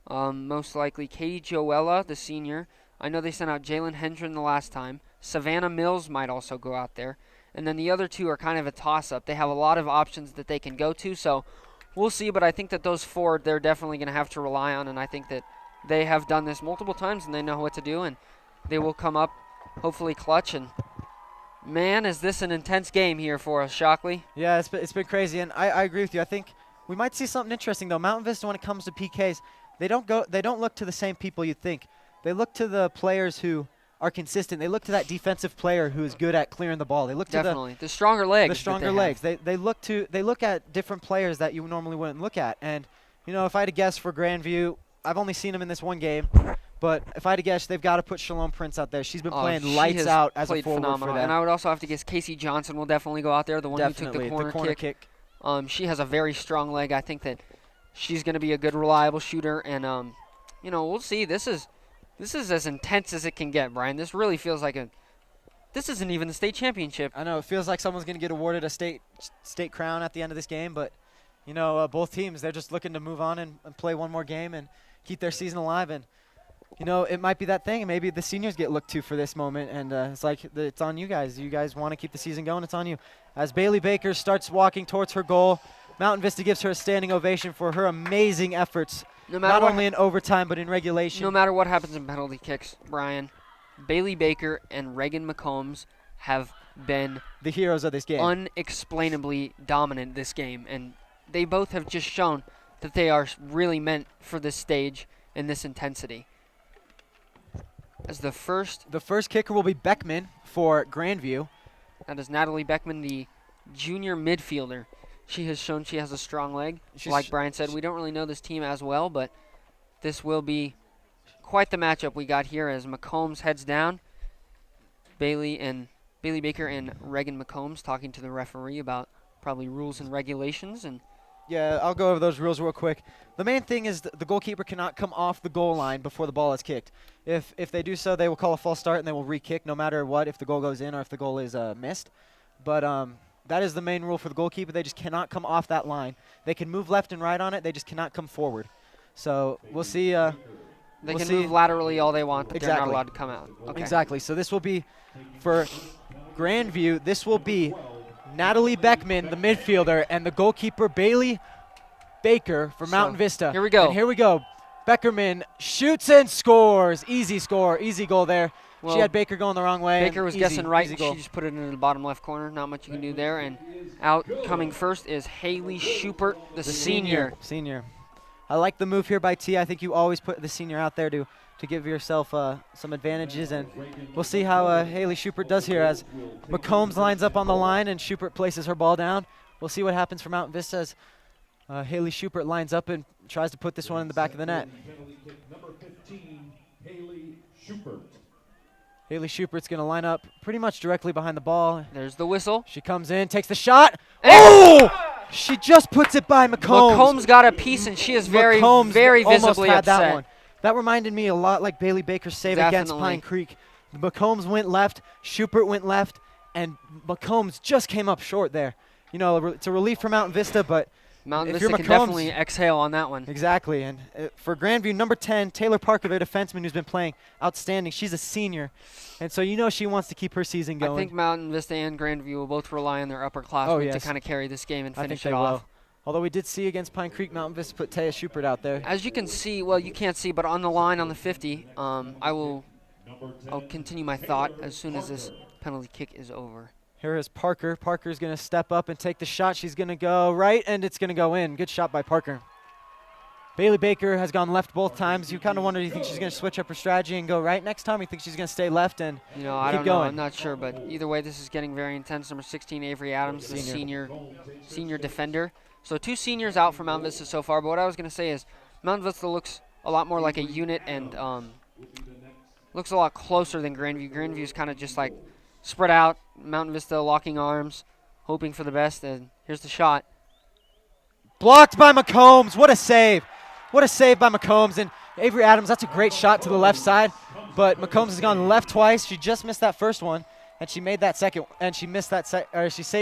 most likely Katie Joella, the senior. I know they sent out Jalen Hendren the last time. Savannah Mills might also go out there. And then the other two are kind of a toss-up. They have a lot of options that they can go to, so we'll see. But I think that those four they're definitely going to have to rely on, and I think that they have done this multiple times and they know what to do, and they will come up hopefully clutch. And man, is this an intense game here for us, Shockley. Yeah, it's been crazy, and I agree with you. I think we might see something interesting though. Mountain Vista, when it comes to PKs, they don't look to the same people you'd think. They look to the players who are consistent. They look to that defensive player who is good at clearing the ball. They look Definitely. to the stronger legs. the stronger legs. They look at different players that you normally wouldn't look at. And you know, if I had to guess for Grandview, I've only seen them in this one game, but if I had to guess, they've got to put Shalom Prince out there. She's been playing lights out as a forward phenomenal. for them. And I would also have to guess Casey Johnson will definitely go out there, the one who took the corner kick. She has a very strong leg. I think that she's going to be a good, reliable shooter. And you know, we'll see. This is as intense as it can get, Brian. This really feels like this isn't even the state championship. I know it feels like someone's going to get awarded a state crown at the end of this game, but you know, both teams, they're just looking to move on and play one more game and keep their season alive. And you know, it might be that thing. Maybe the seniors get looked to for this moment, and it's like it's on you guys. You guys want to keep the season going. It's on you. As Bailey Baker starts walking towards her goal, Mountain Vista gives her a standing ovation for her amazing efforts. Not only in overtime, but in regulation. No matter what happens in penalty kicks, Brian, Bailey Baker and Reagan McCombs have been the heroes of this game. Unexplainably dominant this game, and they both have just shown that they are really meant for this stage and this intensity. As the first kicker will be Beckman for Grandview. That is Natalie Beckman, the junior midfielder. She has shown she has a strong leg. Like Brian said, we don't really know this team as well, but this will be quite the matchup we got here as McCombs heads down. Bailey Baker and Reagan McCombs talking to the referee about probably rules and regulations. And yeah, I'll go over those rules real quick. The main thing is the goalkeeper cannot come off the goal line before the ball is kicked. If they do so, they will call a false start and they will re-kick no matter what, if the goal goes in or if the goal is missed. But that is the main rule for the goalkeeper. They just cannot come off that line. They can move left and right on it. They just cannot come forward. So we'll see. They can move laterally all they want, but they're not allowed to come out. Okay. Exactly. So this will be, for Grandview, this will be Natalie Beckman, the midfielder, and the goalkeeper, Bailey Baker for Mountain Vista. Here we go. And here we go. Beckerman shoots and scores. Easy score. Easy goal there. Well, she had Baker going the wrong way. Baker was guessing right, and she just put it into the bottom left corner. Not much you can do there. And out coming first is Haley Schubert, the senior. I like the move here by T. I think you always put the senior out there to give yourself some advantages. And we'll see how Haley Schubert does here as McCombs lines up on the line and Schubert places her ball down. We'll see what happens for Mountain Vista as Haley Schubert lines up and tries to put this one in the back of the net. Number 15, Haley Schubert. Haley Schubert's going to line up pretty much directly behind the ball. There's the whistle. She comes in, takes the shot. Oh! She just puts it by McCombs. McCombs got a piece, and she is very visibly had upset. That one. That reminded me a lot like Bailey Baker's save against Pine Creek. McCombs went left, Schubert went left, and McCombs just came up short there. You know, it's a relief for Mountain Vista, but Mountain if Vista you're can McCombs, definitely exhale on that one. Exactly. And for Grandview, number 10, Taylor Parker, their defenseman who's been playing outstanding. She's a senior. And so you know she wants to keep her season going. I think Mountain Vista and Grandview will both rely on their upperclassmen to kind of carry this game and finish it off. Will. Although we did see against Pine Creek, Mountain Vista put Taya Schubert out there. As you can see, well, you can't see, but on the line on the 50, I'll continue my thought as soon as this penalty kick is over. Here is Parker. Parker's going to step up and take the shot. She's going to go right, and it's going to go in. Good shot by Parker. Bailey Baker has gone left both times. You kind of wonder, do you think she's going to switch up her strategy and go right next time? Or you think she's going to stay left and keep going? I don't know. I'm not sure, but either way, this is getting very intense. Number 16, Avery Adams, the senior defender. So 2 seniors out for Mountain Vista so far, but what I was going to say is Mountain Vista looks a lot more like a unit and looks a lot closer than Grandview. Grandview's kind of just like spread out. Mountain Vista locking arms, hoping for the best, and here's the shot. Blocked by McCombs. What a save. What a save by McCombs. And Avery Adams, that's a great shot to the left side, but McCombs has gone left twice. She just missed that first one, and she made that second, and she missed that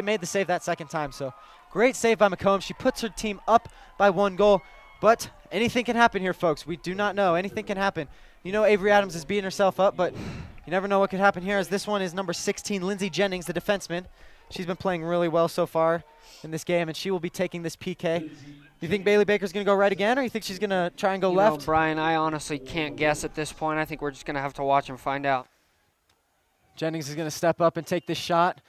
made the save that second time. So great save by McCombs. She puts her team up by 1 goal, but anything can happen here, folks. We do not know. Anything can happen. You know Avery Adams is beating herself up, but you never know what could happen here, as this one is number 16, Lindsay Jennings, the defenseman. She's been playing really well so far in this game, and she will be taking this PK. You think Bailey Baker's going to go right again, or you think she's going to try and go left? Brian, I honestly can't guess at this point. I think we're just going to have to watch and find out. Jennings is going to step up and take this shot.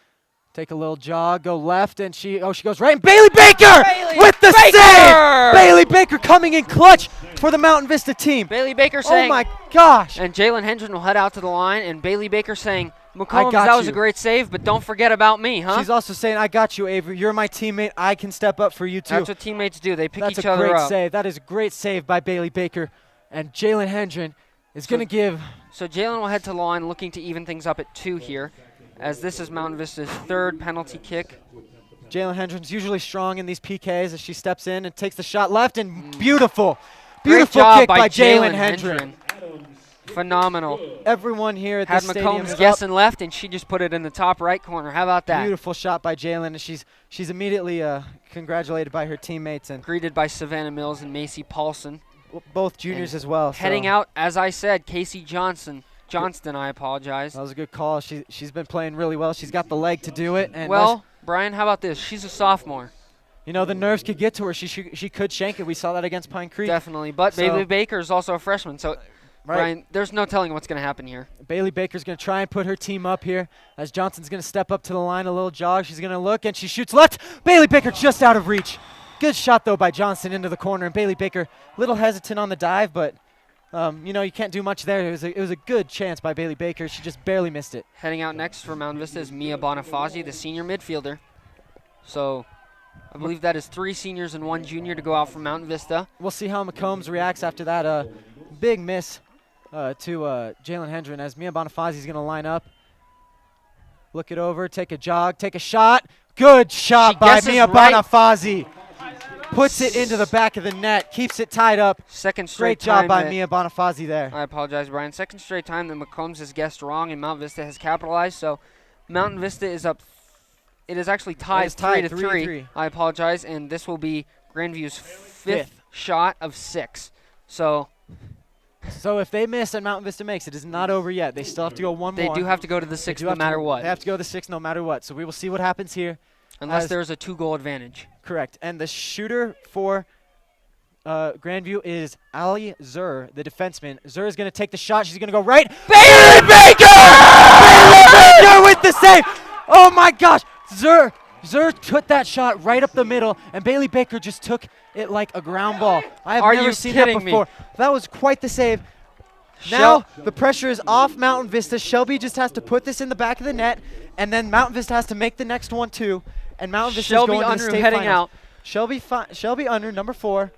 Take a little jog, go left, and she goes right. And Bailey Baker with the save! Bailey Baker coming in clutch for the Mountain Vista team. Bailey Baker saying, oh my gosh. And Jalen Hendren will head out to the line, and Bailey Baker saying, McCombs, that was a great save, but don't forget about me, huh? She's also saying, I got you, Avery. You're my teammate. I can step up for you, too. That's what teammates do. They pick each other up. That's a great save. That is a great save by Bailey Baker. And Jalen Hendren is going to give. So Jalen will head to the line looking to even things up at 2 here, as this is Mountain Vista's 3rd penalty kick. Jalen Hendren's usually strong in these PKs as she steps in and takes the shot left, and beautiful kick by Jalen Hendren. Phenomenal. Everyone here at this stadium had McCombs guessing left, and she just put it in the top right corner. How about that? Beautiful shot by Jalen, and she's immediately congratulated by her teammates and greeted by Savannah Mills and Macy Paulson, both juniors as well. Heading out, as I said, Casey Johnston. I apologize. That was a good call. She's been playing really well. She's got the leg to do it. And well, Brian, how about this? She's a sophomore. You know, the nerves could get to her. She could shank it. We saw that against Pine Creek. Definitely. But Bailey Baker is also a freshman, so right. Brian, there's no telling what's going to happen here. Bailey Baker's going to try and put her team up here as Johnson's going to step up to the line, a little jog. She's going to look, and she shoots left. Bailey Baker just out of reach. Good shot, though, by Johnson into the corner. And Bailey Baker, a little hesitant on the dive, but, you know, you can't do much there. It was a good chance by Bailey Baker. She just barely missed it. Heading out next for Mountain Vista is Mia Bonifazi, the senior midfielder. So I believe that is 3 seniors and 1 junior to go out from Mountain Vista. We'll see how McCombs reacts after that big miss to Jalen Hendren, as Mia Bonifazi is going to line up. Look it over, take a jog, take a shot. Good shot by Mia Bonifazi. Puts it into the back of the net, keeps it tied up. Second straight Great job by Mia Bonifazi there. I apologize, Brian. Second straight time that McCombs has guessed wrong and Mount Vista has capitalized. So Mountain Vista is up. It is actually tied 3-3. I apologize, and this will be Grandview's fifth shot of 6. So if they miss and Mountain Vista makes it, it's not over yet. They still have to go one more. They do have to go to the 6 no matter what. They have to go to the 6 no matter what. So we will see what happens here. Unless there's a 2-goal advantage. Correct. And the shooter for Grandview is Ali Zur, the defenseman. Zur is going to take the shot. She's going to go right. Bailey Baker! Bailey Baker with the save! Oh, my gosh. Zur took that shot right up the middle, and Bailey Baker just took it like a ground ball. I have never seen that before. That was quite the save. Now the pressure is off Mountain Vista. Shelby just has to put this in the back of the net, and then Mountain Vista has to make the next one too. And Mountain Vista is going to the state heading finals. out. Shelby Unruh, number 4.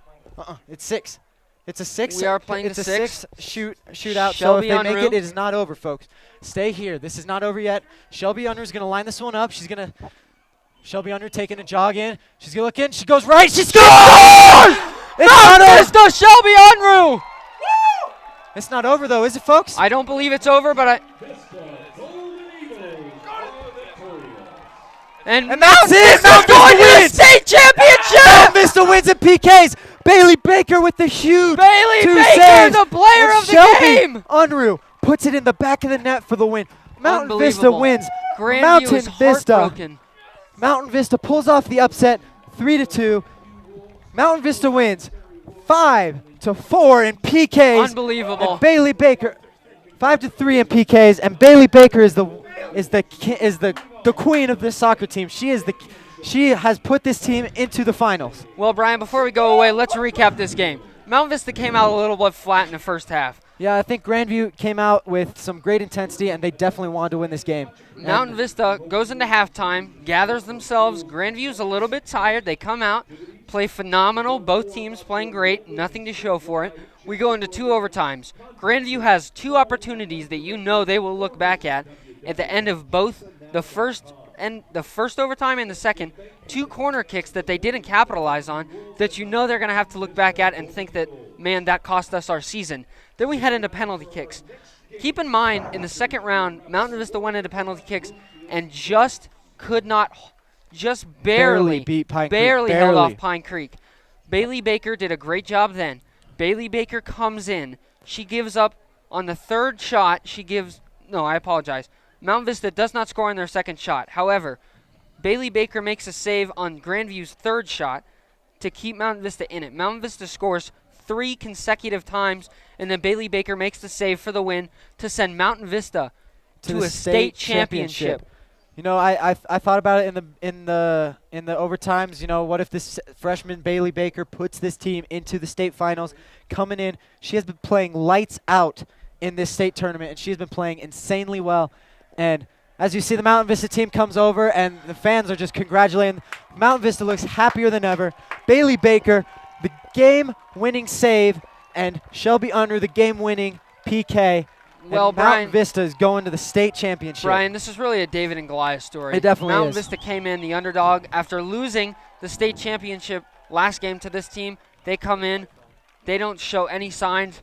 It's 6. It's a 6. We are playing it's the a 6 shootout. So if they make it, it is not over, folks. Stay here. This is not over yet. Shelby Unruh is going to line this one up. Shelby Unruh taking a jog in. She's going to look in. She goes right. She scores! It's not over. Shelby Unruh! It's not over, though, is it, folks? I don't believe it's over, but And that's it! Mountain Vista going to the state championship! Mountain Vista wins at PKs. Bailey Baker with the huge Bailey Baker, the player of the game! Unruh puts it in the back of the net for the win. Mountain Vista wins. Grandview is heartbroken. Mountain Vista pulls off the upset, 3-2. Mountain Vista wins 5-4 in PKs. Unbelievable. And Bailey Baker 5-3 in PKs, and Bailey Baker is the queen of this soccer team. She has put this team into the finals. Well, Brian, before we go away, let's recap this game. Mountain Vista came out a little bit flat in the first half. Yeah, I think Grandview came out with some great intensity, and they definitely wanted to win this game. Mountain Vista goes into halftime, gathers themselves. Grandview's a little bit tired. They come out, play phenomenal. Both teams playing great. Nothing to show for it. We go into 2 overtimes. Grandview has 2 opportunities that you know they will look back at the end of both the first overtime and the second. 2 corner kicks that they didn't capitalize on that you know they're going to have to look back at and think that, man, that cost us our season. Then we head into penalty kicks. Keep in mind, in the second round, Mountain Vista went into penalty kicks and just could not, just barely beat Pine Creek. barely held Barely. off Pine Creek. Bailey Baker did a great job then. Bailey Baker comes in. She gives up on the third shot. No, I apologize. Mount Vista does not score on their second shot. However, Bailey Baker makes a save on Grandview's third shot to keep Mount Vista in it. Mount Vista scores 3 consecutive times, and then Bailey Baker makes the save for the win to send Mountain Vista to the a state championship. You know, I thought about it in the overtimes. You know, what if this freshman Bailey Baker puts this team into the state finals? Coming in, she has been playing lights out in this state tournament, and she's been playing insanely well. And as you see, the Mountain Vista team comes over, and the fans are just congratulating. Mountain Vista looks happier than ever. Bailey Baker, the game-winning save, and Shelby Unruh, the game-winning PK. Well, and Brian, Mountain Vista is going to the state championship. Brian, this is really a David and Goliath story. It definitely Mountain is. Vista came in the underdog after losing the state championship last game to this team. They come in. They don't show any signs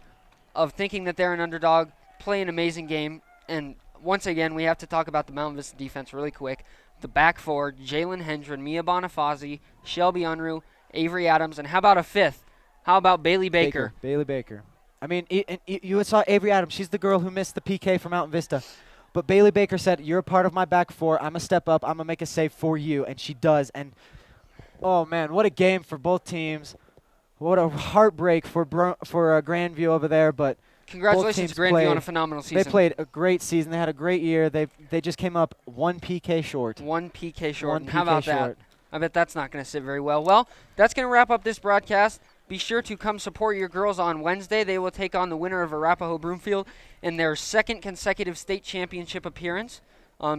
of thinking that they're an underdog, play an amazing game. And once again, we have to talk about the Mountain Vista defense really quick. The back four, Jalen Hendren, Mia Bonifazi, Shelby Unruh, Avery Adams, and how about a fifth? How about Bailey Baker? Bailey Baker. I mean, you saw Avery Adams. She's the girl who missed the PK for Mountain Vista. But Bailey Baker said, you're a part of my back four. I'm going to step up. I'm going to make a save for you. And she does. And, oh, man, what a game for both teams. What a heartbreak for Grandview over there. But congratulations to Grandview on a phenomenal season. They played a great season. They had a great year. They just came up 1 PK short. 1 PK short. One And how PK about short. that? I bet that's not going to sit very well. Well, that's going to wrap up this broadcast. Be sure to come support your girls on Wednesday. They will take on the winner of Arapahoe Broomfield in their second consecutive state championship appearance.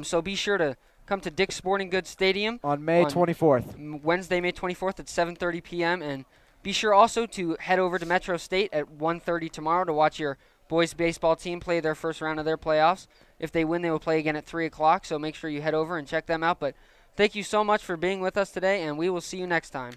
So be sure to come to Dick's Sporting Goods Stadium On May 24th. Wednesday, May 24th at 7:30 p.m. And be sure also to head over to Metro State at 1:30 tomorrow to watch your boys baseball team play their first round of their playoffs. If they win, they will play again at 3 o'clock, so make sure you head over and check them out. But thank you so much for being with us today, and we will see you next time.